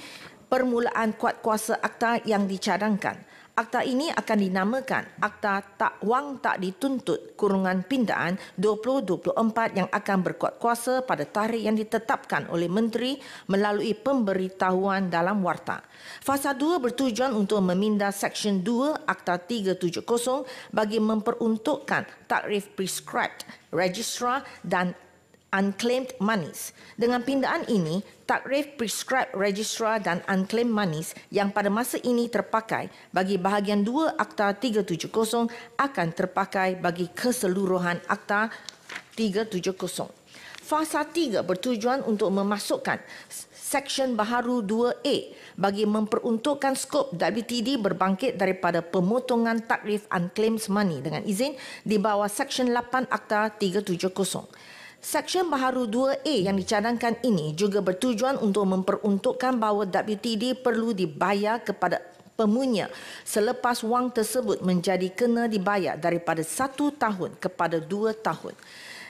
permulaan kuat kuasa akta yang dicadangkan. Akta ini akan dinamakan Akta Wang Tak Dituntut (Pindaan) 2024 yang akan berkuat kuasa pada tarikh yang ditetapkan oleh Menteri melalui pemberitahuan dalam warta. Fasa 2 bertujuan untuk meminda Seksyen 2 Akta 370 bagi memperuntukkan takrif prescribed, registrar dan unclaimed monies. Dengan pindaan ini, takrif prescribed registrar dan unclaimed monies yang pada masa ini terpakai bagi bahagian 2 Akta 370 akan terpakai bagi keseluruhan Akta 370. Fasa 3 bertujuan untuk memasukkan Seksyen baharu 2A bagi memperuntukkan skop WTD berbangkit daripada pemotongan takrif unclaimed money dengan izin di bawah Seksyen 8 Akta 370. Seksyen baharu 2A yang dicadangkan ini juga bertujuan untuk memperuntukkan bahawa WTD perlu dibayar kepada pemunya selepas wang tersebut menjadi kena dibayar daripada 1 tahun kepada 2 tahun.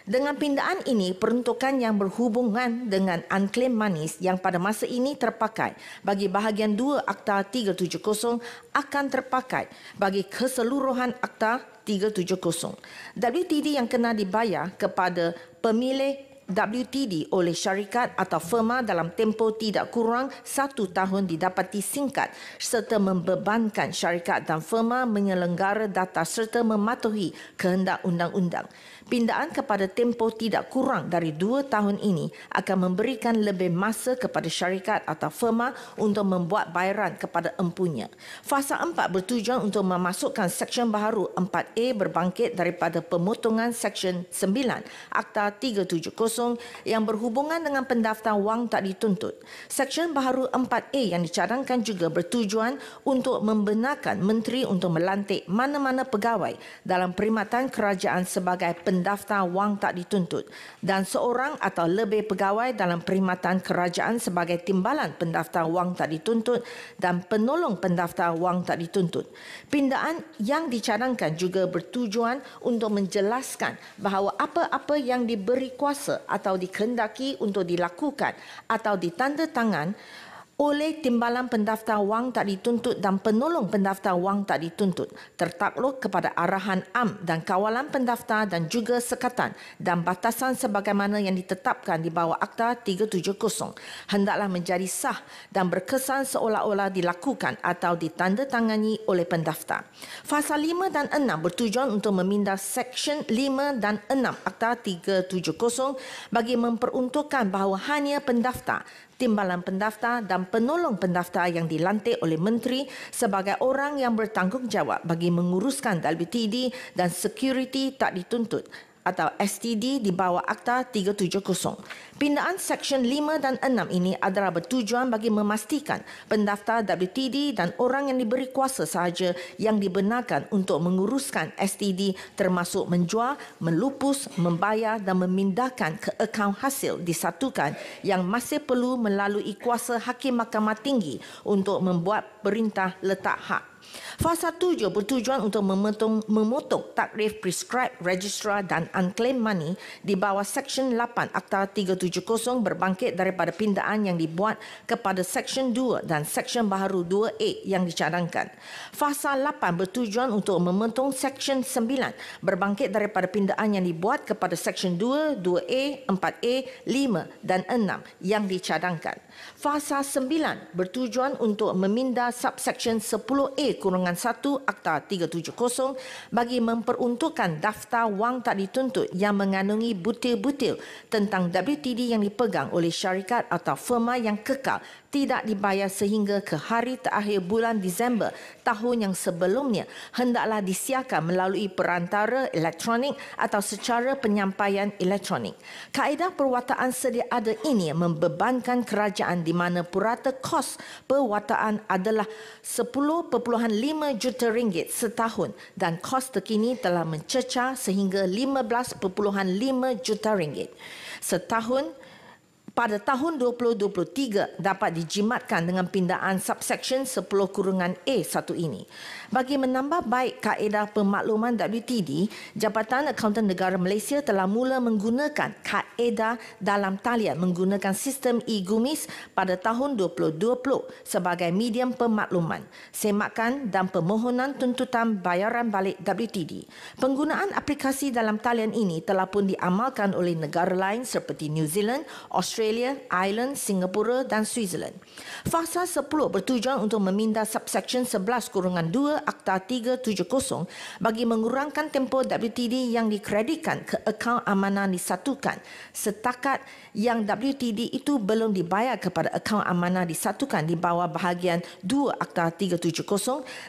Dengan pindaan ini, peruntukan yang berhubungan dengan unclaimed monies yang pada masa ini terpakai bagi bahagian 2 Akta 370 akan terpakai bagi keseluruhan Akta 370. WTD yang kena dibayar kepada pemilih WTD oleh syarikat atau firma dalam tempoh tidak kurang 1 tahun didapati singkat serta membebankan syarikat dan firma menyelenggara data serta mematuhi kehendak undang-undang. Pindaan kepada tempoh tidak kurang dari 2 tahun ini akan memberikan lebih masa kepada syarikat atau firma untuk membuat bayaran kepada empunya. Fasa 4 bertujuan untuk memasukkan Seksyen baharu 4A berbangkit daripada pemotongan Seksyen 9 Akta 370 yang berhubungan dengan pendaftar wang tak dituntut. Seksyen baharu 4A yang dicadangkan juga bertujuan untuk membenarkan menteri untuk melantik mana-mana pegawai dalam perkhidmatan kerajaan sebagai pendaftar wang tak dituntut dan seorang atau lebih pegawai dalam perkhidmatan kerajaan sebagai timbalan pendaftar wang tak dituntut dan penolong pendaftar wang tak dituntut. Pindaan yang dicadangkan juga bertujuan untuk menjelaskan bahawa apa-apa yang diberi kuasa atau dikehendaki untuk dilakukan atau ditandatangan oleh timbalan pendaftar wang tak dituntut dan penolong pendaftar wang tak dituntut tertakluk kepada arahan am dan kawalan pendaftar dan juga sekatan dan batasan sebagaimana yang ditetapkan di bawah Akta 370 hendaklah menjadi sah dan berkesan seolah-olah dilakukan atau ditandatangani oleh pendaftar. Fasa 5 dan 6 bertujuan untuk memindah Seksyen 5 dan 6 Akta 370 bagi memperuntukkan bahawa hanya pendaftar, timbalan pendaftar dan penolong pendaftar yang dilantik oleh menteri sebagai orang yang bertanggungjawab bagi menguruskan WTD dan security tak dituntut atau STD di bawah Akta 370. Pindaan Seksyen 5 dan 6 ini adalah bertujuan bagi memastikan pendaftar WTD dan orang yang diberi kuasa sahaja yang dibenarkan untuk menguruskan STD termasuk menjual, melupus, membayar dan memindahkan ke akaun hasil disatukan yang masih perlu melalui kuasa Hakim Mahkamah Tinggi untuk membuat perintah letak hak. Fasa 7 bertujuan untuk memotong takrif prescribed registrar dan unclaimed money di bawah Seksyen 8 Akta 370 berbangkit daripada pindaan yang dibuat kepada Seksyen 2 dan Seksyen baharu 2A yang dicadangkan. Fasa 8 bertujuan untuk memotong Seksyen 9 berbangkit daripada pindaan yang dibuat kepada Seksyen 2, 2A, 4A, 5 dan 6 yang dicadangkan. Fasa 9 bertujuan untuk memindah subseksyen 10A kurungan 1 Akta 370 bagi memperuntukkan daftar wang tak dituntut yang mengandungi butil-butil tentang WTD yang dipegang oleh syarikat atau firma yang kekal tidak dibayar sehingga ke hari terakhir bulan Disember tahun yang sebelumnya hendaklah disiarkan melalui perantara elektronik atau secara penyampaian elektronik. Kaedah perwataan sedia ada ini membebankan kerajaan di mana purata kos perwataan adalah 10.5 juta ringgit setahun dan kos terkini telah mencecah sehingga 15.5 juta ringgit setahun. Pada tahun 2023 dapat dijimatkan dengan pindaan subseksyen 10 kurungan A1 ini. Bagi menambah baik kaedah pemakluman WTD, Jabatan Akauntan Negara Malaysia telah mula menggunakan kaedah dalam talian menggunakan sistem e-Gumis pada tahun 2020 sebagai medium pemakluman, semakan dan permohonan tuntutan bayaran balik WTD. Penggunaan aplikasi dalam talian ini telah pun diamalkan oleh negara lain seperti New Zealand, Australia, Ireland, Singapura dan Switzerland. Fasa 10 bertujuan untuk memindah subseksyen 11 kurungan 2 Akta 370 bagi mengurangkan tempoh WTD yang dikreditkan ke akaun amanah disatukan setakat yang WTD itu belum dibayar kepada akaun amanah disatukan di bawah bahagian 2 Akta 370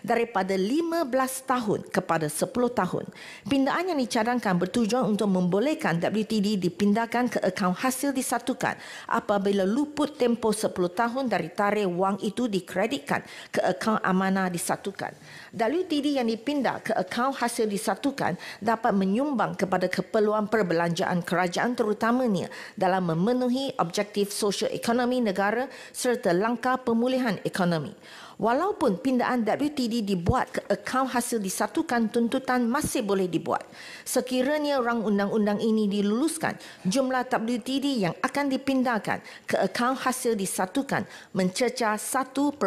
daripada 15 tahun kepada 10 tahun. Pindaan yang dicadangkan bertujuan untuk membolehkan WTD dipindahkan ke akaun hasil disatukan apabila luput tempoh 10 tahun dari tarikh wang itu dikreditkan ke akaun amanah disatukan. WTD yang dipindah ke akaun hasil disatukan dapat menyumbang kepada keperluan perbelanjaan kerajaan terutamanya dalam memenuhi objektif sosial ekonomi negara serta langkah pemulihan ekonomi. Walaupun pindaan WTD dibuat ke akaun hasil disatukan, tuntutan masih boleh dibuat. Sekiranya rang undang-undang ini diluluskan, jumlah WTD yang akan dipindahkan ke akaun hasil disatukan mencecah 1.98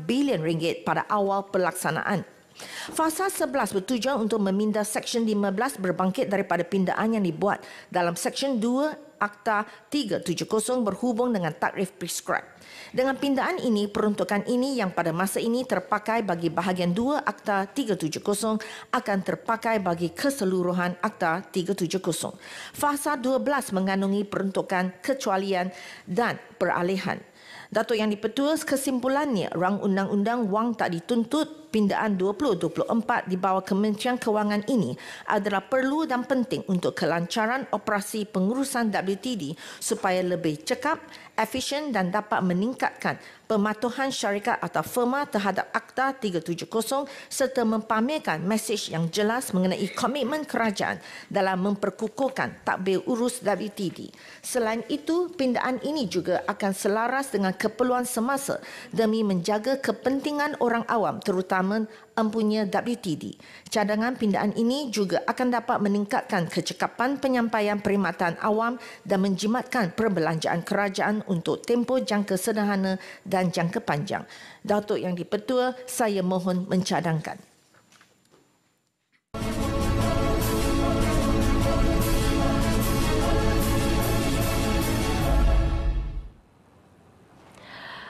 bilion ringgit pada awal pelaksanaan. Fasa 11 bertujuan untuk meminda Seksyen 15 berbangkit daripada pindaan yang dibuat dalam Seksyen 2 Akta 370 berhubung dengan takrif prescribe. Dengan pindaan ini, peruntukan ini yang pada masa ini terpakai bagi bahagian 2 Akta 370 akan terpakai bagi keseluruhan Akta 370. Fasa 12 mengandungi peruntukan kecualian dan peralihan. Datuk Yang di-Pertua, kesimpulannya, rang undang-undang wang tak dituntut pindaan 2024 di bawah Kementerian Kewangan ini adalah perlu dan penting untuk kelancaran operasi pengurusan WTD supaya lebih cekap, efisien dan dapat meningkatkan pematuhan syarikat atau firma terhadap Akta 370 serta mempamerkan mesej yang jelas mengenai komitmen kerajaan dalam memperkukuhkan tadbir urus WTD. Selain itu, pindaan ini juga akan selaras dengan keperluan semasa demi menjaga kepentingan orang awam terutama empunya WTD. Cadangan pindaan ini juga akan dapat meningkatkan kecekapan penyampaian perkhidmatan awam dan menjimatkan perbelanjaan kerajaan untuk tempoh jangka sederhana dan jangka panjang. Datuk Yang di-Pertua, saya mohon mencadangkan.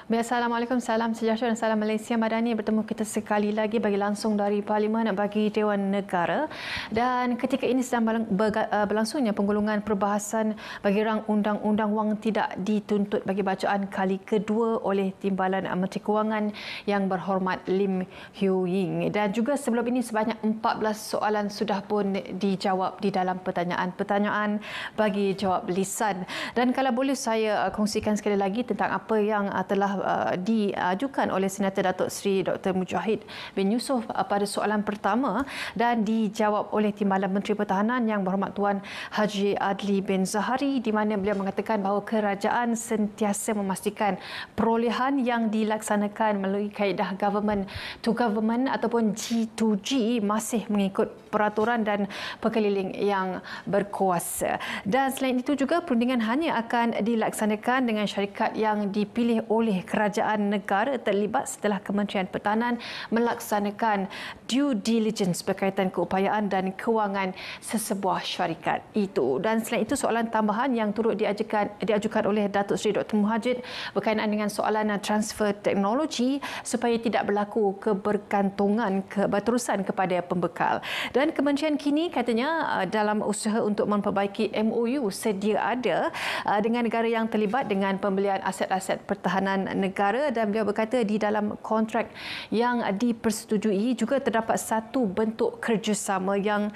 Assalamualaikum, salam sejahtera dan salam Malaysia Madani. Bertemu kita sekali lagi bagi langsung dari Parlimen bagi Dewan Negara. Dan ketika ini sedang berlangsungnya penggulungan perbahasan bagi rang undang-undang wang tidak dituntut bagi bacaan kali kedua oleh Timbalan Menteri Kewangan yang berhormat Lim Hui Ying. Dan juga sebelum ini sebanyak 14 soalan sudah pun dijawab di dalam pertanyaan-pertanyaan bagi jawab lisan. Dan kalau boleh saya kongsikan sekali lagi tentang apa yang telah diajukan oleh Senator Datuk Seri Dr. Mujahid bin Yusof pada soalan pertama dan dijawab oleh Timbalan Menteri Pertahanan yang berhormat Tuan Haji Adli bin Zahari, di mana beliau mengatakan bahawa kerajaan sentiasa memastikan perolehan yang dilaksanakan melalui kaedah government to government ataupun G2G masih mengikut peraturan dan pekeliling yang berkuasa. Dan selain itu juga perundingan hanya akan dilaksanakan dengan syarikat yang dipilih oleh kerajaan negara terlibat setelah Kementerian Pertahanan melaksanakan due diligence berkaitan keupayaan dan kewangan sesebuah syarikat itu. Dan selain itu soalan tambahan yang turut diajukan oleh Datuk Seri Dr. Muhajir berkaitan dengan soalan transfer teknologi supaya tidak berlaku kebergantungan berterusan kepada pembekal. Dan kementerian kini katanya dalam usaha untuk memperbaiki MOU sedia ada dengan negara yang terlibat dengan pembelian aset-aset pertahanan negara, dan beliau berkata di dalam kontrak yang dipersetujui juga terdapat satu bentuk kerjasama yang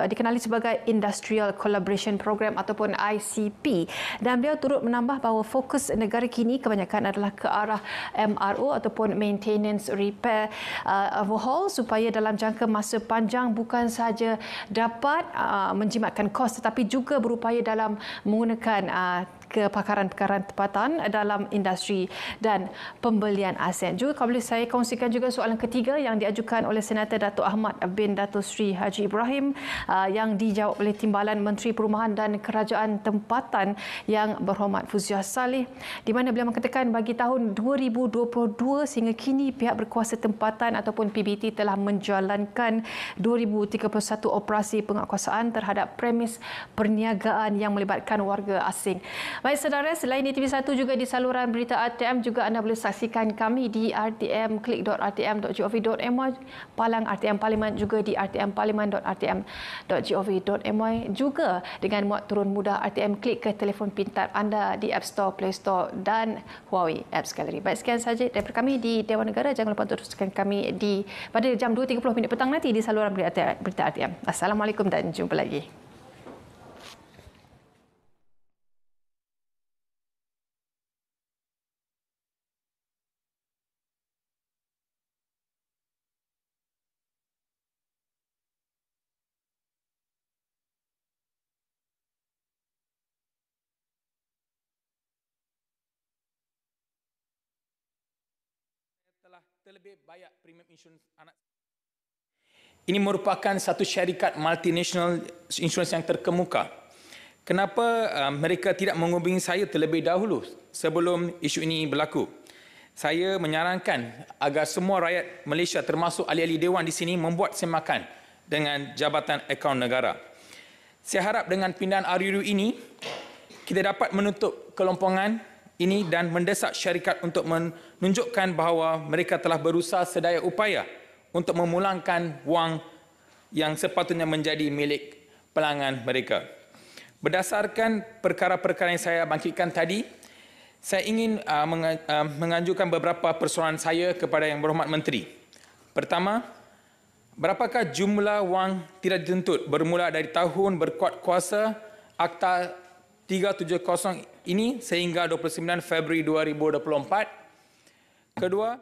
dikenali sebagai Industrial Collaboration Program ataupun ICP. Dan beliau turut menambah bahawa fokus negara kini kebanyakan adalah ke arah MRO ataupun Maintenance Repair Overhaul supaya dalam jangka masa panjang bukan sahaja dapat menjimatkan kos tetapi juga berupaya dalam menggunakan kepakaran-pakaran tempatan dalam industri dan pembelian aset. Juga kalau boleh saya kongsikan juga soalan ketiga yang diajukan oleh Senator Datuk Ahmad bin Datuk Seri Haji Ibrahim yang dijawab oleh Timbalan Menteri Perumahan dan Kerajaan Tempatan yang berhormat Fuziah Saleh, di mana beliau mengatakan bagi tahun 2022 sehingga kini pihak berkuasa tempatan ataupun PBT telah menjalankan 2031 operasi penguatkuasaan terhadap premis perniagaan yang melibatkan warga asing. Baik saudara, selain di TV1 juga di saluran berita RTM juga anda boleh saksikan kami di rtm.klik.rtm.gov.my, Palang RTM Parlimen juga di rtmparlimen.rtm.gov.my, juga dengan muat turun mudah RTM Klik ke telefon pintar anda di App Store, Play Store dan Huawei Apps Gallery. Baik, sekian sahaja daripada kami di Dewan Negara. Jangan lupa untuk teruskan kami pada jam 2.30 petang nanti di saluran berita RTM. Assalamualaikum dan jumpa lagi. Terlebih bayar premium insurans anak. Ini merupakan satu syarikat multinational insurans yang terkemuka. Kenapa mereka tidak menghubungi saya terlebih dahulu sebelum isu ini berlaku? saya menyarankan agar semua rakyat Malaysia termasuk ahli-ahli dewan di sini membuat semakan dengan Jabatan Akaun Negara. Saya harap dengan pindahan RUU ini kita dapat menutup kelompongan ini dan mendesak syarikat untuk menunjukkan bahawa mereka telah berusaha sedaya upaya untuk memulangkan wang yang sepatutnya menjadi milik pelanggan mereka. Berdasarkan perkara-perkara yang saya bangkitkan tadi, saya ingin mengajukan beberapa persoalan saya kepada Yang Berhormat Menteri. Pertama, berapakah jumlah wang tidak dituntut bermula dari tahun berkuat kuasa Akta 370 ini sehingga 29 Februari 2024? Kedua,